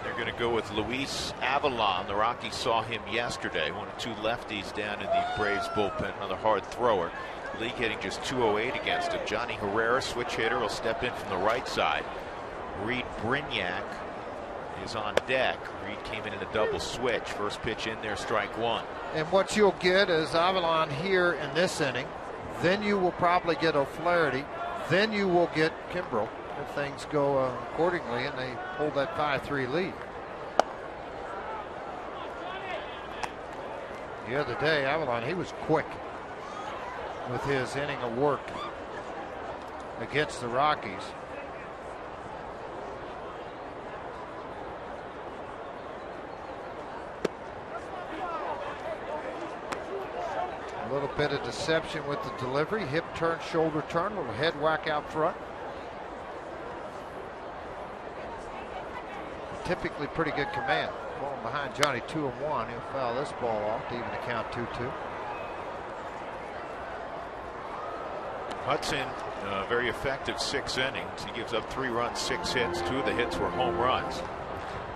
Speaker 1: They're going to go with Luis Avalon. The Rockies saw him yesterday. One of 2 lefties down in the Braves bullpen. Another hard thrower. League hitting just .208 against him. Johnny Herrera, switch hitter, will step in from the right side. Reed Brignac is on deck. Reed came in a double switch. First pitch in there, strike 1.
Speaker 2: And what you'll get is Avalon here in this inning. Then you will probably get O'Flaherty. Then you will get Kimbrel, if things go accordingly and they hold that 5-3 lead. The other day, Avalon, he was quick with his inning of work against the Rockies. A little bit of deception with the delivery, hip turn, shoulder turn, little head whack out front. Typically pretty good command. Ball behind Johnny 2-1. He'll foul this ball off to even the count 2-2.
Speaker 1: Hudson, very effective 6 innings. He gives up 3 runs, 6 hits. 2 of the hits were home runs.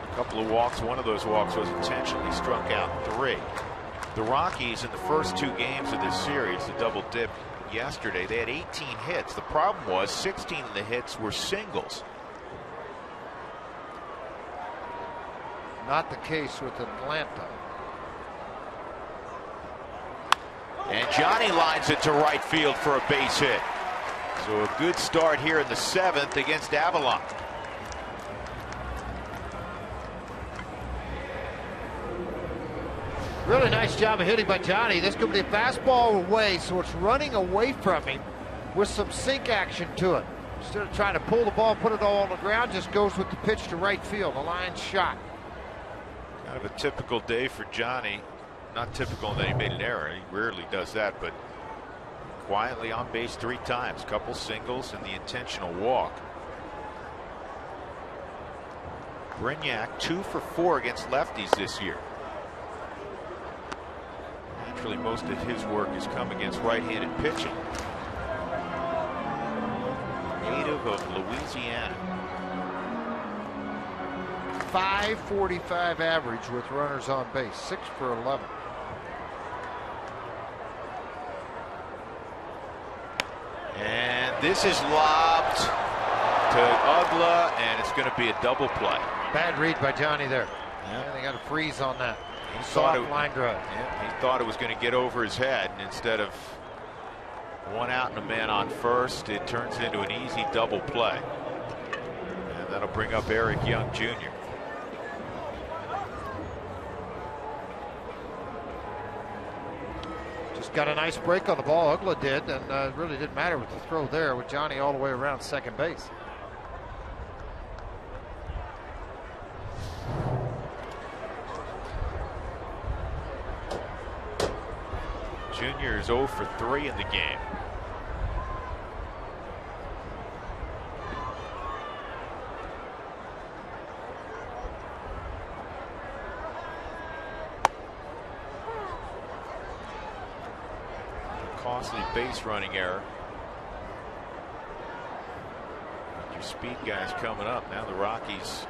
Speaker 1: A couple of walks. One of those walks was intentionally struck out 3. The Rockies in the first 2 games of this series, the double dip yesterday, they had 18 hits. The problem was 16 of the hits were singles.
Speaker 2: Not the case with Atlanta.
Speaker 1: And Johnny lines it to right field for a base hit. So a good start here in the 7th against Avalon.
Speaker 2: Really nice job of hitting by Johnny. This could be a fastball away, so it's running away from him with some sink action to it. Instead of trying to pull the ball, put it all on the ground, just goes with the pitch to right field. A line shot.
Speaker 1: Kind of a typical day for Johnny. Not typical that he made an error. He rarely does that, but quietly on base 3 times. Couple singles and the intentional walk. Brignac 2 for 4 against lefties this year. Naturally, most of his work has come against right-handed pitching. Native of Louisiana.
Speaker 2: .545 average with runners on base. 6 for 11.
Speaker 1: And this is lobbed to Ugla, and it's going to be a double play.
Speaker 2: Bad read by Johnny there. Yeah, they got a freeze on that.
Speaker 1: He
Speaker 2: soft line drive.
Speaker 1: Yeah, he thought it was going to get over his head, and instead of 1 out and a man on first, it turns into an easy double play. And that'll bring up Eric Young Jr.
Speaker 2: Just got a nice break on the ball. Ugla did, and it really didn't matter with the throw there with Johnny all the way around second base.
Speaker 1: Junior is 0 for 3 in the game. Costly base running error. Your speed guys coming up. Now the Rockies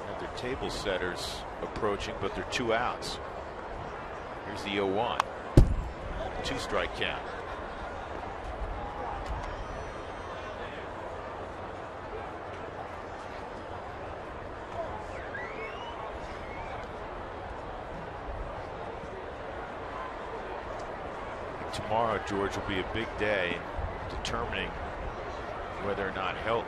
Speaker 1: have their table setters approaching, but they're 2 outs. Here's the 0-1. 2-strike count. Tomorrow, George, will be a big day in determining whether or not Helton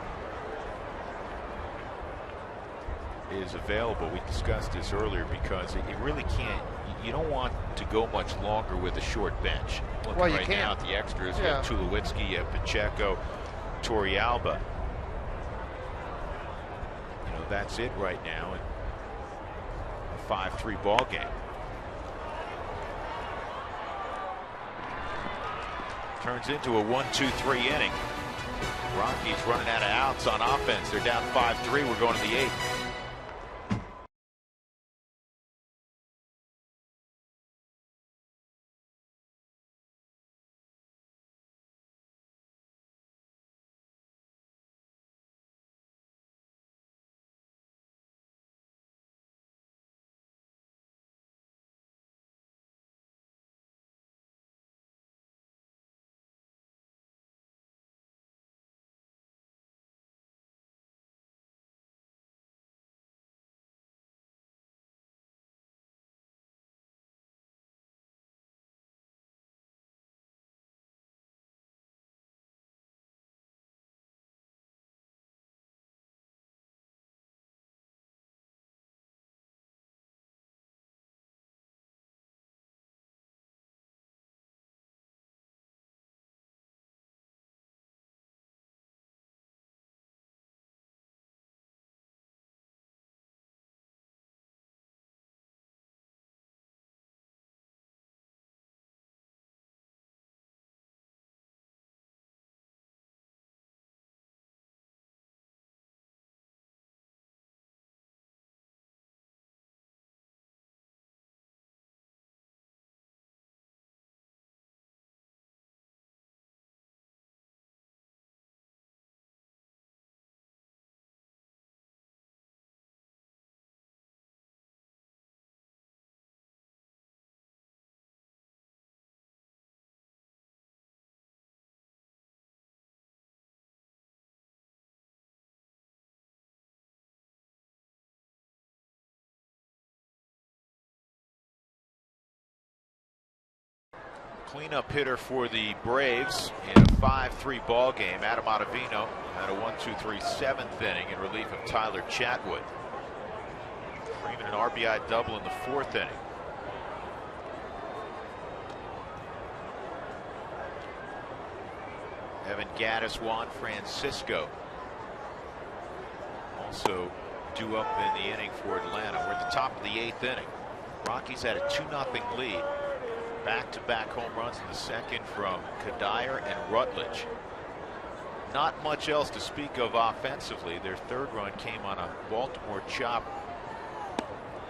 Speaker 1: is available. We discussed this earlier because it really can't. You don't want to go much longer with a short bench. Looking
Speaker 2: well, you
Speaker 1: right
Speaker 2: can't.
Speaker 1: now at the extras, you have Tulowitzki, you have Pacheco, Torrealba. that's it right now in a 5-3 ball game. Turns into a 1-2-3 inning. Rockies running out of outs on offense. They're down 5-3. We're going to the 8th. Cleanup hitter for the Braves in a 5-3 ball game. Adam Ottavino had a 1-2-3 7th inning in relief of Tyler Chatwood. Freeman an RBI double in the 4th inning. Evan Gattis, Juan Francisco also due up in the inning for Atlanta. We're at the top of the 8th inning. Rockies had a 2-0 lead. Back-to-back home runs in the second from Kadire and Rutledge. Not much else to speak of offensively. Their third run came on a Baltimore chop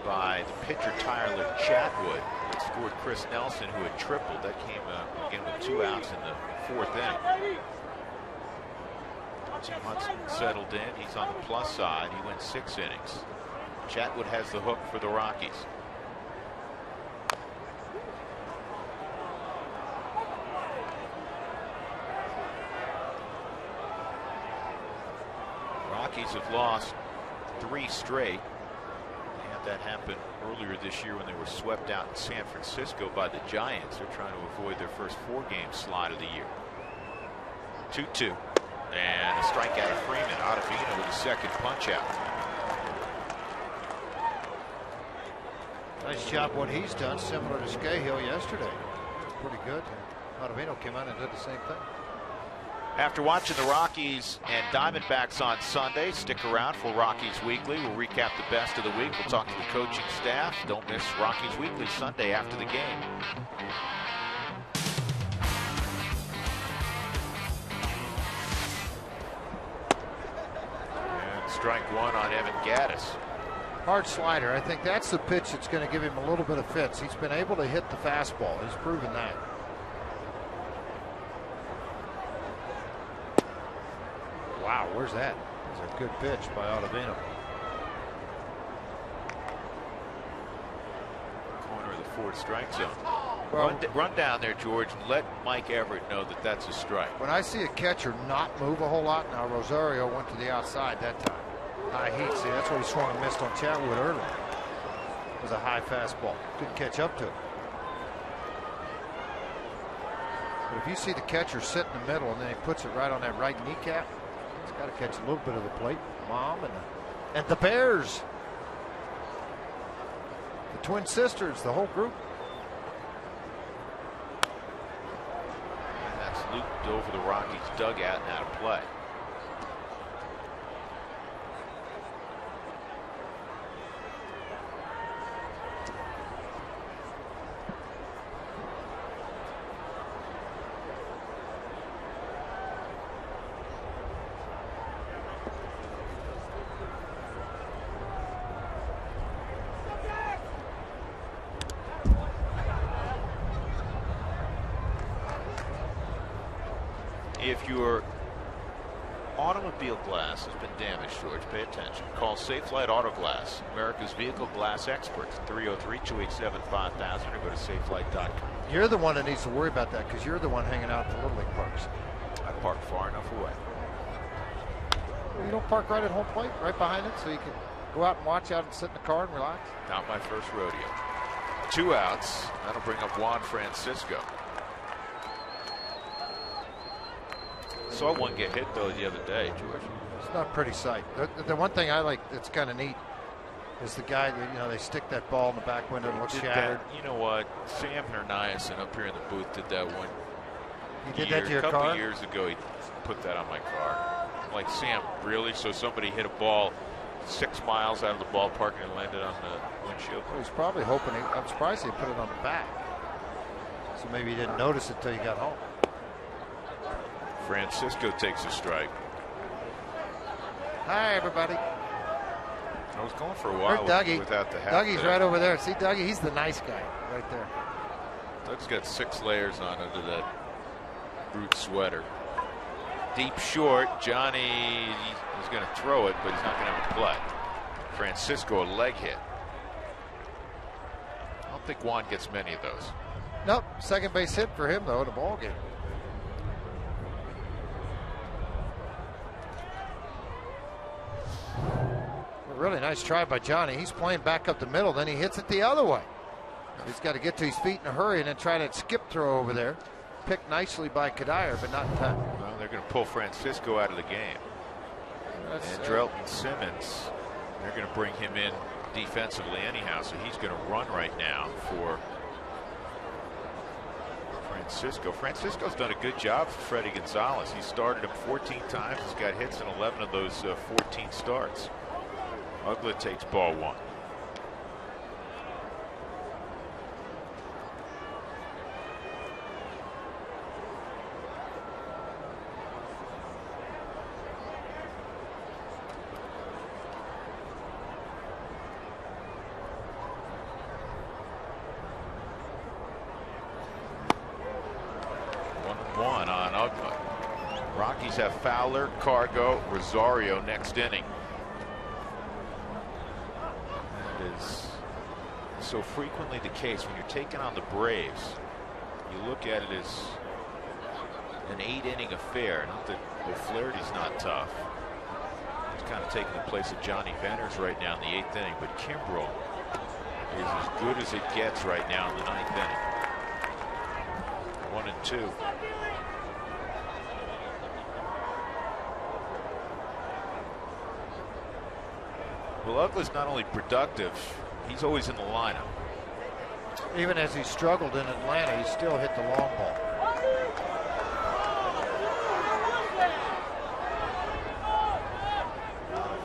Speaker 1: by the pitcher Tyler Chatwood that scored Chris Nelson, who had tripled. That came again with 2 outs in the 4th inning. Tim Hudson settled in. He's on the plus side. He went 6 innings. Chatwood has the hook for the Rockies. Rockies have lost 3 straight. They had that happen earlier this year when they were swept out in San Francisco by the Giants. They're trying to avoid their first 4-game slide of the year. 2-2. And a strikeout of Freeman. Ottavino with a second punch out.
Speaker 2: Nice job what he's done, similar to Scahill yesterday. Pretty good. Ottavino came out and did the same thing.
Speaker 1: After watching the Rockies and Diamondbacks on Sunday, stick around for Rockies Weekly. We'll recap the best of the week. We'll talk to the coaching staff. Don't miss Rockies Weekly Sunday after the game. And strike one on Evan Gattis.
Speaker 2: Hard slider. I think that's the pitch that's going to give him a little bit of fits. He's been able to hit the fastball. He's proven that. Wow, where's that? It's a good pitch by Ottavino.
Speaker 1: Corner of the 4th strike zone.
Speaker 2: Well,
Speaker 1: run down there, George, and let Mike Everett know that that's a strike.
Speaker 2: When I see a catcher not move a whole lot, now Rosario went to the outside that time. High heat. See, that's what he swung and missed on Chatwood earlier. It was a high fastball. Couldn't catch up to it. But if you see the catcher sit in the middle and then he puts it right on that right kneecap, he's got to catch a little bit of the plate. Mom and the Bears. The twin sisters, the whole group.
Speaker 1: And that's looped over the Rockies dugout and out of play. If your automobile glass has been damaged, George, pay attention. Call Safelite Auto Glass, America's vehicle glass experts, 303-287-5000, or go to safelite.com.
Speaker 2: You're the one that needs to worry about that because you're the one hanging out at the Little League parks.
Speaker 1: I park far enough away.
Speaker 2: You don't park right at home plate, right behind it, so you can go out and watch out and sit in the car and relax?
Speaker 1: Not my first rodeo. 2 outs. That'll bring up Juan Francisco. Saw one get hit, though, the other day, George.
Speaker 2: It's not a pretty sight. The one thing I like that's kind of neat is the guy that, you know, they stick that ball in the back window and looks shattered.
Speaker 1: You know what? Sam Hernandez up here in the booth did that one.
Speaker 2: You did that to your car?
Speaker 1: A couple years ago, he put that on my car. I'm like, Sam, really? So somebody hit a ball 6 miles out of the ballpark and it landed on the windshield?
Speaker 2: Well, he's probably hoping. I'm surprised he put it on the back. So maybe he didn't notice it till he got home.
Speaker 1: Francisco takes a strike.
Speaker 2: Hi, everybody.
Speaker 1: I was going for a while without the hat.
Speaker 2: Dougie's
Speaker 1: there.
Speaker 2: right over there. See, Dougie, he's the nice guy right there.
Speaker 1: Doug's got 6 layers on under that brute sweater. Deep short. Johnny is going to throw it, but he's not going to have a play. Francisco, a leg hit. I don't think Juan gets many of those.
Speaker 2: Nope. Second base hit for him, though, in the ball game. A really nice try by Johnny. He's playing back up the middle, then he hits it the other way. He's got to get to his feet in a hurry and then try to skip throw over there. Picked nicely by Kadire, but not in time.
Speaker 1: Well, they're going to pull Francisco out of the game. And Drelton Simmons, they're going to bring him in defensively anyhow, so he's going to run right now for Francisco. Francisco's done a good job for Freddie Gonzalez. He started him 14 times. He's got hits in 11 of those 14 starts. Ugla takes ball 1. Rockies have Fowler, Cargo, Rosario next inning. That is so frequently the case when you're taking on the Braves. You look at it as an 8-inning affair. Not that O'Flaherty's not tough. He's kind of taking the place of Johnny Benners right now in the 8th inning. But Kimbrel is as good as it gets right now in the 9th inning. 1-2. Well, Ugla's not only productive, he's always in the lineup.
Speaker 2: Even as he struggled in Atlanta, he still hit the long ball.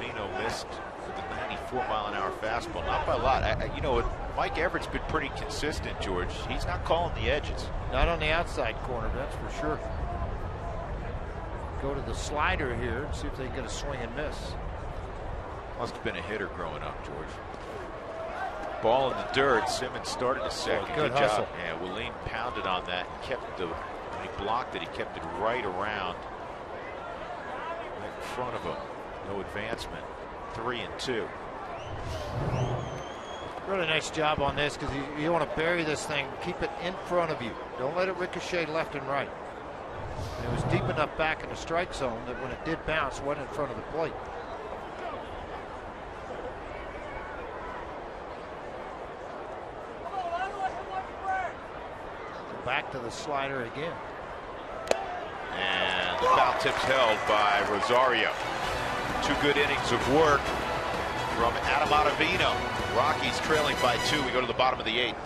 Speaker 1: Vino missed with the 94-mile-an-hour fastball, not by a lot. You know, Mike Everett's been pretty consistent, George. He's not calling the edges.
Speaker 2: Not on the outside corner, that's for sure. Go to the slider here and see if they can get a swing and miss.
Speaker 1: Must have been a hitter growing up, George. Ball in the dirt. Simmons started a second.
Speaker 2: Good
Speaker 1: job. Yeah, Willeen pounded on that and kept when he blocked it, he kept it right around, right in front of him. No advancement. 3-2.
Speaker 2: Really nice job on this because you want to bury this thing, keep it in front of you. Don't let it ricochet left and right. And it was deep enough back in the strike zone that when it did bounce, it went in front of the plate. Back to the slider again.
Speaker 1: And the foul tip's held by Rosario. 2 good innings of work from Adam Ottavino. Rockies trailing by 2. We go to the bottom of the 8th.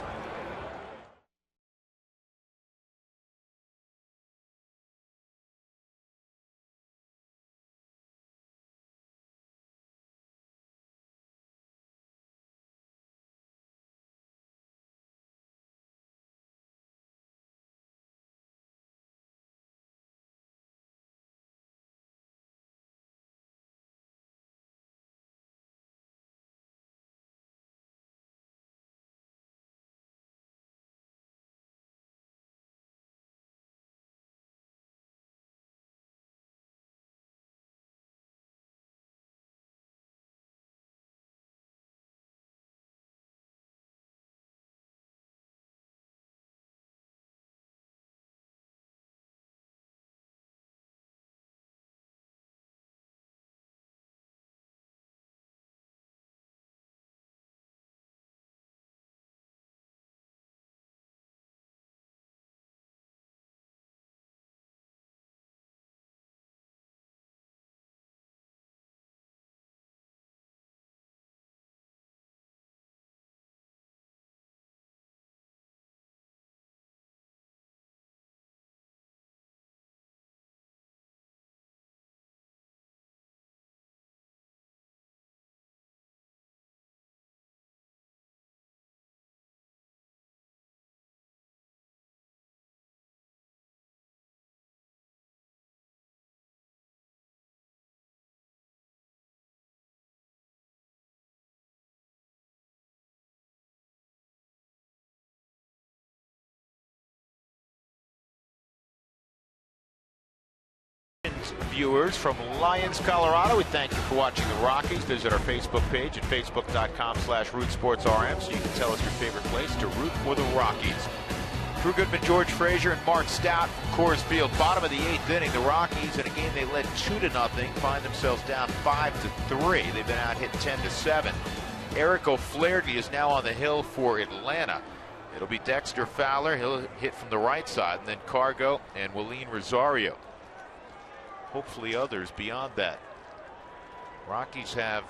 Speaker 1: viewers from Lyons, Colorado. We thank you for watching the Rockies. Visit our Facebook page at facebook.com/RootSportsRM so you can tell us your favorite place to root for the Rockies. Drew Goodman, George Frazier, and Mark Stout from Coors Field. Bottom of the 8th inning, the Rockies, in a game they led 2-0, find themselves down 5-3. They've been out hit 10-7. Eric O'Flaherty is now on the hill for Atlanta. It'll be Dexter Fowler. He'll hit from the right side, and then Cargo and Willeen Rosario. Hopefully others beyond that. Rockies have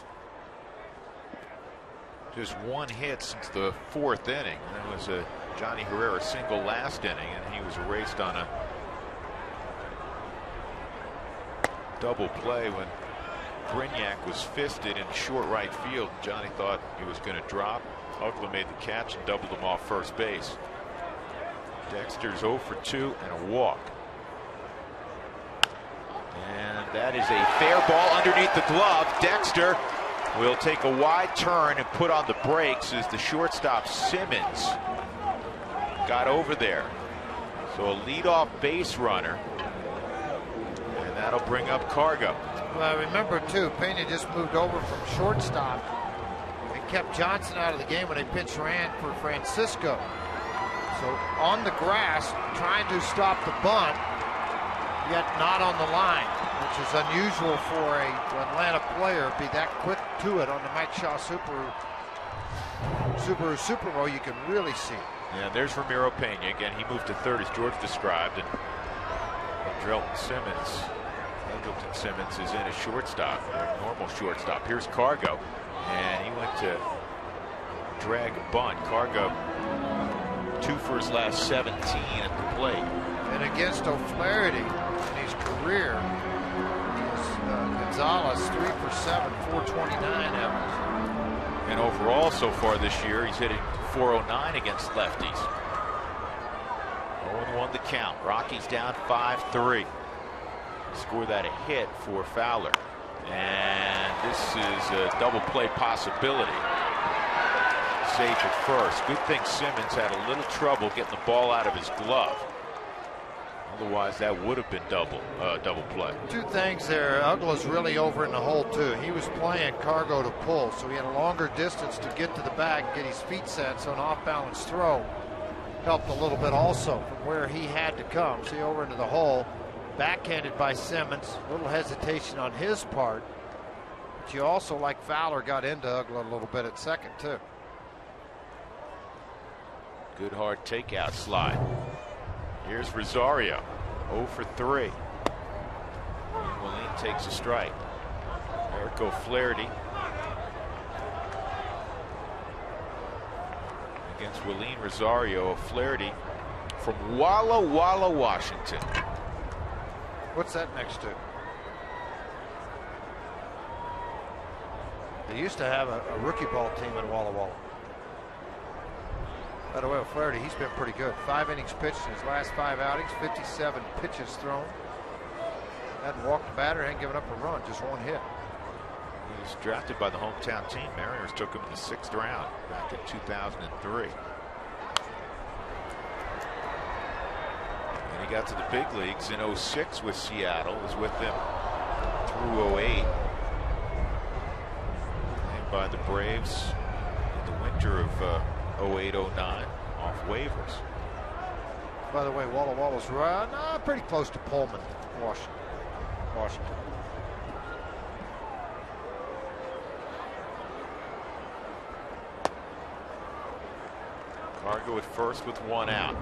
Speaker 1: just one hit since the 4th inning. That was a Johnny Herrera single last inning, and he was erased on a double play when Brignac was fisted in short right field. Johnny thought he was going to drop. Ugla made the catch and doubled him off first base. Dexter's 0 for 2 and a walk. And that is a fair ball underneath the glove. Dexter will take a wide turn and put on the brakes as the shortstop Simmons got over there. So a leadoff base runner, and that'll bring up Cargo.
Speaker 2: Well, remember too, Pena just moved over from shortstop and kept Johnson out of the game when they pitch ran for Francisco. So on the grass, trying to stop the bunt, yet not on the line, which is unusual for an Atlanta player. Be that quick to it on the Mike Shaw Super Bowl. You can really see.
Speaker 1: Yeah, there's Ramiro Pena again. He moved to third as George described, and Andrelton Simmons is in a shortstop, a normal shortstop. Here's Cargo, and he went to drag a bunt. Cargo 2 for his last 17 at the plate.
Speaker 2: And against O'Flaherty in his career, Gonzalez 3 for 7, 429 average.
Speaker 1: And overall so far this year, he's hitting .409 against lefties. 0-1 the count. Rockies down 5-3. Score that a hit for Fowler. And this is a double play possibility. Safe at first. Good thing Simmons had a little trouble getting the ball out of his glove. Otherwise, that would have been double play.
Speaker 2: Two things there. Ugla's really over in the hole, too. He was playing Cargo to pull, so he had a longer distance to get to the bag and get his feet set, so an off-balance throw helped a little bit also from where he had to come. See, over into the hole, backhanded by Simmons. A little hesitation on his part. But you also, like Fowler, got into Ugla a little bit at second, too.
Speaker 1: Good hard takeout slide. Here's Rosario, 0 for 3. And Willeen takes a strike. Eric O'Flaherty against Willeen Rosario. O'Flaherty from Walla Walla, Washington.
Speaker 2: What's that next to? They used to have a rookie ball team in Walla Walla. By the way, O'Flaherty, he's been pretty good. 5 innings pitched in his last 5 outings, 57 pitches thrown. Hadn't walked a batter, hadn't given up a run, just 1 hit.
Speaker 1: He was drafted by the hometown team. Mariners took him in the 6th round back in 2003. And he got to the big leagues in 06 with Seattle, was with them through 08. Named by the Braves in the winter of 08-09 off waivers.
Speaker 2: By the way, Walla Walla's pretty close to Pullman, Washington.
Speaker 1: Cargo at first with 1 out.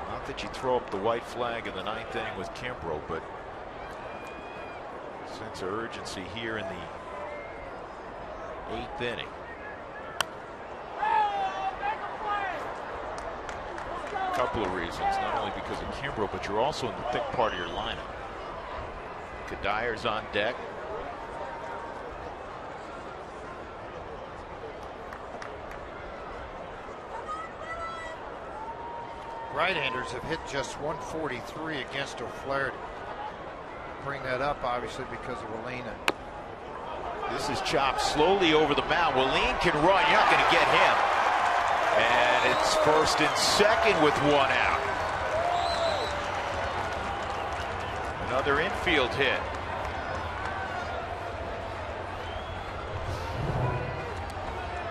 Speaker 1: Not that you throw up the white flag in the 9th inning with Kimbrough, but sense of urgency here in the 8th inning. A couple of reasons, not only because of Kimbrough, but you're also in the thick part of your lineup. Kadyr's on deck.
Speaker 2: Right-handers have hit just 143 against O'Flaherty. Bring that up, obviously, because of Willeen.
Speaker 1: This is chopped slowly over the mound. Willeen can run. You're not going to get him. First and second with one out. Another infield hit.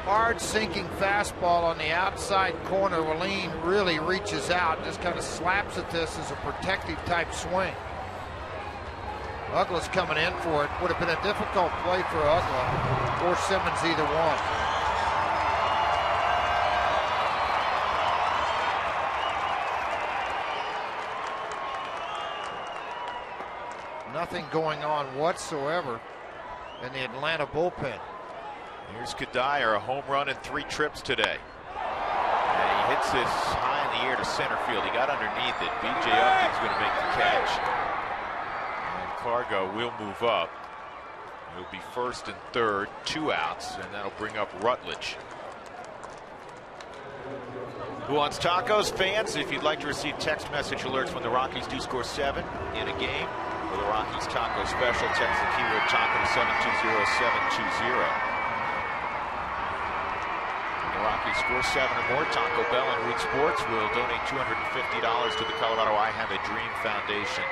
Speaker 2: Hard sinking fastball on the outside corner. Wallin really reaches out, just kind of slaps at this as a protective type swing. Uggla's coming in for it. Would have been a difficult play for Uggla or Simmons, either one. Nothing going on whatsoever in the Atlanta bullpen.
Speaker 1: Here's Kadire, a home run in 3 trips today. And he hits this high in the air to center field. He got underneath it. B.J. Upton's going to make the catch. And Cargo will move up. He'll be first and third, 2 outs, and that'll bring up Rutledge. Who Wants Tacos? Fans, if you'd like to receive text message alerts when the Rockies do score 7 in a game, for the Rockies Taco Special, text the keyword taco to 720-720. Rockies score 7 or more. Taco Bell and Root Sports will donate $250 to the Colorado I Have a Dream Foundation.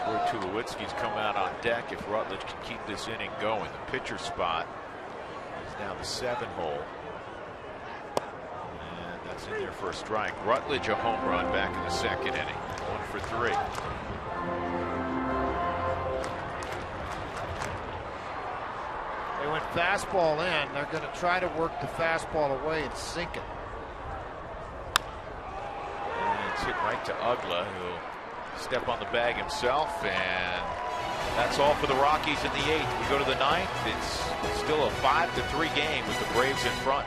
Speaker 1: Troy Tulowitzki's come out on deck if Rutledge can keep this inning going. The pitcher spot is now the 7-hole. That's in there for a strike. Rutledge a home run back in the second inning. 1 for 3.
Speaker 2: They went fastball in. They're going to try to work the fastball away and sink it.
Speaker 1: And it's hit right to Uggla, who'll step on the bag himself, and that's all for the Rockies in the 8th. We go to the 9th. It's still a 5-3 game with the Braves in front.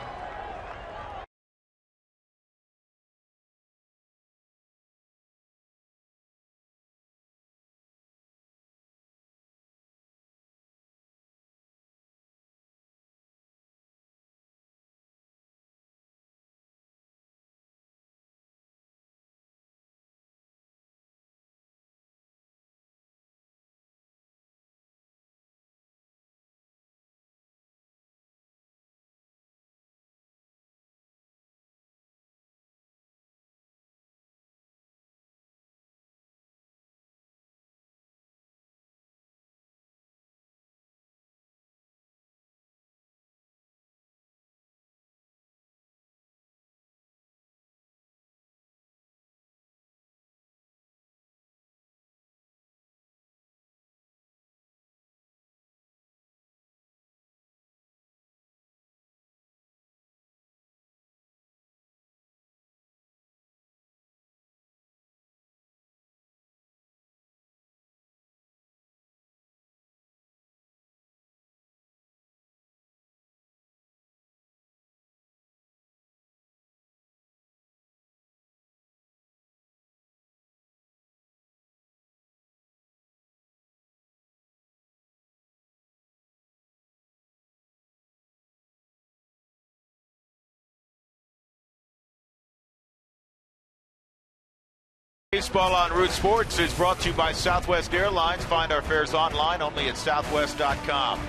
Speaker 1: Baseball on Root Sports is brought to you by Southwest Airlines. Find our fares online only at southwest.com.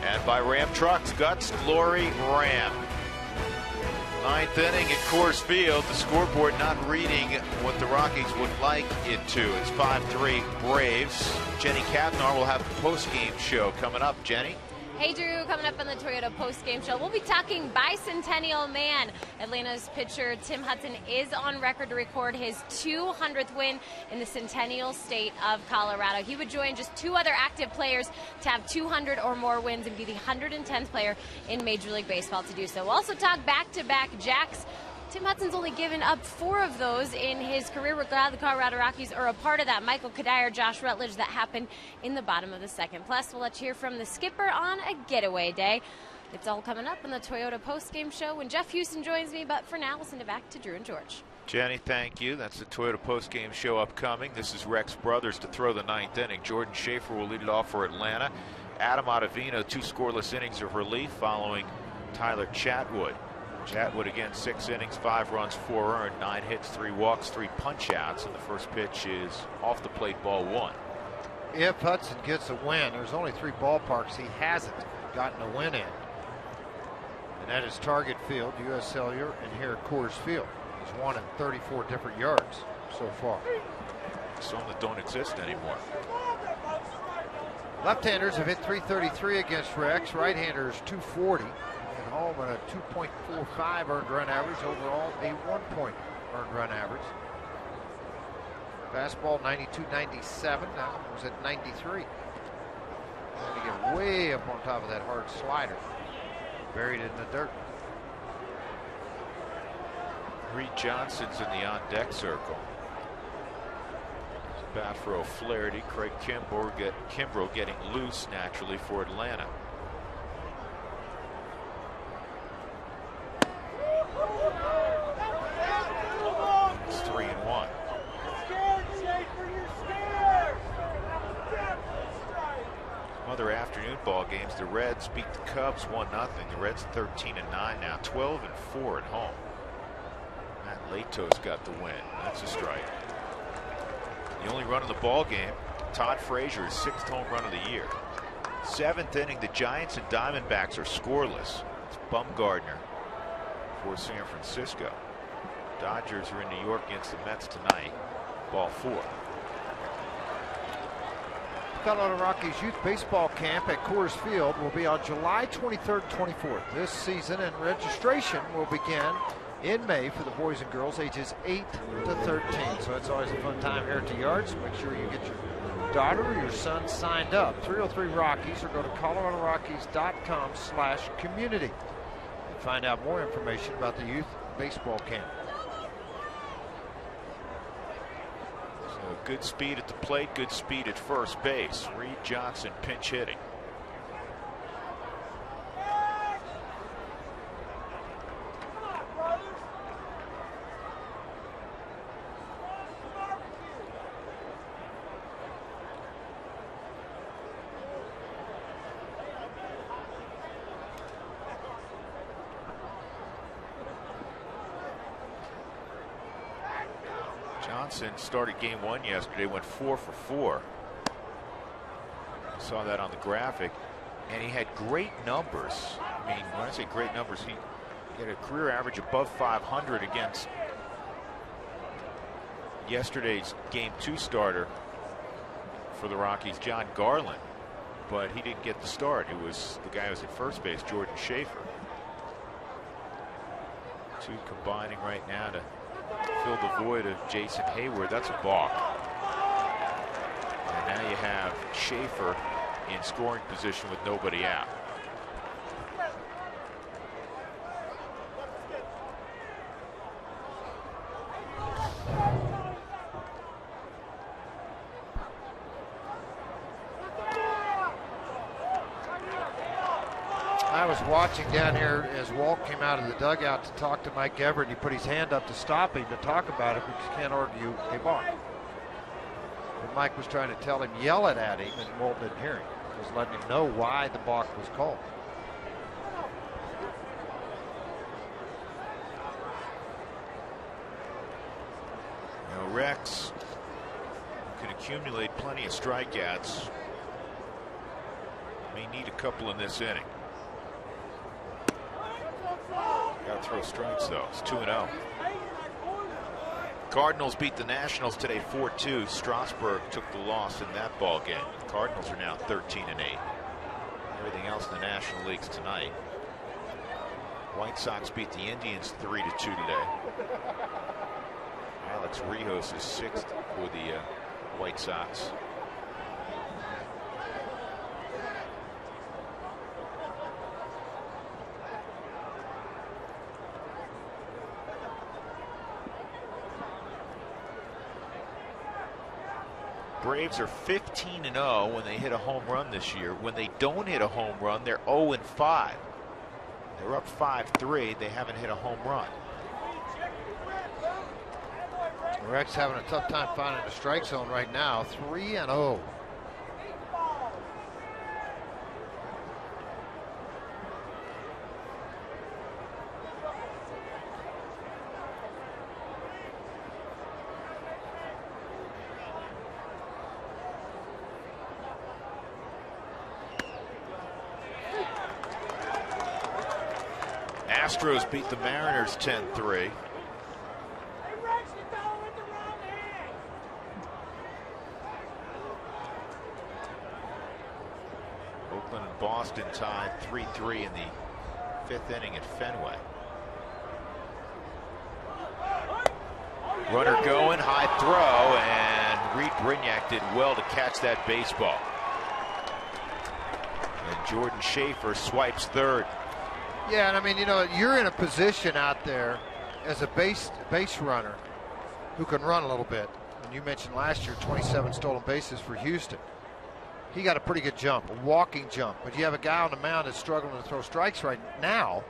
Speaker 1: And by Ram Trucks, Guts, Glory, Ram. 9th inning at Coors Field. The scoreboard not reading what the Rockies would like it to. It's 5-3 Braves. Jenny Cavnar will have the post-game show coming up. Jenny?
Speaker 9: Hey, Drew, coming up on the Toyota post-game show, we'll be talking Bicentennial Man. Atlanta's pitcher Tim Hudson is on record to record his 200th win in the Centennial State of Colorado. He would join just 2 other active players to have 200 or more wins and be the 110th player in Major League Baseball to do so. We'll also talk back-to-back jacks. Tim Hudson's only given up 4 of those in his career. We're glad the Colorado Rockies are a part of that. Michael Kadire, Josh Rutledge, that happened in the bottom of the 2nd. Plus, we'll let you hear from the skipper on a getaway day. It's all coming up on the Toyota postgame show when Jeff Houston joins me. But for now, we'll send it back to Drew and George.
Speaker 1: Jenny, thank you. That's the Toyota postgame show upcoming. This is Rex Brothers to throw the 9th inning. Jordan Schaefer will lead it off for Atlanta. Adam Ottavino, 2 scoreless innings of relief following Tyler Chatwood. Chatwood again, 6 innings, 5 runs, 4 earned, 9 hits, 3 walks, 3 punch outs, and the first pitch is off the plate, ball 1.
Speaker 2: if Hudson gets a win, there's only 3 ballparks he hasn't gotten a win in. And that is Target Field, U.S. Cellular, and here at Coors Field. He's won in 34 different yards so far.
Speaker 1: Some that don't exist anymore.
Speaker 2: Left-handers have hit .333 against Rex. Right-handers 240. And home at a 2.45 earned run average. Overall, a 1-point earned run average. Fastball 92-97. That one was at 93. Trying to get way up on top of that hard slider. Buried in the dirt.
Speaker 1: Reed Johnson's in the on-deck circle. Bat for O'Flaherty. Craig Kimbrough getting loose naturally for Atlanta. It's 3-1. Other afternoon ball games. The Reds beat the Cubs 1-0. The Reds 13-9 now, 12-4 at home. Matt Lato's got the win. That's a strike. The only run of the ball game. Todd Frazier's 6th home run of the year. 7th inning. The Giants and Diamondbacks are scoreless. It's Bumgarner for San Francisco. Dodgers are in New York against the Mets tonight. Ball 4.
Speaker 2: Colorado Rockies Youth Baseball Camp at Coors Field will be on July 23rd, 24th this season, and registration will begin in May for the boys and girls ages 8 to 13. So it's always a fun time here at the yard. So make sure you get your daughter or your son signed up. 303 Rockies, or go to coloradorockies.com/community and find out more information about the youth baseball camp.
Speaker 1: Good speed at the plate, good speed at first base. Reed Johnson pinch hitting. Johnson started game 1 yesterday, went 4 for 4. Saw that on the graphic, and he had great numbers. I mean, when I say great numbers, he had a career average above 500 against yesterday's game 2 starter for the Rockies, John Garland, but he didn't get the start. It was the guy who was at first base, Jordan Schaefer. 2 combining right now to fill the void of Jason Hayward. That's a balk. And now you have Schaefer in scoring position with nobody out.
Speaker 2: I was watching down here as Walt came out of the dugout to talk to Mike Everett. He put his hand up to stop him to talk about it, because you can't argue a balk. And Mike was trying to tell him, yell it at him, and Walt didn't hear him. He was letting him know why the balk was called.
Speaker 1: Now Rex can accumulate plenty of strikeouts. May need a couple in this inning. Got to throw strikes though. It's 2-0. Cardinals beat the Nationals today 4-2. Strasburg took the loss in that ball game. Cardinals are now 13-8. Everything else in the National Leagues tonight. White Sox beat the Indians 3-2 today. Alex Rios is 6th for the White Sox. Braves are 15-0 when they hit a home run this year. When they don't hit a home run, they're 0-5. They're up 5-3. They haven't hit a home run.
Speaker 2: Rex having a tough time finding the strike zone right now. 3-0.
Speaker 1: Astros beat the Mariners 10-3. Oakland and Boston tied 3-3 in the 5th inning at Fenway. Runner going, high throw, and Reed Brignac did well to catch that baseball. And Jordan Schaefer swipes third.
Speaker 2: Yeah, and I mean, you know, you're in a position out there as a base runner who can run a little bit. And you mentioned last year 27 stolen bases for Houston. He got a pretty good jump, a walking jump. But you have a guy on the mound that's struggling to throw strikes right now.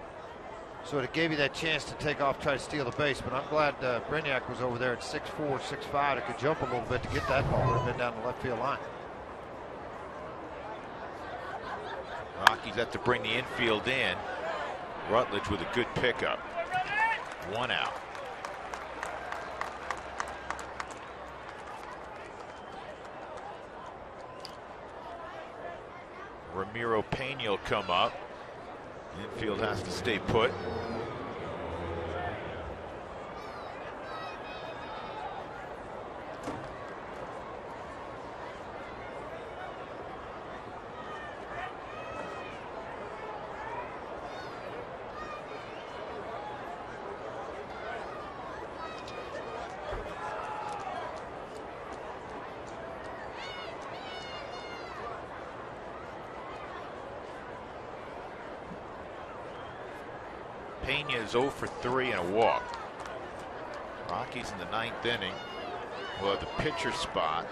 Speaker 2: So it gave you that chance to take off, try to steal the base. But I'm glad Brignac was over there at 6'4", 6'5". It could jump a little bit to get that ball. Would have been down the left field line.
Speaker 1: Rockies have to bring the infield in. Rutledge with a good pickup. 1 out. Ramiro Pena will come up. Infield has to stay put. Pena is 0 for 3 and a walk. Rockies in the 9th inning will have the pitcher spot.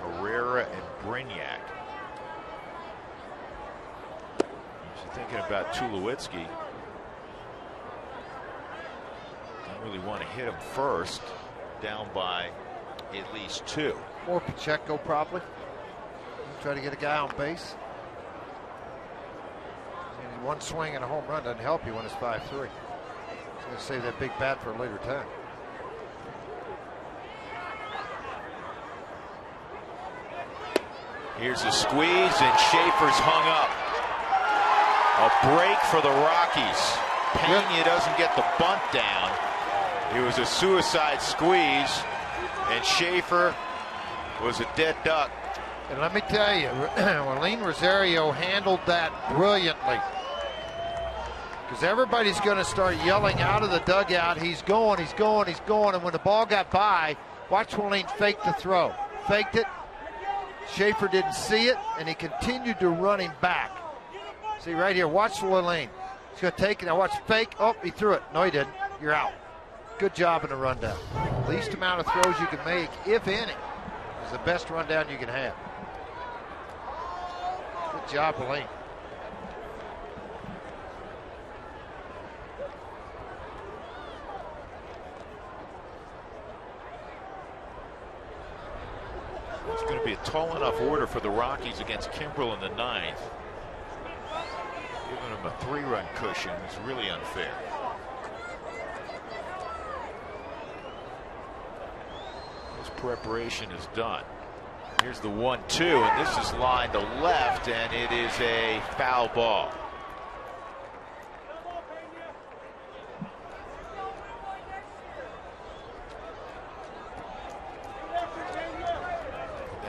Speaker 1: Herrera and Brignac. She's thinking about Tulowitzki. Don't really want to hit him first. Down by at least 2.
Speaker 2: Or Pacheco probably. Try to get a guy on base. One swing and a home run doesn't help you when it's 5-3. He's going to save that big bat for a later time.
Speaker 1: Here's a squeeze, and Schaefer's hung up. A break for the Rockies. Pena doesn't get the bunt down. It was a suicide squeeze, and Schaefer was a dead duck.
Speaker 2: And let me tell you, Marlene Rosario handled that brilliantly. Because everybody's going to start yelling out of the dugout, he's going, he's going, he's going. And when the ball got by, watch Marlene fake the throw. Faked it. Schaefer didn't see it, and he continued to run him back. See right here, watch Marlene. He's going to take it. Now watch fake. Oh, he threw it. No, he didn't. You're out. Good job in the rundown. Least amount of throws you can make, if any, is the best rundown you can have. Good job, Marlene.
Speaker 1: It's going to be a tall enough order for the Rockies against Kimbrel in the 9th. Giving him a 3-run cushion is really unfair. This preparation is done. Here's the 1-2, and this is lined to left, and it is a foul ball.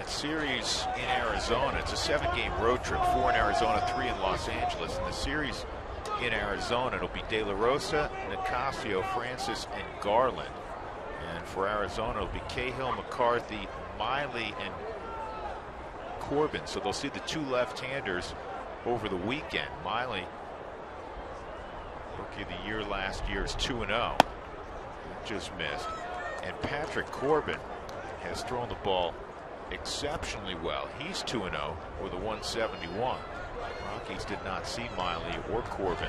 Speaker 1: Series in Arizona. It's a 7-game road trip, 4 in Arizona, 3 in Los Angeles. And the series in Arizona, it'll be De La Rosa, Nicasio, Francis, and Garland. And for Arizona, it'll be Cahill, McCarthy, Miley, and Corbin. So they'll see the 2 left-handers over the weekend. Miley, Rookie of the Year last year, is 2-0. Just missed. And Patrick Corbin has thrown the ball exceptionally well. He's 2-0 with a 171. Rockies did not see Miley or Corbin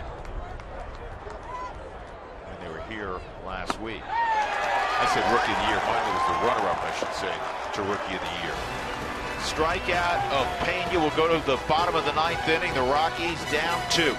Speaker 1: when they were here last week. I said Rookie of the Year. Miley was the runner-up, I should say, to Rookie of the Year. Strikeout of Pena will go to the bottom of the 9th inning. The Rockies down 2.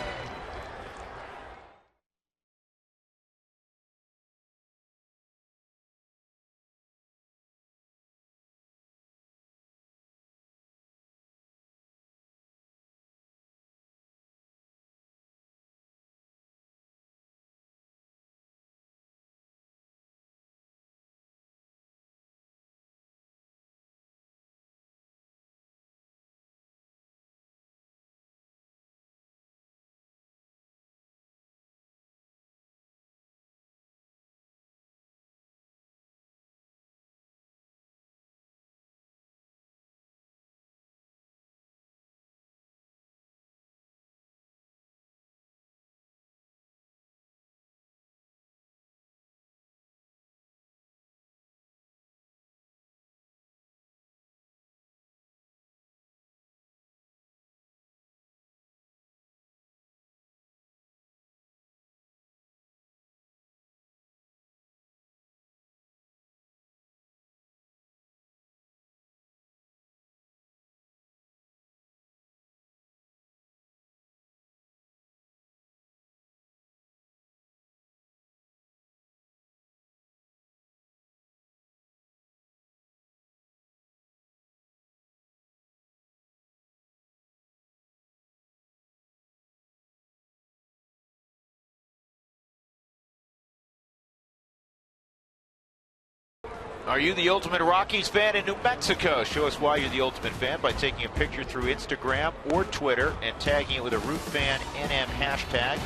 Speaker 1: Are you the ultimate Rockies fan in New Mexico? Show us why you're the ultimate fan by taking a picture through Instagram or Twitter and tagging it with a RootFanNM hashtag.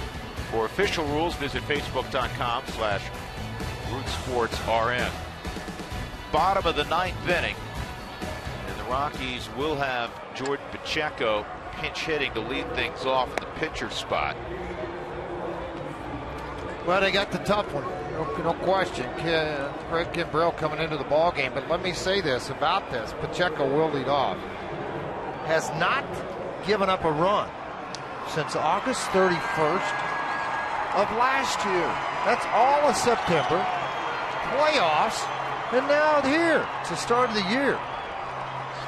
Speaker 1: For official rules, visit facebook.com/RootSportsRN. Bottom of the 9th inning, and the Rockies will have Jordan Pacheco pinch hitting to lead things off in the pitcher spot.
Speaker 2: Well, they got the tough one, no question. Greg Kimbrell coming into the ball game, but let me say this about this: Pacheco will lead off. Has not given up a run since August 31st of last year. That's all of September, playoffs, and now here. It's the start of the year.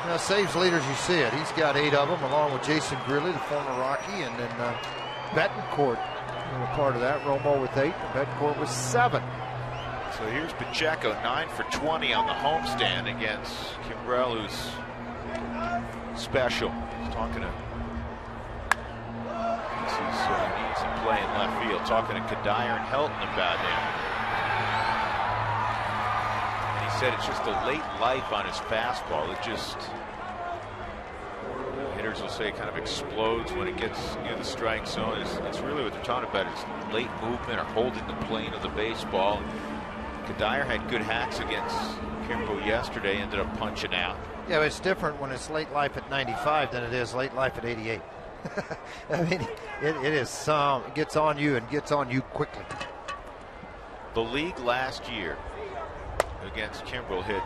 Speaker 2: Now, saves leaders, you see it. He's got 8 of them, along with Jason Gridley, the former Rocky, and then Betancourt. A part of that. Romo with 8, and Betancourt was 7.
Speaker 1: So here's Pacheco, 9 for 20 on the homestand against Kimbrell, who's special. He's talking to. He needs to play in left field. Talking to Kadire and Helton about him. And he said it's just a late life on his fastball. It just. Hitters will say it kind of explodes when it gets near the strike zone. It's really what they're talking about. It's late movement or holding the plane of the baseball. Kadire had good hacks against Kimbrell yesterday, ended up punching out.
Speaker 2: Yeah, but it's different when it's late life at 95 than it is late life at 88. I mean, it is it gets on you and gets on you quickly.
Speaker 1: The league last year against Kimbrell hit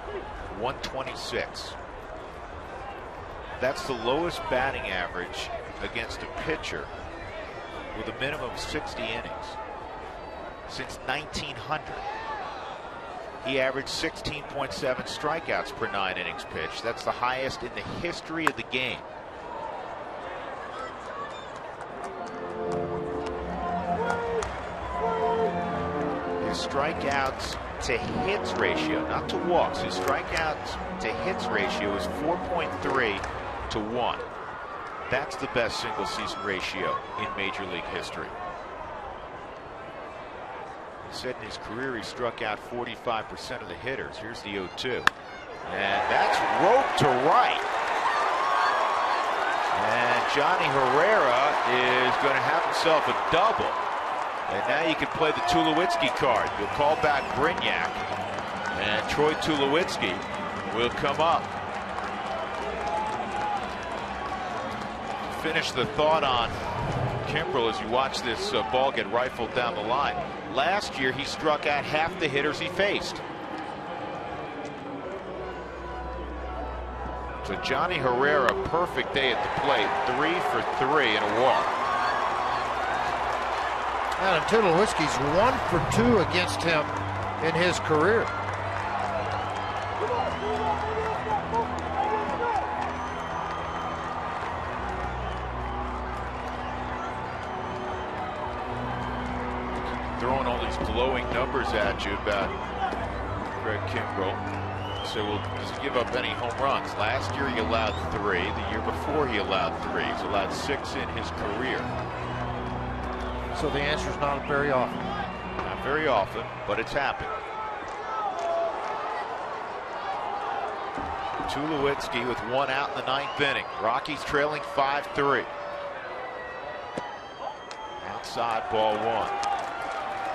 Speaker 1: 126. That's the lowest batting average against a pitcher with a minimum of 60 innings since 1900. He averaged 16.7 strikeouts per 9 innings pitched. That's the highest in the history of the game. His strikeouts to hits ratio, not to walks, his strikeouts to hits ratio is 4.3 to 1. That's the best single season ratio in Major League history. He said in his career he struck out 45% of the hitters. Here's the 0-2. And that's roped to right. And Johnny Herrera is going to have himself a double. And now you can play the Tulowitzki card. You'll call back Brignac, and Troy Tulowitzki will come up. Finish the thought on Kimbrell as you watch this ball get rifled down the line. Last year he struck out half the hitters he faced. So Johnny Herrera, perfect day at the plate, 3 for 3 and a walk.
Speaker 2: And Tulowitzki's 1 for 2 against him in his career.
Speaker 1: Throwing all these glowing numbers at you about Greg Kimbrell. So does he give up any home runs? Last year he allowed 3. The year before he allowed 3. He's allowed 6 in his career.
Speaker 2: So the answer is not very often.
Speaker 1: Not very often, but it's happened. Tulowitzki with 1 out in the 9th inning. Rockies trailing 5-3. Outside ball 1.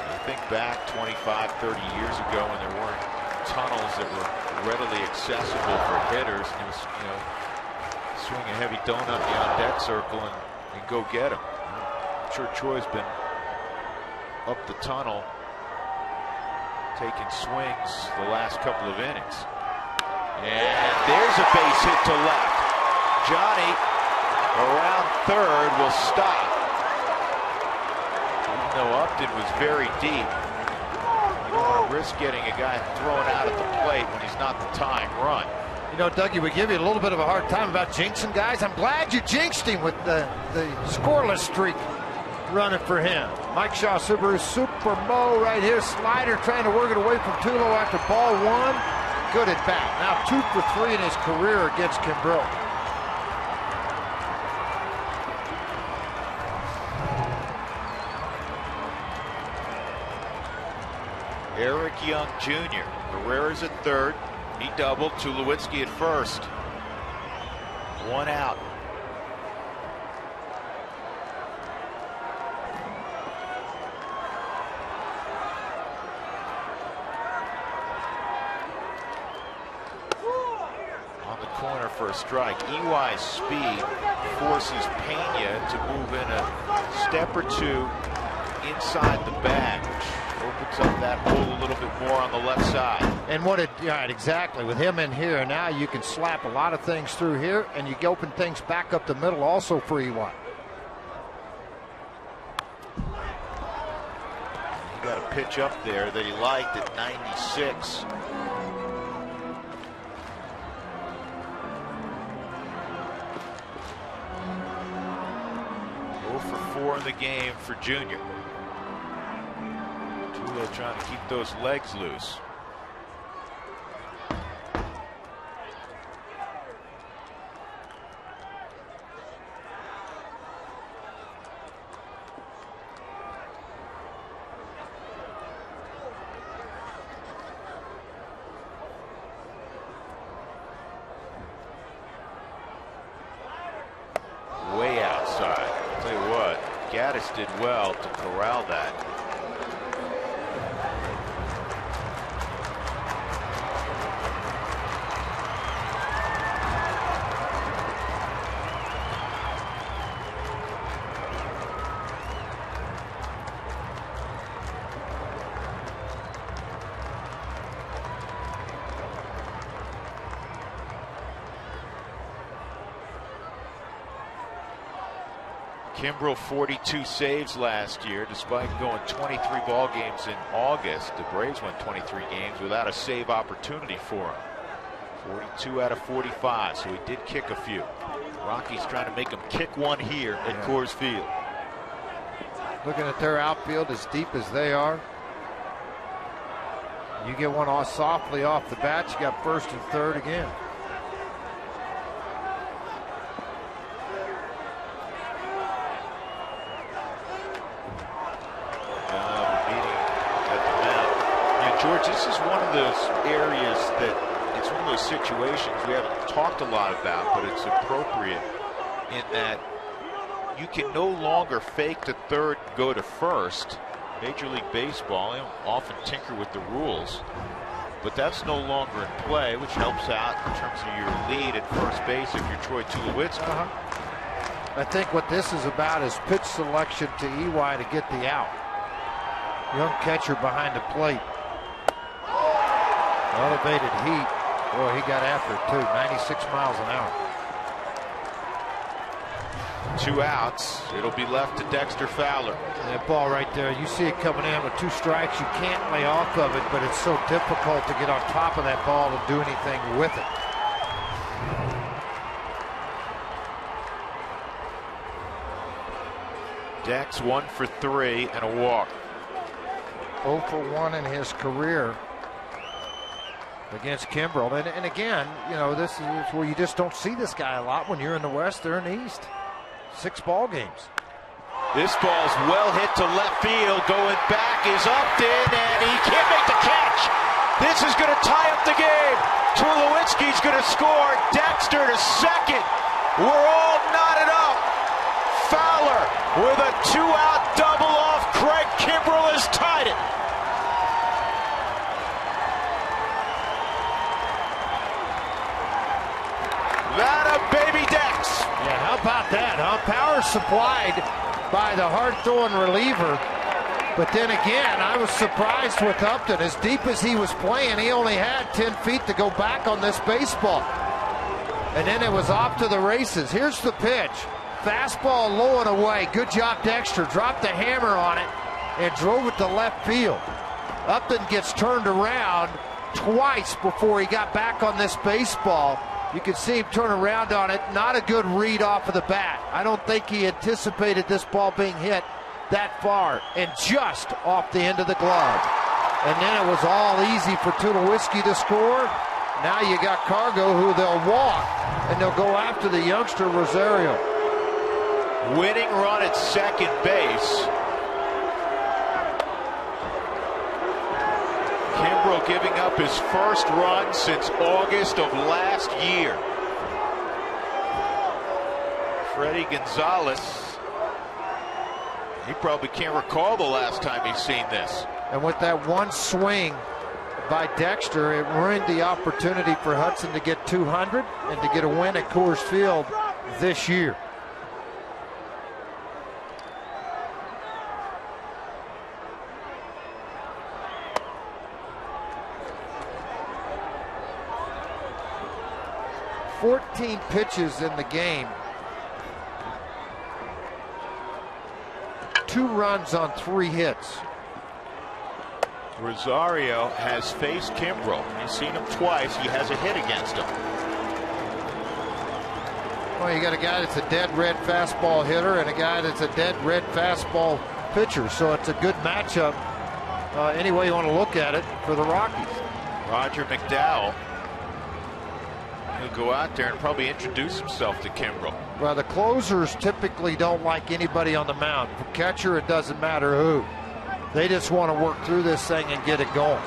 Speaker 1: I think back 25, 30 years ago when there weren't tunnels that were readily accessible for hitters. It was, swing a heavy donut beyond dead circle and go get him. I'm sure Troy's been up the tunnel taking swings the last couple of innings. And there's a base hit to left. Johnny around third will stop. Even though Upton was very deep, you don't want to risk getting a guy thrown out at the plate when he's not the tying run.
Speaker 2: You know, Dougie, we give you a little bit of a hard time about jinxing guys. I'm glad you jinxed him with the scoreless streak running for him. Mike Shaw, Subaru Super Mo right here. Slider trying to work it away from Tulo after ball 1. Good at bat. Now 2 for 3 in his career against Kimbrell.
Speaker 1: Eric Young Jr. Herrera's at third. He doubled. Tulowitzki at first. 1 out. On the corner for a strike. EY's speed forces Pena to move in a step or two inside the bag, which opens up that hole a little bit more on the left side.
Speaker 2: And right, exactly. With him in here, now you can slap a lot of things through here, and you can open things back up the middle also for EY.
Speaker 1: He got a pitch up there that he liked at 96. For 4 in the game for Junior. Tulo trying to keep those legs loose. Way outside. I'll tell you what, Gaddis did well to corral that. Kimbrel 42 saves last year, despite going 23 ball games in August. The Braves went 23 games without a save opportunity for him. 42 out of 45, so he did kick a few. Rockies trying to make him kick one here at Coors Field.
Speaker 2: Looking at their outfield as deep as they are. You get one off softly off the bat, you got first and third again.
Speaker 1: George, this is one of those areas that it's one of those situations we haven't talked a lot about, but it's appropriate in that you can no longer fake to third and go to first. Major League Baseball, they don't often tinker with the rules, but that's no longer in play, which helps out in terms of your lead at first base if you're Troy Tulowitzki.
Speaker 2: I think what this is about is pitch selection to EY to get the out. Young catcher behind the plate. Elevated heat. Boy, he got after it too. 96 miles an hour.
Speaker 1: 2 outs. It'll be left to Dexter Fowler.
Speaker 2: That ball right there, you see it coming in with 2 strikes. You can't lay off of it, but it's so difficult to get on top of that ball and do anything with it.
Speaker 1: Dex 1 for 3 and a walk.
Speaker 2: 0 for 1 in his career against Kimbrel. And again, you know, this is where you just don't see this guy a lot when you're in the West, they're in the East. 6 ball games.
Speaker 1: This ball's well hit to left field. Going back is Upton, and he can't make the catch. This is going to tie up the game. Tulowitzki's going to score. Dexter to second. We're all knotted up. Fowler with a 2-out double off Craig Kimbrel has tied it. That a baby Dex.
Speaker 2: Yeah, how about that, huh? Power supplied by the hard-throwing reliever. But then again, I was surprised with Upton. As deep as he was playing, he only had 10 feet to go back on this baseball. And then it was off to the races. Here's the pitch. Fastball low and away. Good job, Dexter. Dropped the hammer on it and drove it to left field. Upton gets turned around twice before he got back on this baseball. You can see him turn around on it. Not a good read off of the bat. I don't think he anticipated this ball being hit that far and just off the end of the glove. And then it was all easy for Tulowitzki to score. Now you got Cargo, who they'll walk, and they'll go after the youngster Rosario.
Speaker 1: Winning run at second base. giving up his first run since August of last year. Freddie Gonzalez, he probably can't recall the last time he's seen this.
Speaker 2: And with that one swing by Dexter, it ruined the opportunity for Hudson to get 200 and to get a win at Coors Field this year. "14 pitches in the game. 2 runs on 3 hits.
Speaker 1: Rosario has faced Kimbrel. He's seen him twice. He has a hit against him.
Speaker 2: Well, you got a guy that's a dead red fastball hitter and a guy that's a dead red fastball pitcher, so it's a good matchup any way you want to look at it for the Rockies.
Speaker 1: Roger McDowell, he'll go out there and probably introduce himself to Kimbrel.
Speaker 2: Well, the closers typically don't like anybody on the mound. For catcher, it doesn't matter who. They just want to work through this thing and get it going.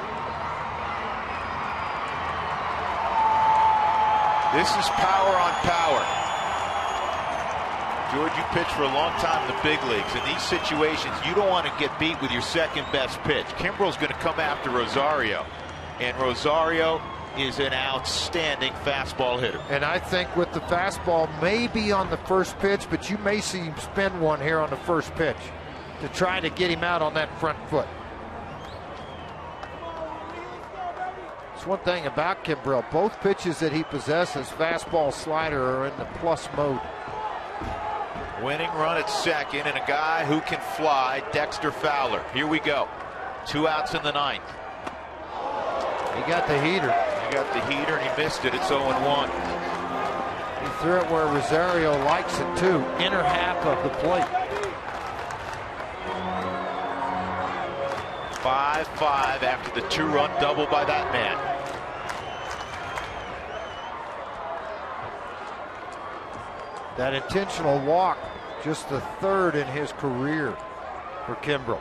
Speaker 1: This is power on power. George, you pitched for a long time in the big leagues. In these situations, you don't want to get beat with your second best pitch. Kimbrel's going to come after Rosario, and Rosario is an outstanding fastball hitter.
Speaker 2: And I think with the fastball, maybe on the first pitch, but you may see him spin one here on the first pitch to try to get him out on that front foot. It's one thing about Kimbrel. Both pitches that he possesses, fastball, slider, are in the plus mode.
Speaker 1: Winning run at second and a guy who can fly, Dexter Fowler. Here we go. 2 outs in the 9th.
Speaker 2: He got the heater.
Speaker 1: He got the heater and he missed it. It's 0-1.
Speaker 2: He threw it where Rosario likes it too, inner half of the plate.
Speaker 1: 5-5 after the 2-run double by that man.
Speaker 2: That intentional walk, just the 3rd in his career for Kimbrel.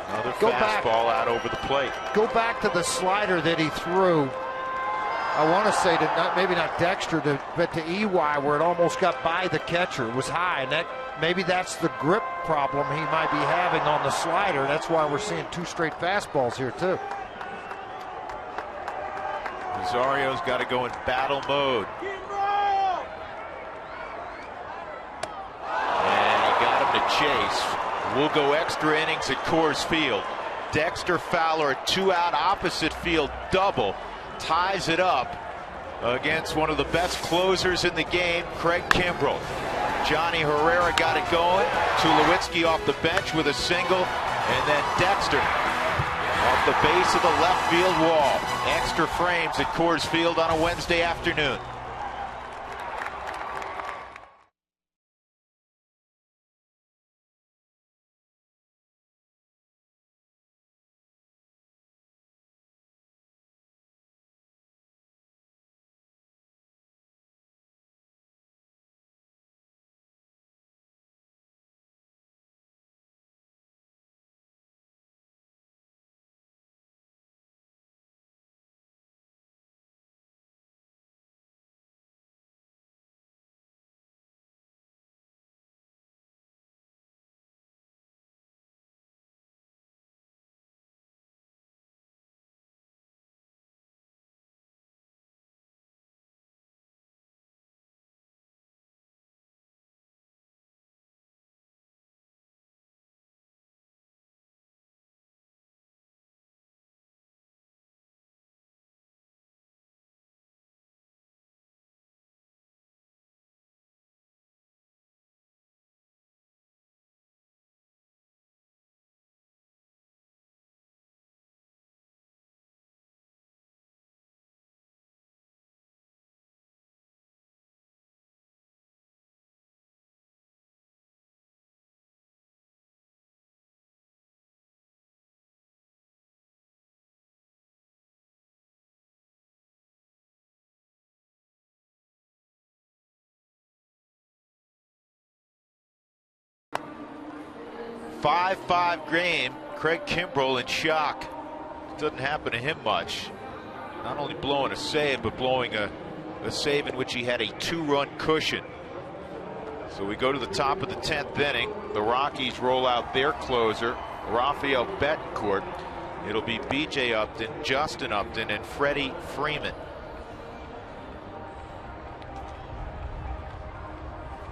Speaker 1: Another fastball out over the plate.
Speaker 2: Go back to the slider that he threw. I want to say to maybe not Dexter, but to EY, where it almost got by the catcher. It was high, and maybe that's the grip problem he might be having on the slider. That's why we're seeing 2 straight fastballs here too.
Speaker 1: Rosario's got to go in battle mode. And he got him to chase. We'll go extra innings at Coors Field. Dexter Fowler, a 2-out opposite field double, ties it up against one of the best closers in the game, Craig Kimbrel. Johnny Herrera got it going. Tulowitzki off the bench with a single, and then Dexter off the base of the left field wall. Extra frames at Coors Field on a Wednesday afternoon. 5-5 game. Craig Kimbrell in shock. Doesn't happen to him much. Not only blowing a save, but blowing a save in which he had a 2-run cushion. So we go to the top of the 10th inning. The Rockies roll out their closer, Rafael Betancourt. It'll be B.J. Upton, Justin Upton, and Freddie Freeman.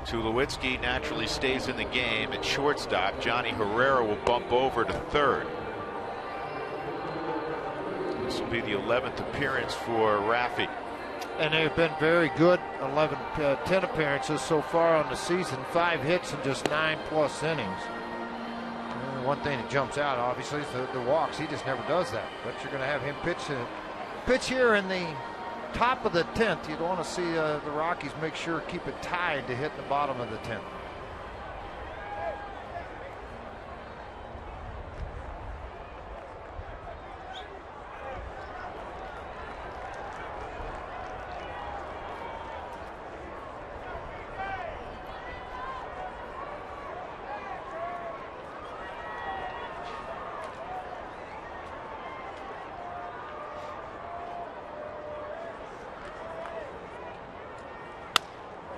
Speaker 1: Tulowitzki naturally stays in the game at shortstop. Johnny Herrera will bump over to third. This will be the 11th appearance for Rafi.
Speaker 2: And they've been very good. 10 appearances so far on the season. 5 hits and just 9+ innings. And one thing that jumps out, obviously, is the walks. He just never does that. But you're going to have him pitch here in the top of the 10th. You'd want to see the Rockies make sure keep it tied to hit the bottom of the 10th.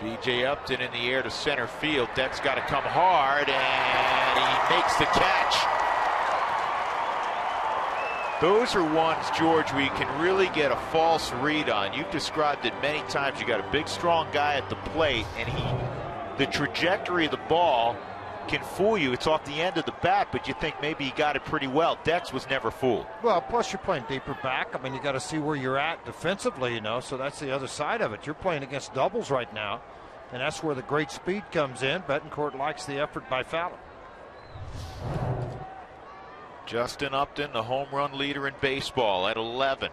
Speaker 1: B.J. Upton in the air to center field. Deck's got to come hard, and he makes the catch. Those are ones, George, where you can really get a false read on. You've described it many times. You got a big, strong guy at the plate, and the trajectory of the ball can fool you. It's off the end of the bat, but you think maybe he got it pretty well. Dex was never fooled.
Speaker 2: Well, plus you're playing deeper back. I mean, you got to see where you're at defensively, so that's the other side of it. You're playing against doubles right now, and that's where the great speed comes in. Betancourt likes the effort by Fowler.
Speaker 1: Justin Upton, the home run leader in baseball, at 11.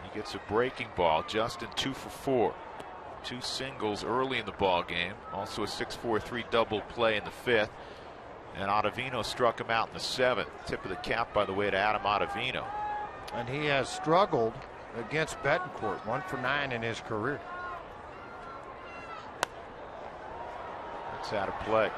Speaker 1: He gets a breaking ball. Justin 2 for 4. 2 singles early in the ball game. Also a 6-4-3 double play in the 5th. And Ottavino struck him out in the 7th. Tip of the cap, by the way, to Adam Ottavino.
Speaker 2: And he has struggled against Betancourt. 1 for 9 in his career.
Speaker 1: That's out of play.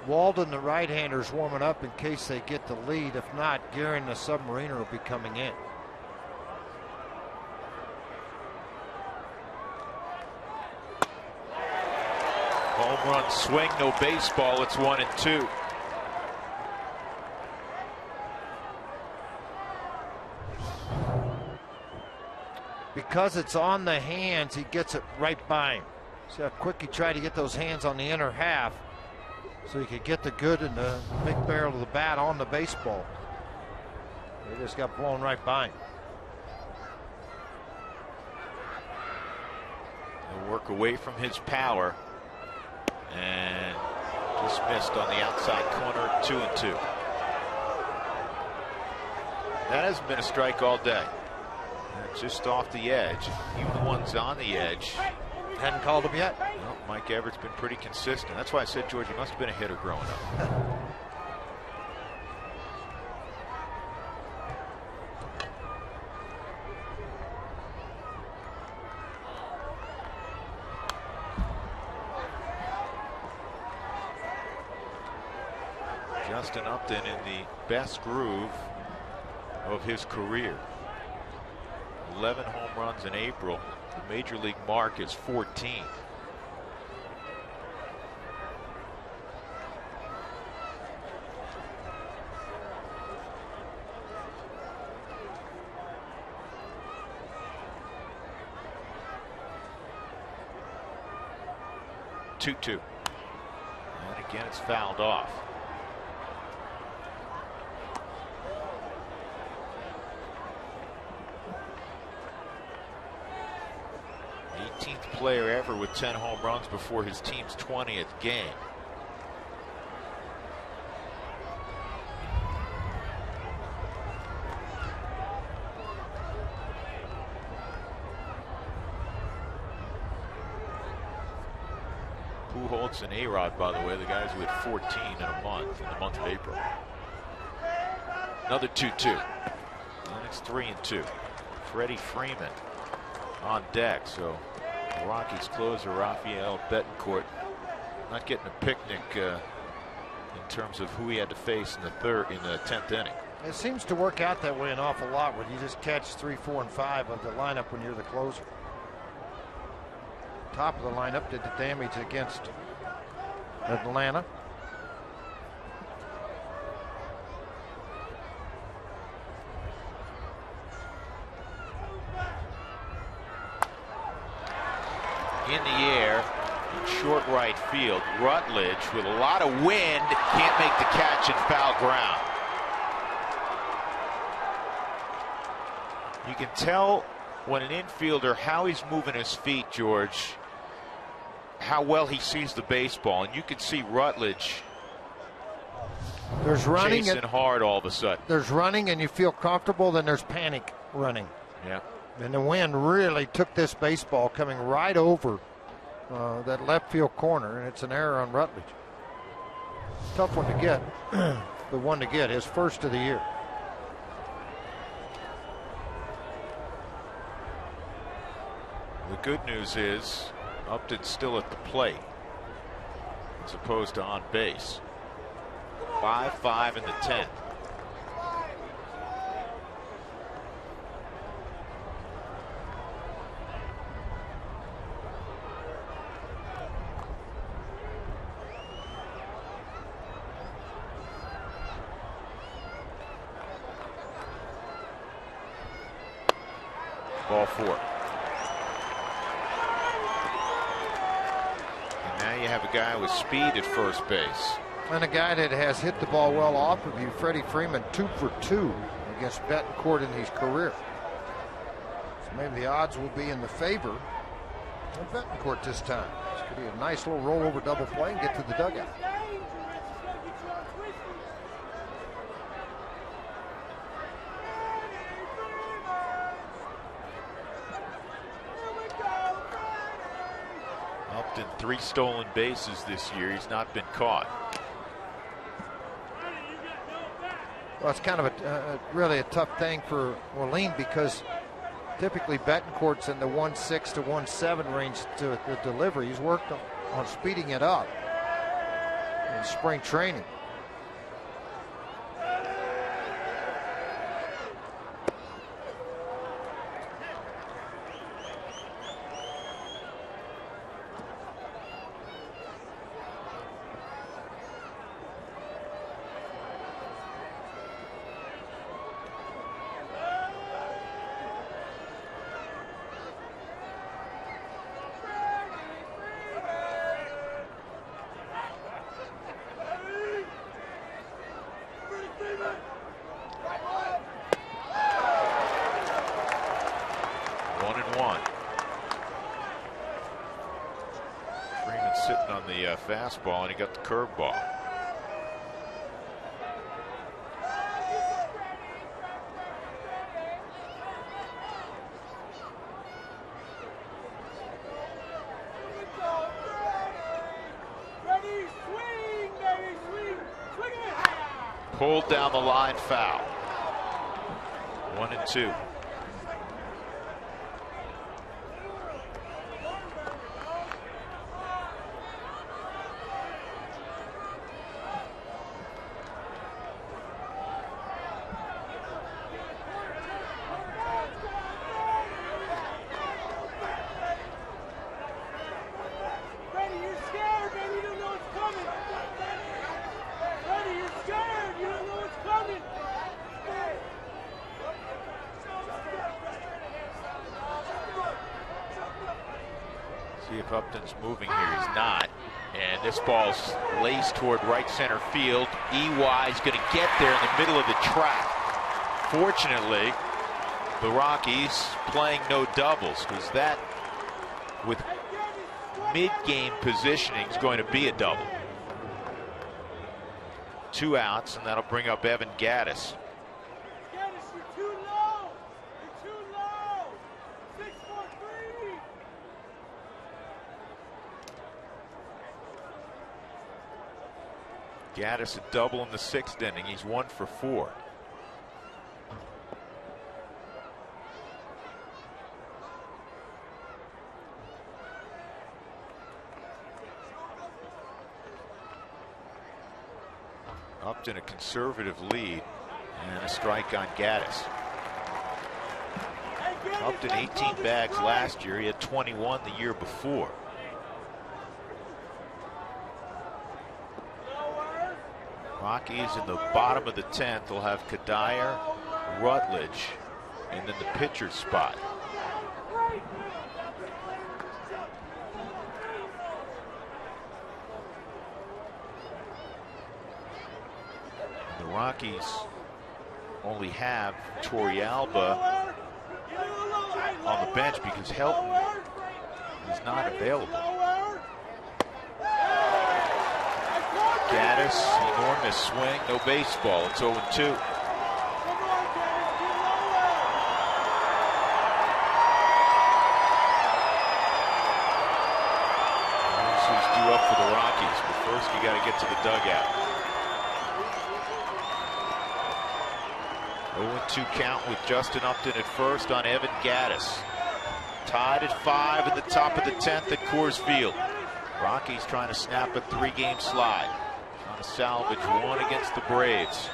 Speaker 2: Walden, the right-hander, is warming up in case they get the lead. If not, Guerin, the submariner, will be coming in.
Speaker 1: Home run swing, no baseball. It's 1-2.
Speaker 2: Because it's on the hands, he gets it right by him. See how quick he tried to get those hands on the inner half, so he could get the good and the big barrel of the bat on the baseball. They just got blown right by him.
Speaker 1: He'll work away from his power, and just missed on the outside corner. 2-2. That hasn't been a strike all day. Just off the edge. Even the ones on the edge
Speaker 2: hadn't called him yet.
Speaker 1: Well, Mike Everett's been pretty consistent. That's why I said, George, he must have been a hitter growing up. Justin Upton in the best groove of his career. 11 home runs in April. The major league mark is 14. And again, it's fouled off. Player ever with 10 home runs before his team's 20th game. strikeouts than A-Rod, by the way. The guys who had 14 in the month of April. Another 2-2. It's 3-2. Freddie Freeman on deck. So the Rockies closer Rafael Betancourt not getting a picnic in terms of who he had to face in the 10th inning.
Speaker 2: It seems to work out that way an awful lot, where you just catch 3, 4, and 5 of the lineup when you're the closer. Top of the lineup did the damage against Atlanta.
Speaker 1: In the air, in short right field, Rutledge with a lot of wind can't make the catch in foul ground. You can tell when an infielder how he's moving his feet, George, how well he sees the baseball, and you can see Rutledge
Speaker 2: there's running
Speaker 1: chasing hard all of a sudden.
Speaker 2: There's running and you feel comfortable, then there's panic running.
Speaker 1: Yeah.
Speaker 2: And the wind really took this baseball coming right over that left field corner, and it's an error on Rutledge. Tough one to get, the one to get, his first of the year.
Speaker 1: The good news is Upton's still at the plate as opposed to on base. 5-5 in the 10th. Ball 4. And now you have a guy with speed at first base.
Speaker 2: And a guy that has hit the ball well off of you, Freddie Freeman, 2 for 2 against Betancourt in his career. So maybe the odds will be in the favor of Betancourt this time. This could be a nice little rollover double play and get to the dugout.
Speaker 1: Upton 3 stolen bases this year. He's not been caught.
Speaker 2: Well, it's kind of really a tough thing for Orlean, because typically Betancourt's in the 1.6 to 1.7 range to the delivery. He's worked on speeding it up in spring training.
Speaker 1: Fastball, and he got the curveball. Pulled down the line, foul. 1-2. See if Upton's moving here. He's not. And this ball's laced toward right center field. EY's going to get there in the middle of the track. Fortunately, the Rockies playing no doubles, because that, with mid-game positioning, is going to be a double. 2 outs, and that'll bring up Evan Gaddis. Gaddis a double in the 6th inning. He's 1 for 4. Upton a conservative lead and a strike on Gaddis. Upton 18 bags last year. He had 21 the year before. Rockies in the bottom of the 10th will have Kadire, Rutledge, and then the pitcher spot. The Rockies only have Torrealba on the bench because Helton is not available. Gaddis, enormous swing, no baseball. It's 0-2. This is due up for the Rockies, but first you got to get to the dugout. 0-2 count with Justin Upton at first on Evan Gaddis. Tied at 5 in the top of the 10th at Coors Field. Rockies trying to snap a 3-game slide. Trying to salvage one against the Braves.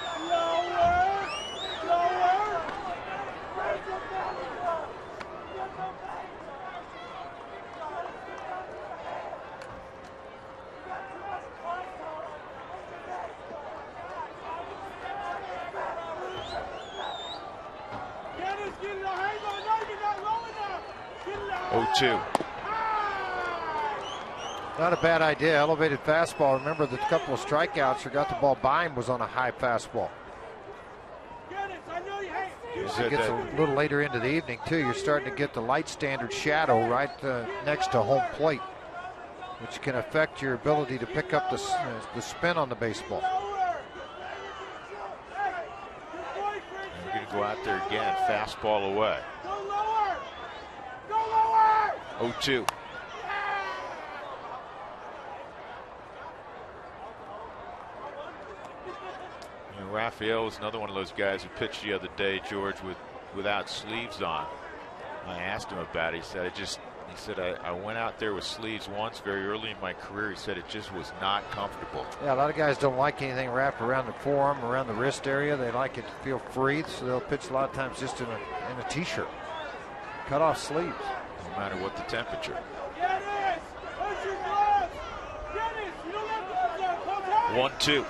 Speaker 2: Not a bad idea. Elevated fastball. Remember, the couple of strikeouts who got the ball by him was on a high fastball. It gets a little later into the evening, too. You're starting to get the light standard shadow right next to home plate, which can affect your ability to pick up the spin on the baseball.
Speaker 1: And we're going to go out there again. Fastball away. 0-2. Raphael was another one of those guys who pitched the other day, George, without sleeves on. I asked him about it. He said I went out there with sleeves once very early in my career. He said it just was not comfortable.
Speaker 2: Yeah, a lot of guys don't like anything wrapped around the forearm, around the wrist area. They like it to feel free, so they'll pitch a lot of times just in a t-shirt. Cut off sleeves.
Speaker 1: No matter what the temperature. 1-2.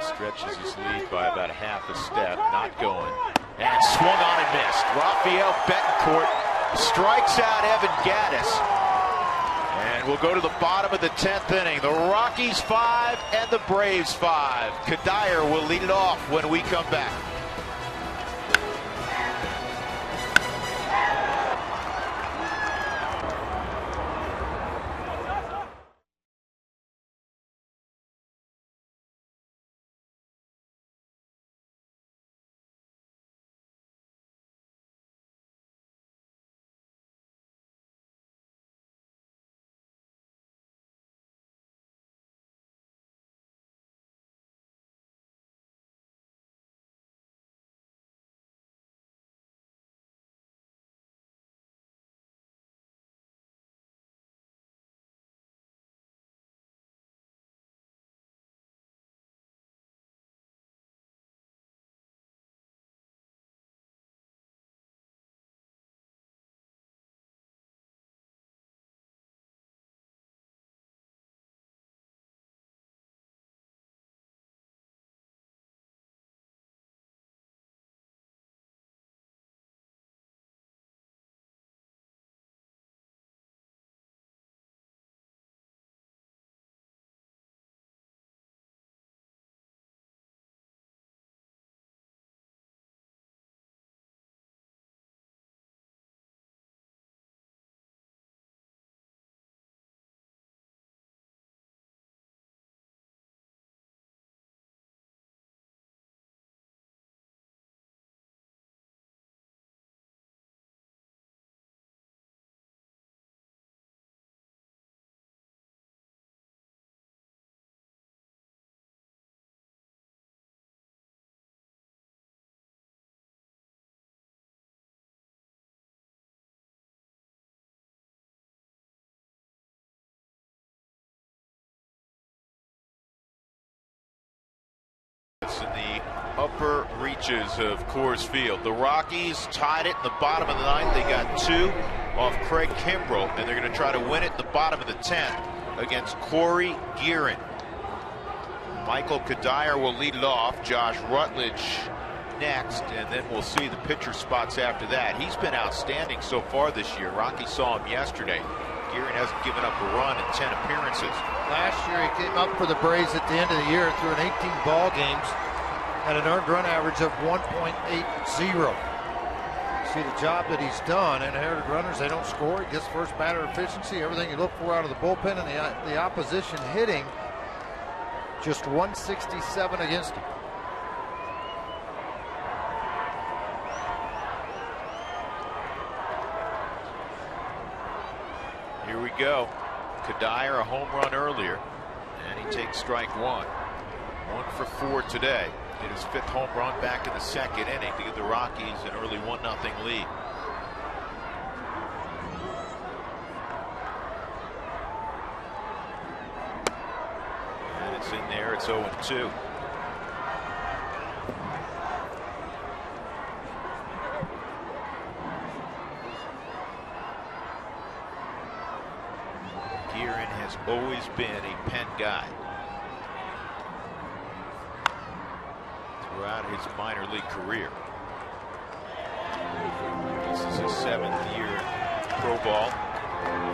Speaker 1: Stretches his lead by about a half a step, not going. And swung on and missed. Raphael Betancourt strikes out Evan Gaddis. And we'll go to the bottom of the 10th inning. The Rockies 5 and the Braves 5. Kadire will lead it off when we come back. upper reaches of Coors Field. The Rockies tied it in the bottom of the ninth. They got 2 off Craig Kimbrell, and they're going to try to win it in the bottom of the 10th against Corey Gearin. Michael Kadire will lead it off. Josh Rutledge next, and then we'll see the pitcher spots after that. He's been outstanding so far this year. Rocky saw him yesterday. Gearin hasn't given up a run in 10 appearances.
Speaker 2: Last year he came up for the Braves at the end of the year through an 18 ball games at an earned run average of 1.80. See the job that he's done. Inherited runners, they don't score. He gets first batter efficiency, everything you look for out of the bullpen, and the opposition hitting just 167 against him.
Speaker 1: Here we go. Kadire a home run earlier, and he takes strike 1. 1 for 4 today. Hit his 5th home run back in the 2nd inning to give the Rockies an early 1-0 lead. And it's in there. It's 0-2. Gearin has always been a pen guy. Throughout his minor league career. This is his 7th year in pro ball.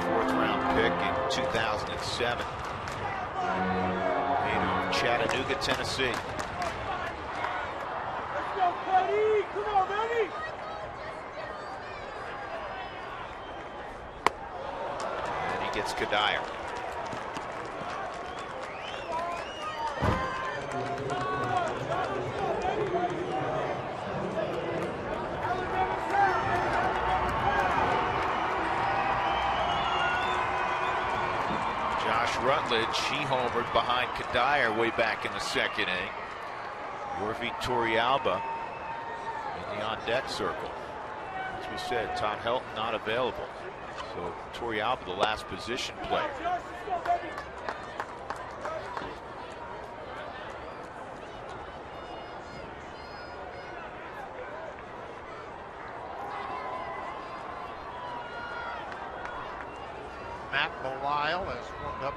Speaker 1: 4th round pick in 2007. Made of Chattanooga, Tennessee.
Speaker 10: Let's go, Cuddy! Come on, baby!
Speaker 1: And he gets Kadire. Rutledge, he homered behind Kadire way back in the 2nd inning. Yorvi Torrealba in the on-deck circle. As we said, Todd Helton not available. So Torrealba, the last position player.
Speaker 2: Matt Belisle has warmed up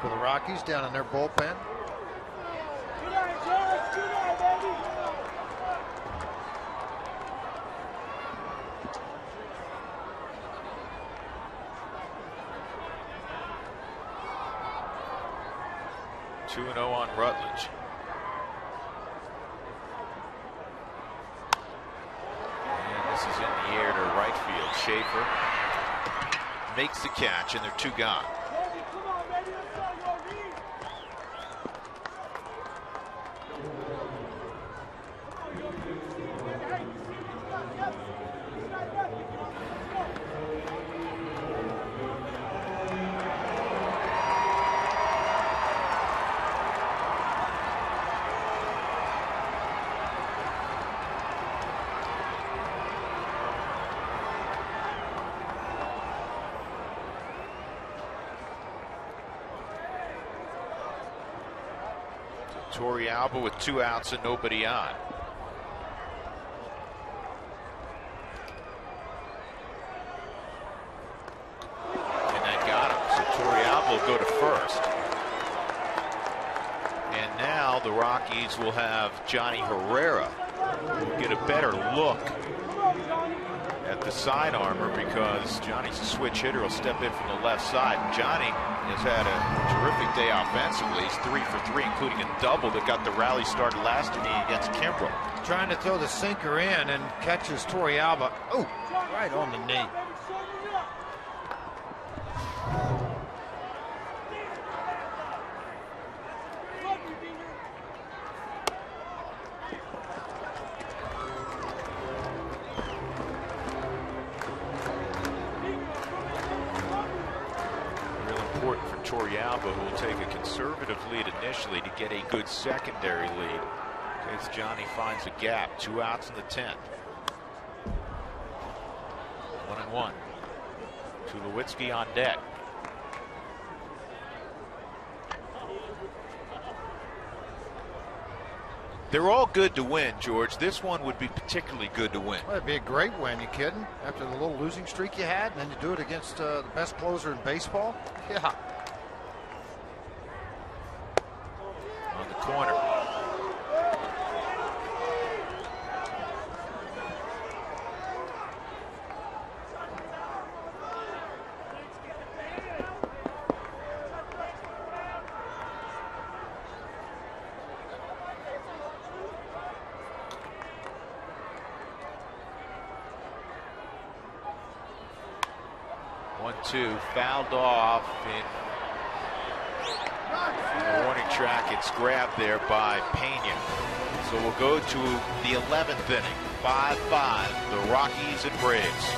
Speaker 2: for the Rockies down in their bullpen.
Speaker 10: Good night, George. Good night, baby.
Speaker 1: Two 2-0 on Rutledge. And this is in the air to right field. Schaefer makes the catch, and they're 2 gone. Torrealba with 2 outs and nobody on. And that got him. So Torrealba will go to first. And now the Rockies will have Johnny Herrera get a better look at the side armor, because Johnny's a switch hitter. He'll step in from the left side. Johnny has had a terrific day offensively. He's 3 for 3, including a double that got the rally started last inning against Kimbrell.
Speaker 2: Trying to throw the sinker in and catches Torrealba. Oh, right on the knee.
Speaker 1: Torrealba, who will take a conservative lead initially to get a good secondary lead. As Johnny finds a gap. 2 outs in the 10th. 1-1. Tulowitzki on deck. They're all good to win, George. This one would be particularly good to win.
Speaker 2: Well, it'd be a great win. You kidding? After the little losing streak you had, and then you do it against the best closer in baseball. Yeah.
Speaker 1: On the corner. Two fouled off in the warning track. It's grabbed there by Pena. So we'll go to the 11th inning. 5-5, the Rockies and Braves.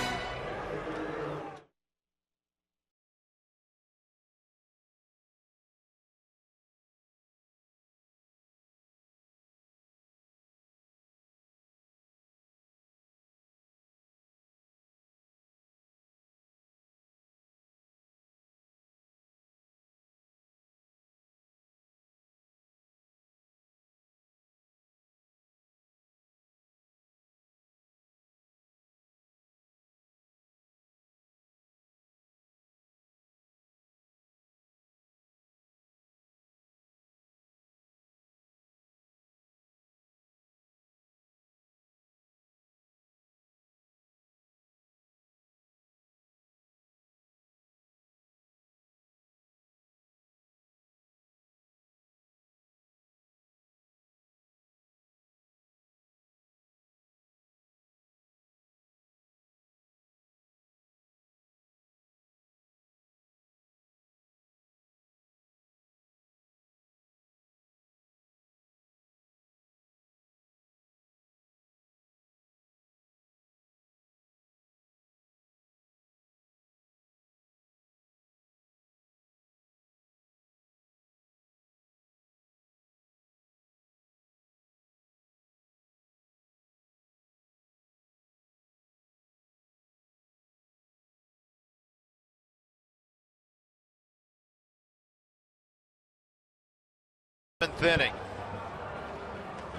Speaker 1: Inning.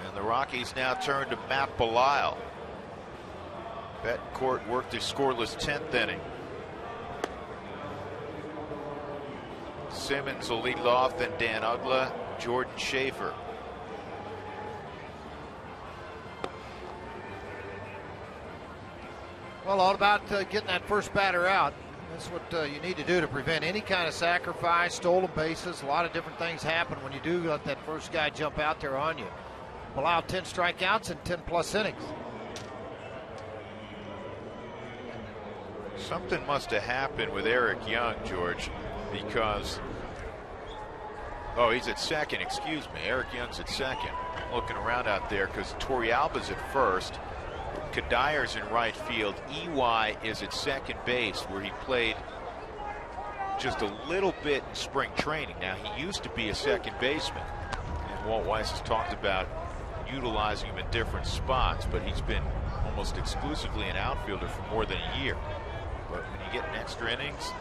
Speaker 1: And the Rockies now turn to Matt Belisle. Betancourt worked his scoreless 10th inning. Simmons will lead it off, then Dan Uggla, Jordan Schaefer.
Speaker 2: Well, all about getting that first batter out. That's what you need to do to prevent any kind of sacrifice, stolen bases. A lot of different things happen when you do let that first guy jump out there on you. Allow 10 strikeouts and 10+ innings.
Speaker 1: Something must have happened with Eric Young, George, because he's at second. Excuse me. Eric Young's at second. Looking around out there because Torrealba's at first. Kadyr's in right field. EY is at second base, where he played just a little bit in spring training. Now, he used to be a second baseman, and Walt Weiss has talked about utilizing him in different spots, but he's been almost exclusively an outfielder for more than a year. But when you get in extra innings,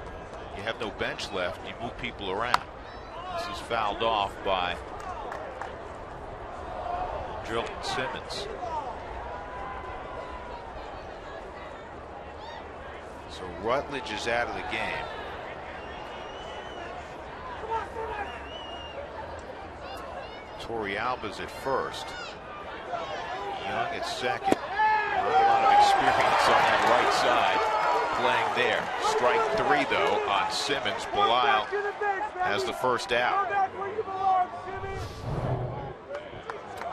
Speaker 1: you have no bench left, you move people around. This is fouled off by Drillton Simmons. So Rutledge is out of the game. Torrealba's at first. Young at second. Not a lot of experience on that right side playing there. Strike 3 though on Simmons. Belisle has the first out.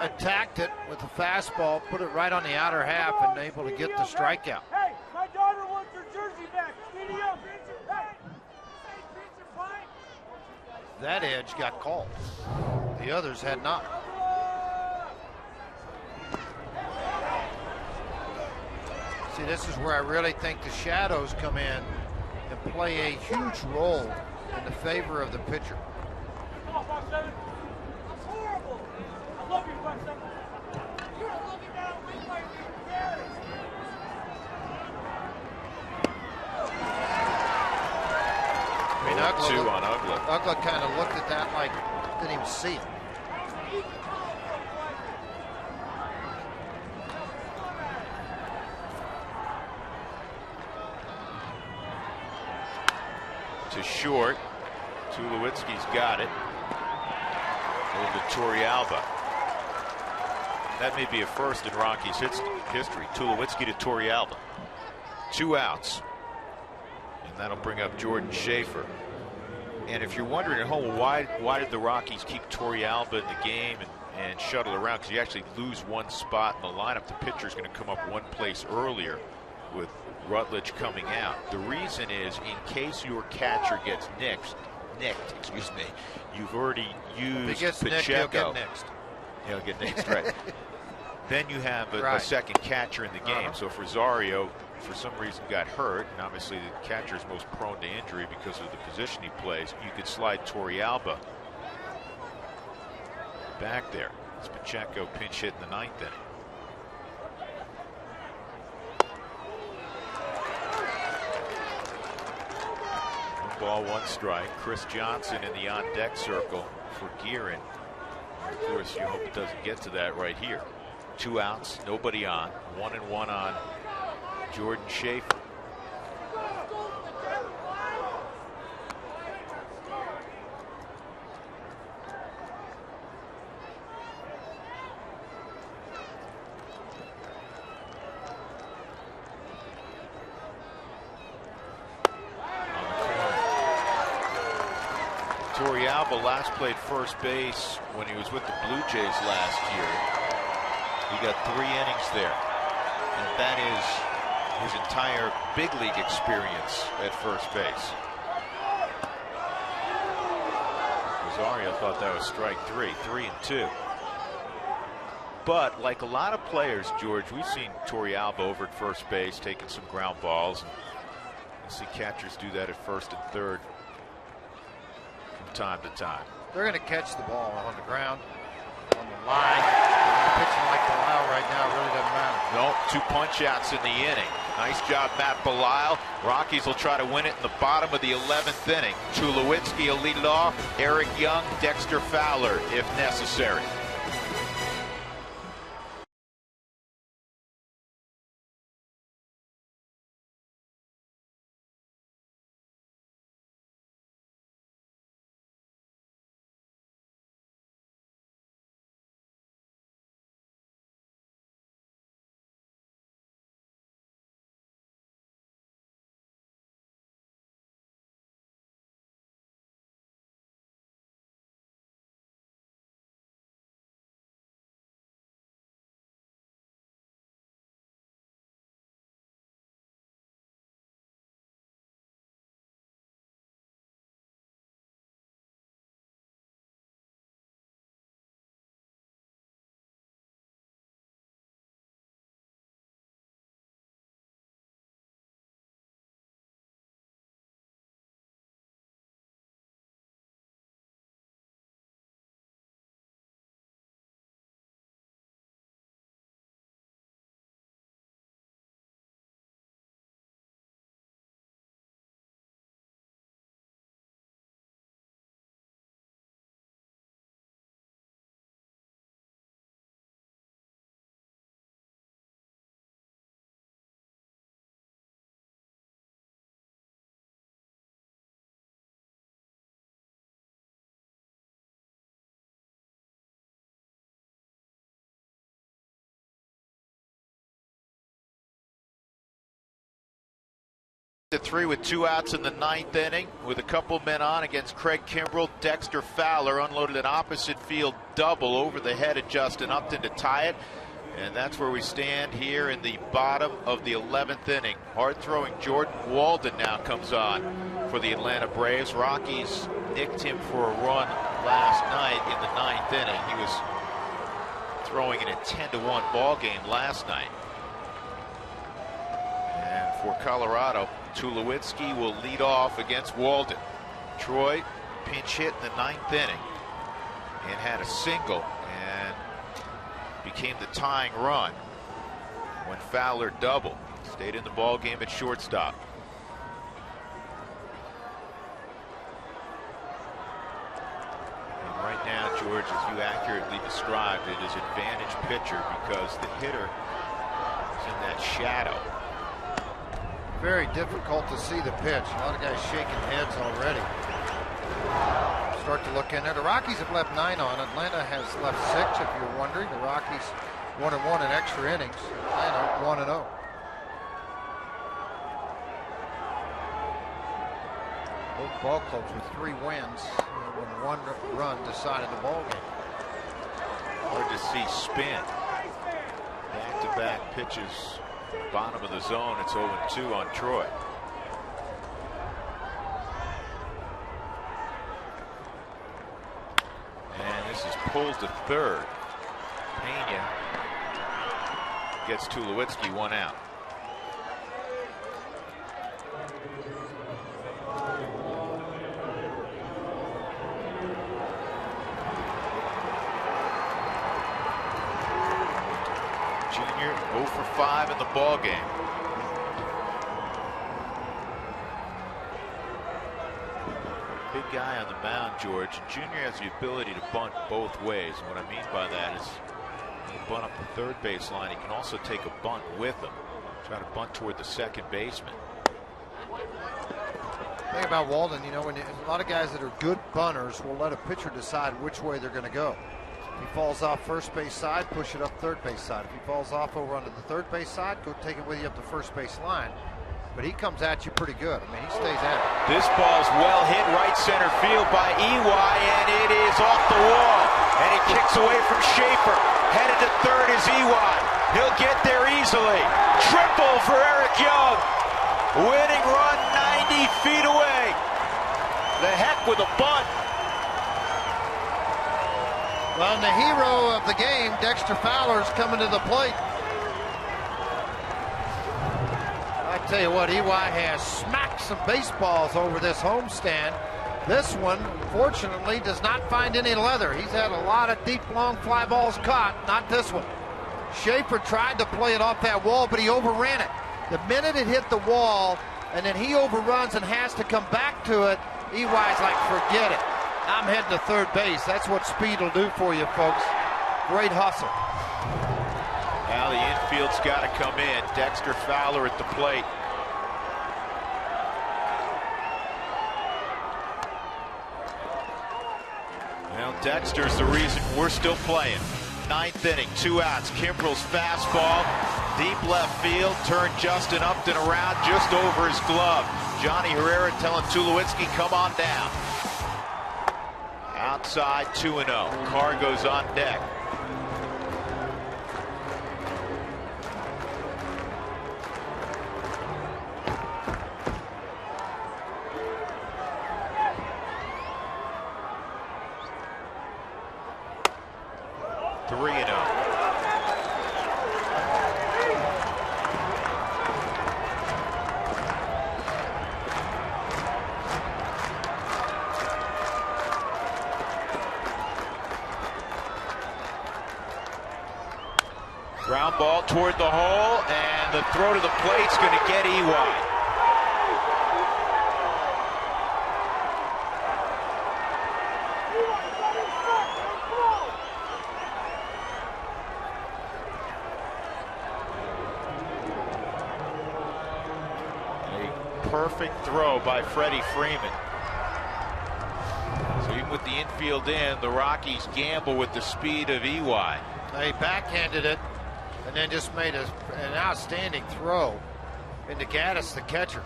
Speaker 2: Attacked it with the fastball, put it right on the outer half, and able to get the strikeout.
Speaker 10: Hey, my daughter wants her jersey back. Speedy up.
Speaker 2: That edge got called. The others had not. See, this is where I really think the shadows come in and play a huge role in the favor of the pitcher.
Speaker 10: Come on, 5-7. That's horrible. I love you, 5-7. You don't love me now. We might be embarrassed.
Speaker 2: I mean,
Speaker 1: Two on Uggla.
Speaker 2: Uggla kind of looked at that like didn't even see it.
Speaker 1: to short. Tulowitzki's got it. Over to Torrealba. That may be a first in Rockies history. Tulowitzki to Torrealba. 2 outs. And that'll bring up Jordan Schaefer. And if you're wondering at home, why did the Rockies keep Torrealba in the game and shuttle around? Because you actually lose one spot in the lineup. The pitcher's going to come up one place earlier with Rutledge coming out. The reason is in case your catcher gets nicked, you've already used
Speaker 2: if he gets
Speaker 1: Pacheco.
Speaker 2: nicked, he'll get next.
Speaker 1: He'll get next, right. Then you have a second catcher in the game. So if Rosario, for some reason, got hurt, and obviously the catcher is most prone to injury because of the position he plays, you could slide Torrealba back there. It's Pacheco pinch hit in the 9th inning. One ball, 1 strike. Chris Johnson in the on-deck circle for Guerin. Of course, you hope it doesn't get to that right here. 2 outs, nobody on. 1-1 on Jordan Schaefer. Torrealba last played first base when he was with the Blue Jays last year. He got 3 innings there, and that is his entire big league experience at first base. Rosario thought that was strike 3, 3-2. But like a lot of players, George, we've seen Torrealba over at first base taking some ground balls. You see catchers do that at first and third from time to time.
Speaker 2: They're going to catch the ball on the ground, on the line. Pitching like Belisle right now really doesn't matter.
Speaker 1: Nope, 2 punch outs in the inning. Nice job, Matt Belisle. Rockies will try to win it in the bottom of the 11th inning. Tulowitzki will lead it off. Eric Young, Dexter Fowler if necessary. To 3 with 2 outs in the 9th inning with a couple men on against Craig Kimbrell. Dexter Fowler unloaded an opposite field double over the head of Justin Upton to tie it. And that's where we stand here in the bottom of the 11th inning. Hard-throwing Jordan Walden now comes on for the Atlanta Braves. Rockies nicked him for a run last night in the 9th inning. He was throwing in a 10-1 ball game last night. And for Colorado, Tulowitzki will lead off against Walden. Troy pinch hit in the 9th inning and had a single and became the tying run when Fowler doubled. Stayed in the ball game at shortstop. And right now, George, as you accurately described it, is advantage pitcher because the hitter is in that shadow.
Speaker 2: Very difficult to see the pitch. A lot of guys shaking heads already. Start to look in there. The Rockies have left 9 on. Atlanta has left 6, if you're wondering. The Rockies 1-1 in extra innings. Atlanta 1-0. Both ball clubs with 3 wins when 1 run decided the ball game.
Speaker 1: Hard to see spin. Back-to-back pitches. Bottom of the zone. It's 0-2 on Troy. And this is pulled to third. Pena gets Tulowitzki 1 out. Junior 0 for 5 in the ball game. Big guy on the mound, George. Junior has the ability to bunt both ways. And what I mean by that is he can bunt up the third baseline. He can also take a bunt with him. Try to bunt toward the second baseman.
Speaker 2: The thing about Walden, you know, when a lot of guys that are good bunters will let a pitcher decide which way they're going to go. If he falls off first base side, push it up third base side. If he falls off over onto the third base side, go take it with you up the first base line. But he comes at you pretty good. I mean, he stays at it.
Speaker 1: This ball's well hit right center field by EY, and it is off the wall. And he kicks away from Schaefer. Headed to third is EY. He'll get there easily. Triple for Eric Young. Winning run 90 feet away. The heck with a bunt.
Speaker 2: Well, and the hero of the game, Dexter Fowler's coming to the plate. I tell you what, EY has smacked some baseballs over this homestand. This one, fortunately, does not find any leather. He's had a lot of deep, long fly balls caught, not this one. Schaefer tried to play it off that wall, but he overran it. The minute it hit the wall, and then he overruns and has to come back to it, EY's like, forget it. I'm heading to third base. That's what speed will do for you, folks. Great hustle.
Speaker 1: Now the infield's got to come in. Dexter Fowler at the plate. Well, Dexter's the reason we're still playing. 9th inning, 2 outs. Kimbrel's fastball, deep left field, turned Justin Upton around just over his glove. Johnny Herrera telling Tulowitzki, come on down. Outside 2-0. Carr goes on deck. Ground ball toward the hole, and the throw to the plate's going to get EY. A perfect throw by Freddie Freeman. So even with the infield in, the Rockies gamble with the speed of EY.
Speaker 2: He backhanded it and then just made an outstanding throw into Gaddis, the catcher.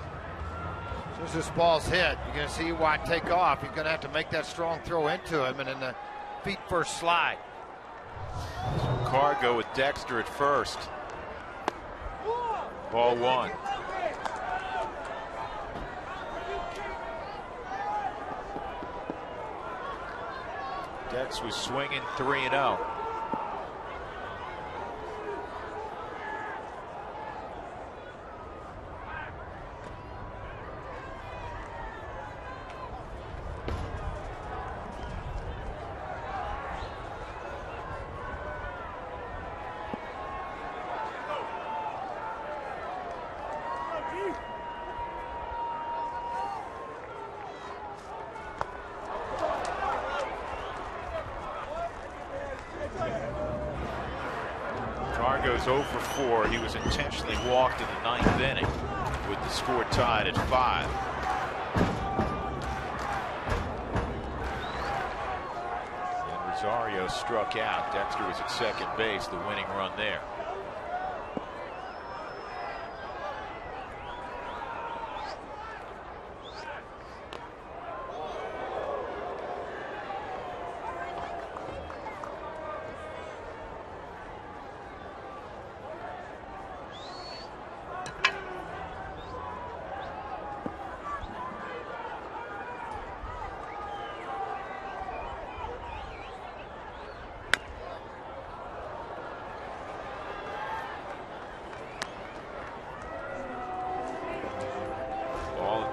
Speaker 2: As soon as this ball's hit, you're going to see EY take off. He's going to have to make that strong throw into him, and then the feet first slide.
Speaker 1: So Carr go with Dexter at first. Ball 1. Dex was swinging 3-0. Goes 0 for 4. He was intentionally walked in the 9th inning. with the score tied at 5. And Rosario struck out. Dexter was at second base, the winning run there.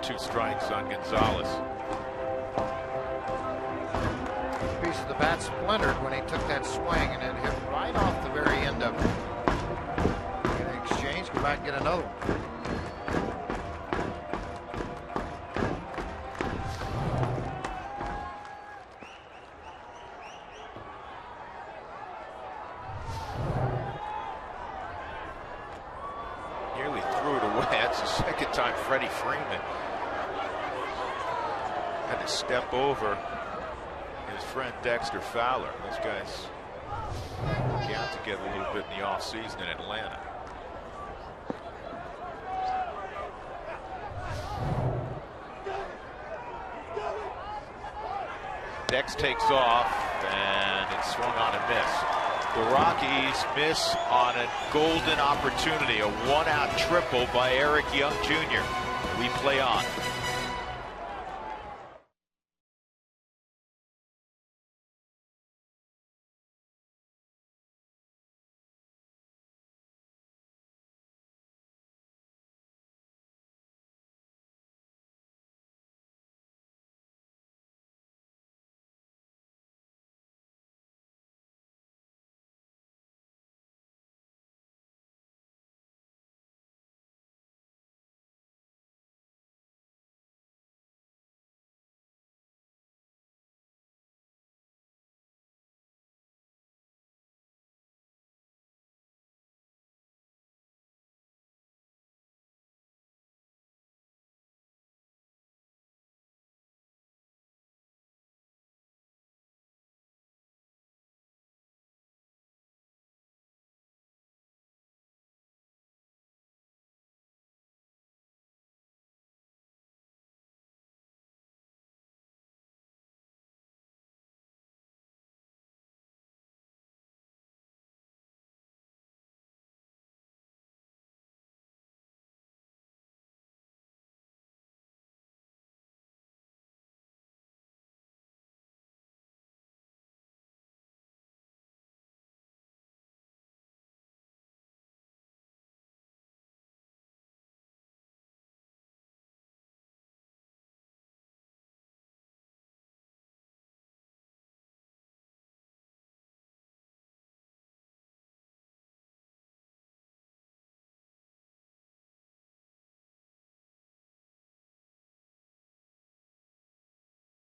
Speaker 1: Two strikes on Gonzalez.
Speaker 2: A piece of the bat splintered when he took that swing, and it hit right off the very end of it. Get an exchange, go back and get another one.
Speaker 1: Nearly threw it away. That's the second time Freddie Freeman had to step over his friend Dexter Fowler. Those guys work out together a little bit in the offseason in Atlanta. Dex takes off, and it's swung on and missed. The Rockies miss on a golden opportunity, a one-out triple by Eric Young Jr. We play on.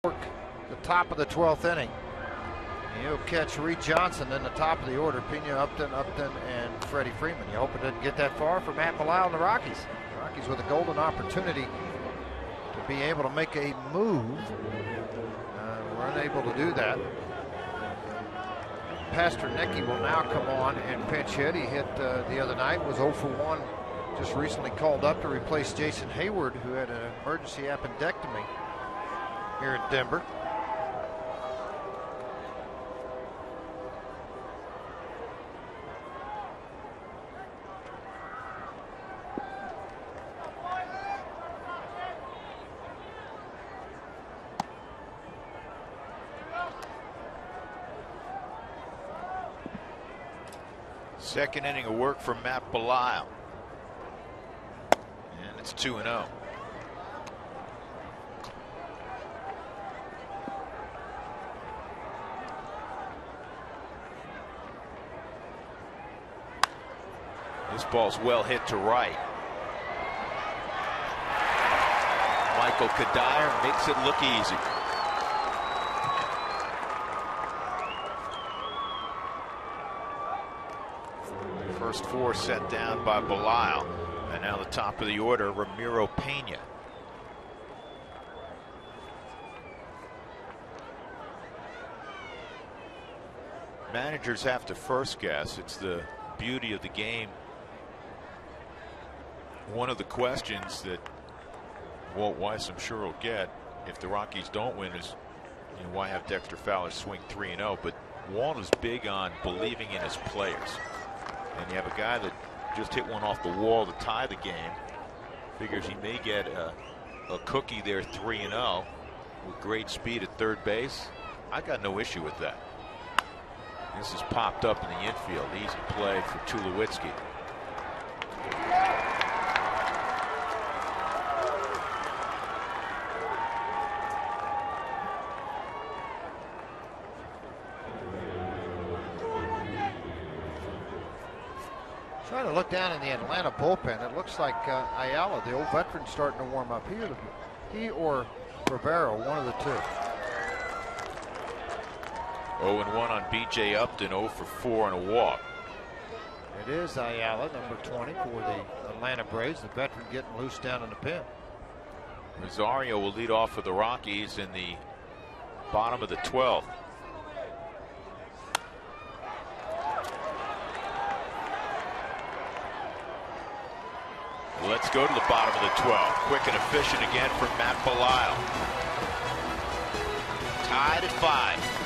Speaker 2: The top of the 12th inning. He'll catch Reed Johnson in the top of the order. Pena, Upton, and Freddie Freeman. You hope it doesn't get that far for Matt Belisle and the Rockies. The Rockies with a golden opportunity to be able to make a move. We're unable to do that. Pasternicki will now come on and pinch hit. He hit the other night, was 0 for 1. Just recently called up to replace Jason Hayward, who had an emergency appendectomy here in Denver.
Speaker 1: Second inning of work from Matt Belisle. And it's 2-0. This ball's well hit to right. Michael Kadire makes it look easy. First 4 set down by Belisle. And now the top of the order, Ramiro Pena. Managers have to first guess. It's the beauty of the game. One of the questions that Walt Weiss, I'm sure, will get if the Rockies don't win is, you know, why have Dexter Fowler swing 3-0? But Walt is big on believing in his players. And you have a guy that just hit one off the wall to tie the game. Figures he may get a cookie there, 3-0, with great speed at third base. I got no issue with that. This is popped up in the infield. Easy play for Tulowitzki.
Speaker 2: Trying to look down in the Atlanta bullpen. It looks like Ayala, the old veteran, starting to warm up here. He or Rivero, one of the two.
Speaker 1: 0-1 on B.J. Upton, 0 for 4 on a walk.
Speaker 2: It is Ayala, number 20 for the Atlanta Braves, the veteran getting loose down in the pen.
Speaker 1: Rosario will lead off for the Rockies in the bottom of the 12th. Let's go to the bottom of the 12th. Quick and efficient again from Matt Belisle. Tied at 5.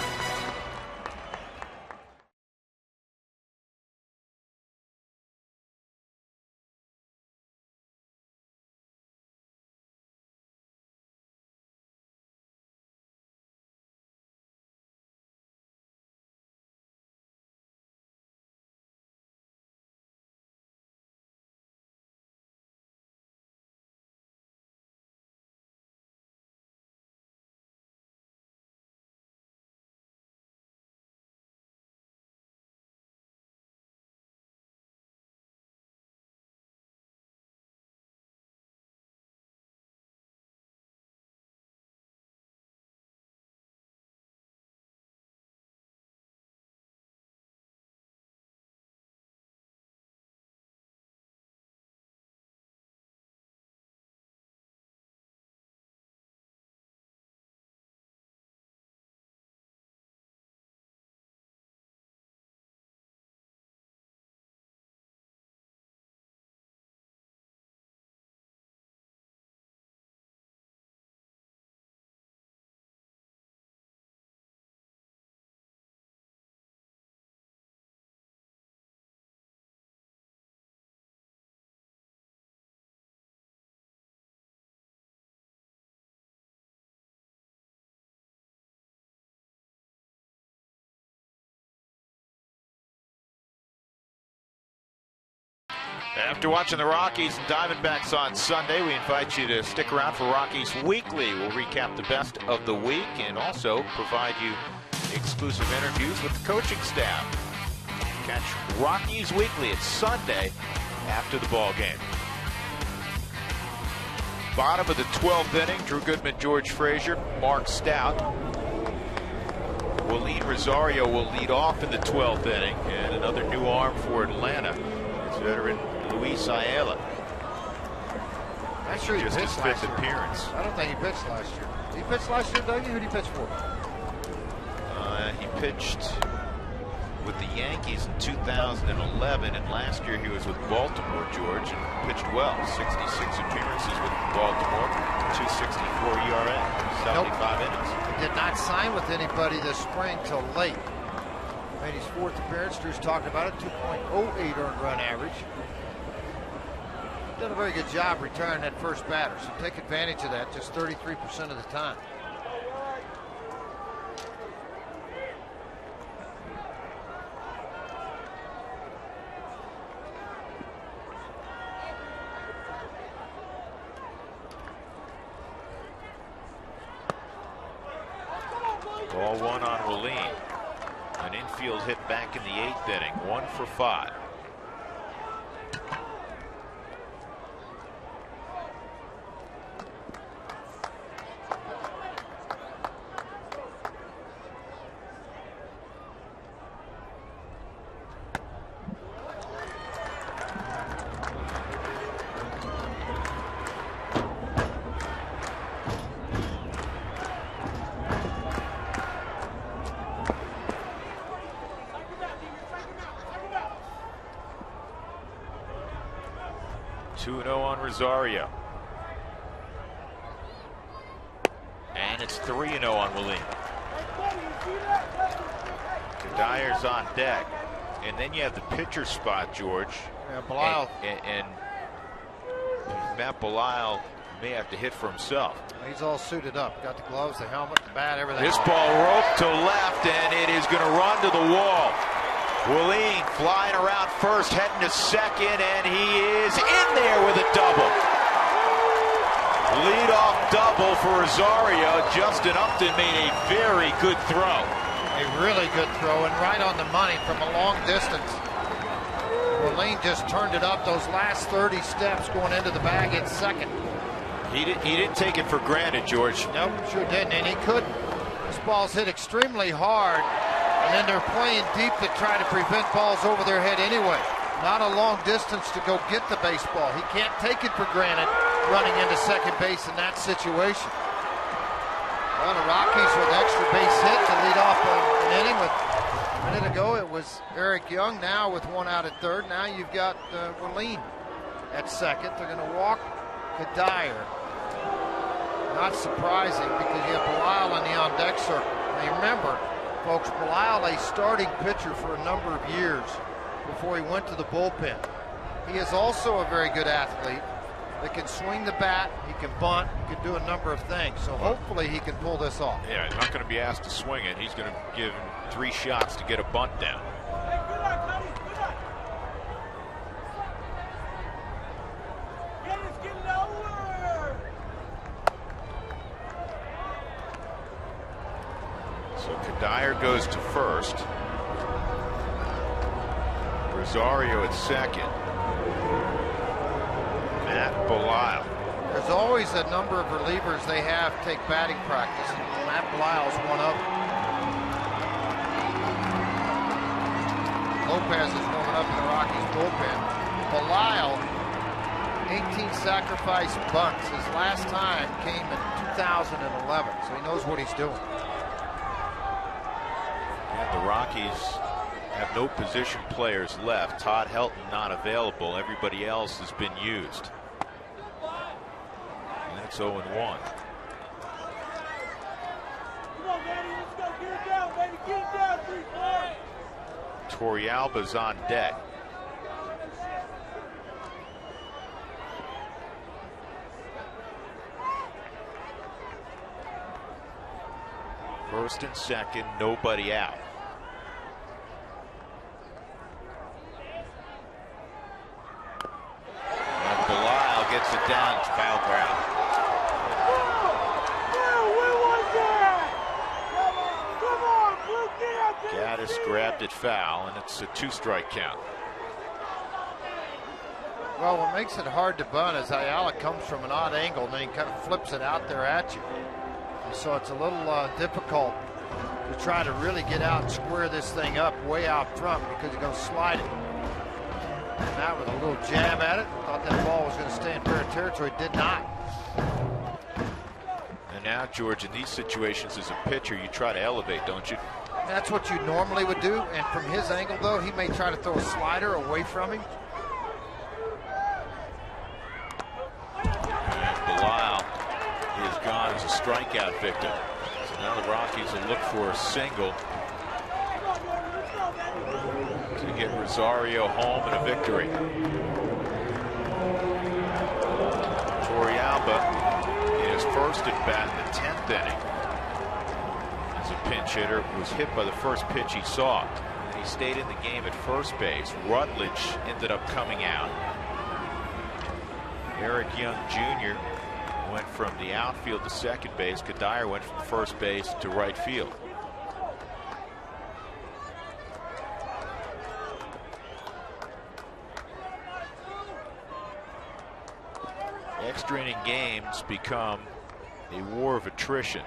Speaker 1: After watching the Rockies and Diamondbacks on Sunday, we invite you to stick around for Rockies Weekly. We'll recap the best of the week and also provide you exclusive interviews with the coaching staff. Catch Rockies Weekly. It's Sunday after the ball game. Bottom of the 12th inning, Drew Goodman, George Frazier, Mark Stout. Waleed Rosario will lead off in the 12th inning, and another new arm for Atlanta. It's veteran Luis Ayala.
Speaker 2: I'm sure he
Speaker 1: just his
Speaker 2: pitched
Speaker 1: 5th appearance.
Speaker 2: I don't think he pitched last year. Did he pitch last year, Dougie? Who did he pitch for?
Speaker 1: He pitched with the Yankees in 2011, and last year he was with Baltimore, George, and pitched well. 66 appearances with Baltimore, 2.64 ERA, 75 innings.
Speaker 2: He did not sign with anybody this spring till late. Made his 4th appearance. Drew's talking about it. 2.08 earned run average. Done a very good job retiring that first batter, so take advantage of that just 33% of the time.
Speaker 1: Ball 1 on Waleed. An infield hit back in the 8th inning, 1 for 5. 2-0 on Rosario. And it's 3-0 on Willeen. Dyer's on deck. And then you have the pitcher spot, George.
Speaker 2: Yeah, Belisle.
Speaker 1: And Matt Belisle may have to hit for himself.
Speaker 2: He's all suited up. Got the gloves, the helmet, the bat, everything.
Speaker 1: This ball roped to left, and it is going to run to the wall. Willeen flying around first, heading to second, and he is in there with a double. Leadoff double for Rosario. Justin Upton made a very good throw.
Speaker 2: A really good throw, and right on the money from a long distance. Willeen just turned it up those last 30 steps going into the bag at second.
Speaker 1: He didn't take it for granted, George.
Speaker 2: Nope, sure didn't, and he couldn't. This ball's hit extremely hard, and then they're playing deep to try to prevent balls over their head anyway. Not a long distance to go get the baseball. He can't take it for granted running into second base in that situation. Well, the Rockies with extra base hit to lead off an inning. With a minute ago, it was Eric Young. Now with one out at third. Now you've got Willeen at second. They're going to walk Dyer. Not surprising because you have Belisle in the on-deck circle. Now remember, folks, Belisle a starting pitcher for a number of years before he went to the bullpen. He is also a very good athlete that can swing the bat, he can bunt, he can do a number of things. So hopefully he can pull this off.
Speaker 1: Yeah, he's not going to be asked to swing it. He's going to give him 3 shots to get a bunt down. So Dyer goes to first. Rosario at second. Matt Belisle.
Speaker 2: There's always a number of relievers they have take batting practice, and Matt Belisle is one of them. Lopez is warming up in the Rockies bullpen. Belisle, 18 sacrifice bunts. His last time came in 2011, so he knows what he's doing.
Speaker 1: And the Rockies have no position players left. Todd Helton not available. Everybody else has been used. And that's 0-1.
Speaker 10: Come on, Manny, let's go. Get it down, baby. Get it down, 3-4.
Speaker 1: Torrealba's on deck. First and second, nobody out. And Belisle gets it down. It's foul ground. Gaddis grabbed it foul, and it's a 2-strike count.
Speaker 2: Well, what makes it hard to bunt is Ayala comes from an odd angle, and then he kind of flips it out there at you. And so it's a little difficult to try to really get out and square this thing up way out front because you're going to slide it. And that with a little jab at it. Thought that ball was going to stay in fair territory. Did not.
Speaker 1: And now, George, in these situations as a pitcher, you try to elevate, don't you?
Speaker 2: That's what you normally would do. And from his angle, though, he may try to throw a slider away from him.
Speaker 1: And Belisle is gone as a strikeout victim. So now the Rockies will look for a single to get Rosario home and a victory. Torrealba is first at bat in the 10th inning. As a pinch hitter, was hit by the first pitch he saw. And he stayed in the game at first base. Rutledge ended up coming out. Eric Young Jr. went from the outfield to second base. Dyer went from first base to right field. Extra inning games become a war of attrition.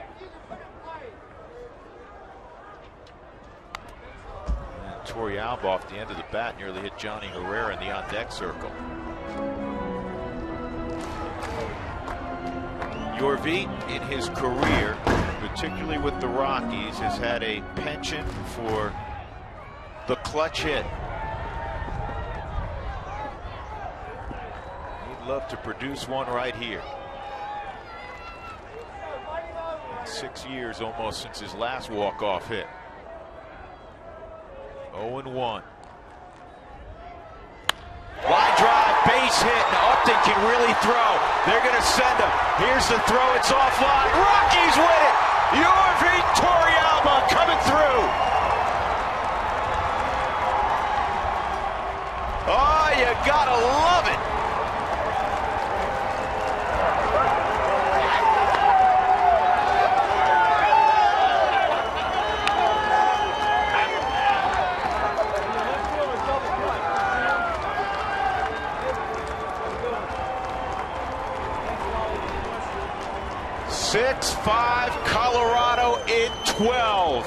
Speaker 1: And Torrealba off the end of the bat nearly hit Johnny Herrera in the on-deck circle. Yorvi, in his career, particularly with the Rockies, has had a penchant for the clutch hit. He love to produce one right here. 6 years almost since his last walk-off hit. 0-1. Line drive, base hit, and Upton can really throw. They're going to send him. Here's the throw, it's offline. Rockies win it! Yorvie Torrealba coming through. Oh, you gotta love it. Six-5 Colorado in 12.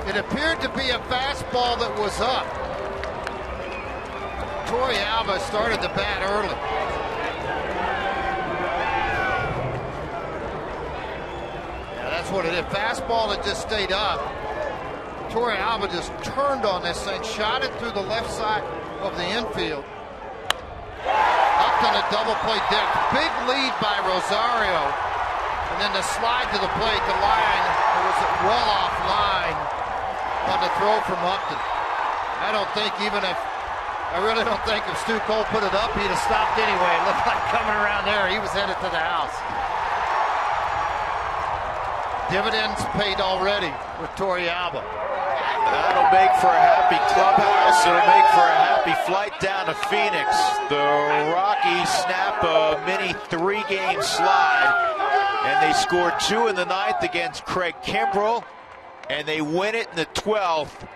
Speaker 2: It appeared to be a fastball that was up. Torrealba started the bat early. Yeah, that's what it is. Fastball that just stayed up. Torrealba just turned on this thing, shot it through the left side of the infield. On a double play deck. Big lead by Rosario. And then the slide to the plate, the line, it was well offline on the throw from Upton. I really don't think if Stu Cole put it up, he'd have stopped anyway. It looked like coming around there, he was headed to the house. Dividends paid already with Torrealba.
Speaker 1: That'll make for a happy clubhouse. It'll make for a happy flight down to Phoenix. The Rockies snap a mini 3-game slide, and they score 2 in the 9th against Craig Kimbrell, and they win it in the 12th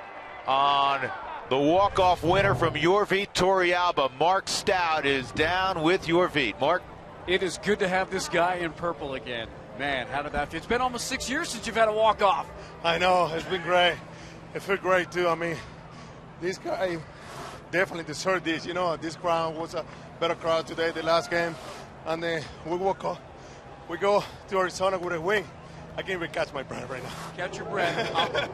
Speaker 1: on the walk-off winner from Yorvie Torrealba. Mark Stout is down with Yorvie. Mark?
Speaker 3: It is good to have this guy in purple again. Man, how did that feel? It's been almost 6 years since you've had a walk-off.
Speaker 11: I know, it's been great. It felt great too. I mean, this guy definitely deserved this. You know, this crowd was a better crowd today, the last game, and we go to Arizona with a win. I can't even catch my breath right now.
Speaker 3: Catch your breath.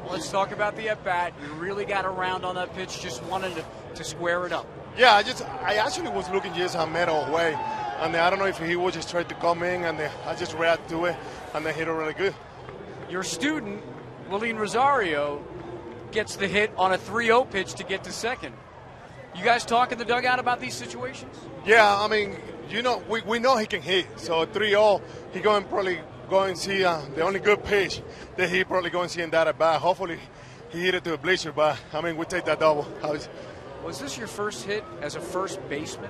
Speaker 3: Let's talk about the at-bat. You really got around on that pitch, just wanted to square it up.
Speaker 11: Yeah, I actually was looking just a meter away, and I don't know if he was just trying to come in, and I just reacted to it, and they hit it really good.
Speaker 3: Your student, Willeen Rosario, gets the hit on a 3-0 pitch to get to second. You guys talk in the dugout about these situations?
Speaker 11: Yeah, I mean, you know, we know he can hit. So 3-0, he probably go and see the only good pitch that he probably going to see in that at bat. Hopefully he hit it to a bleacher, but I mean, we take that double.
Speaker 3: Was this your first hit as a first baseman?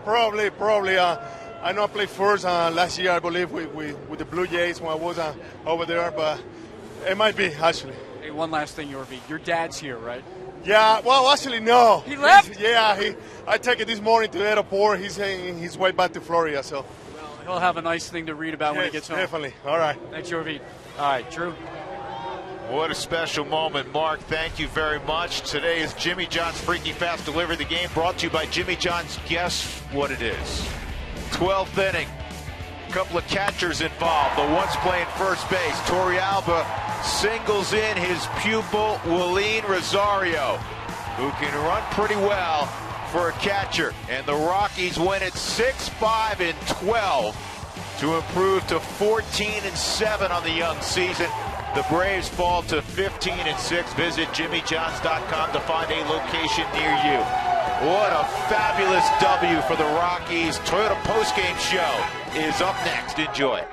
Speaker 11: Probably. I know I played first last year, I believe, with the Blue Jays when I was over there, but it might be actually.
Speaker 3: Hey, one last thing, Yorvie. Your dad's here, right?
Speaker 11: Yeah, well, actually, no.
Speaker 3: He left?
Speaker 11: I take it this morning to the airport. He's saying he's way back to Florida, so.
Speaker 3: Well, he'll have a nice thing to read about when he gets home.
Speaker 11: Definitely. All right.
Speaker 3: Thanks, Yorvie. All right, Drew.
Speaker 1: What a special moment, Mark. Thank you very much. Today is Jimmy John's Freaky Fast Delivery. The game brought to you by Jimmy John's. Guess what it is? 12th inning. A couple of catchers involved. The one's playing first base. Torrealba singles in his pupil, Willeen Rosario, who can run pretty well for a catcher. And the Rockies win it 6-5 in 12 to improve to 14-7 on the young season. The Braves fall to 15-6. Visit jimmyjohns.com to find a location near you. What a fabulous W for the Rockies. Toyota postgame show is up next. Enjoy.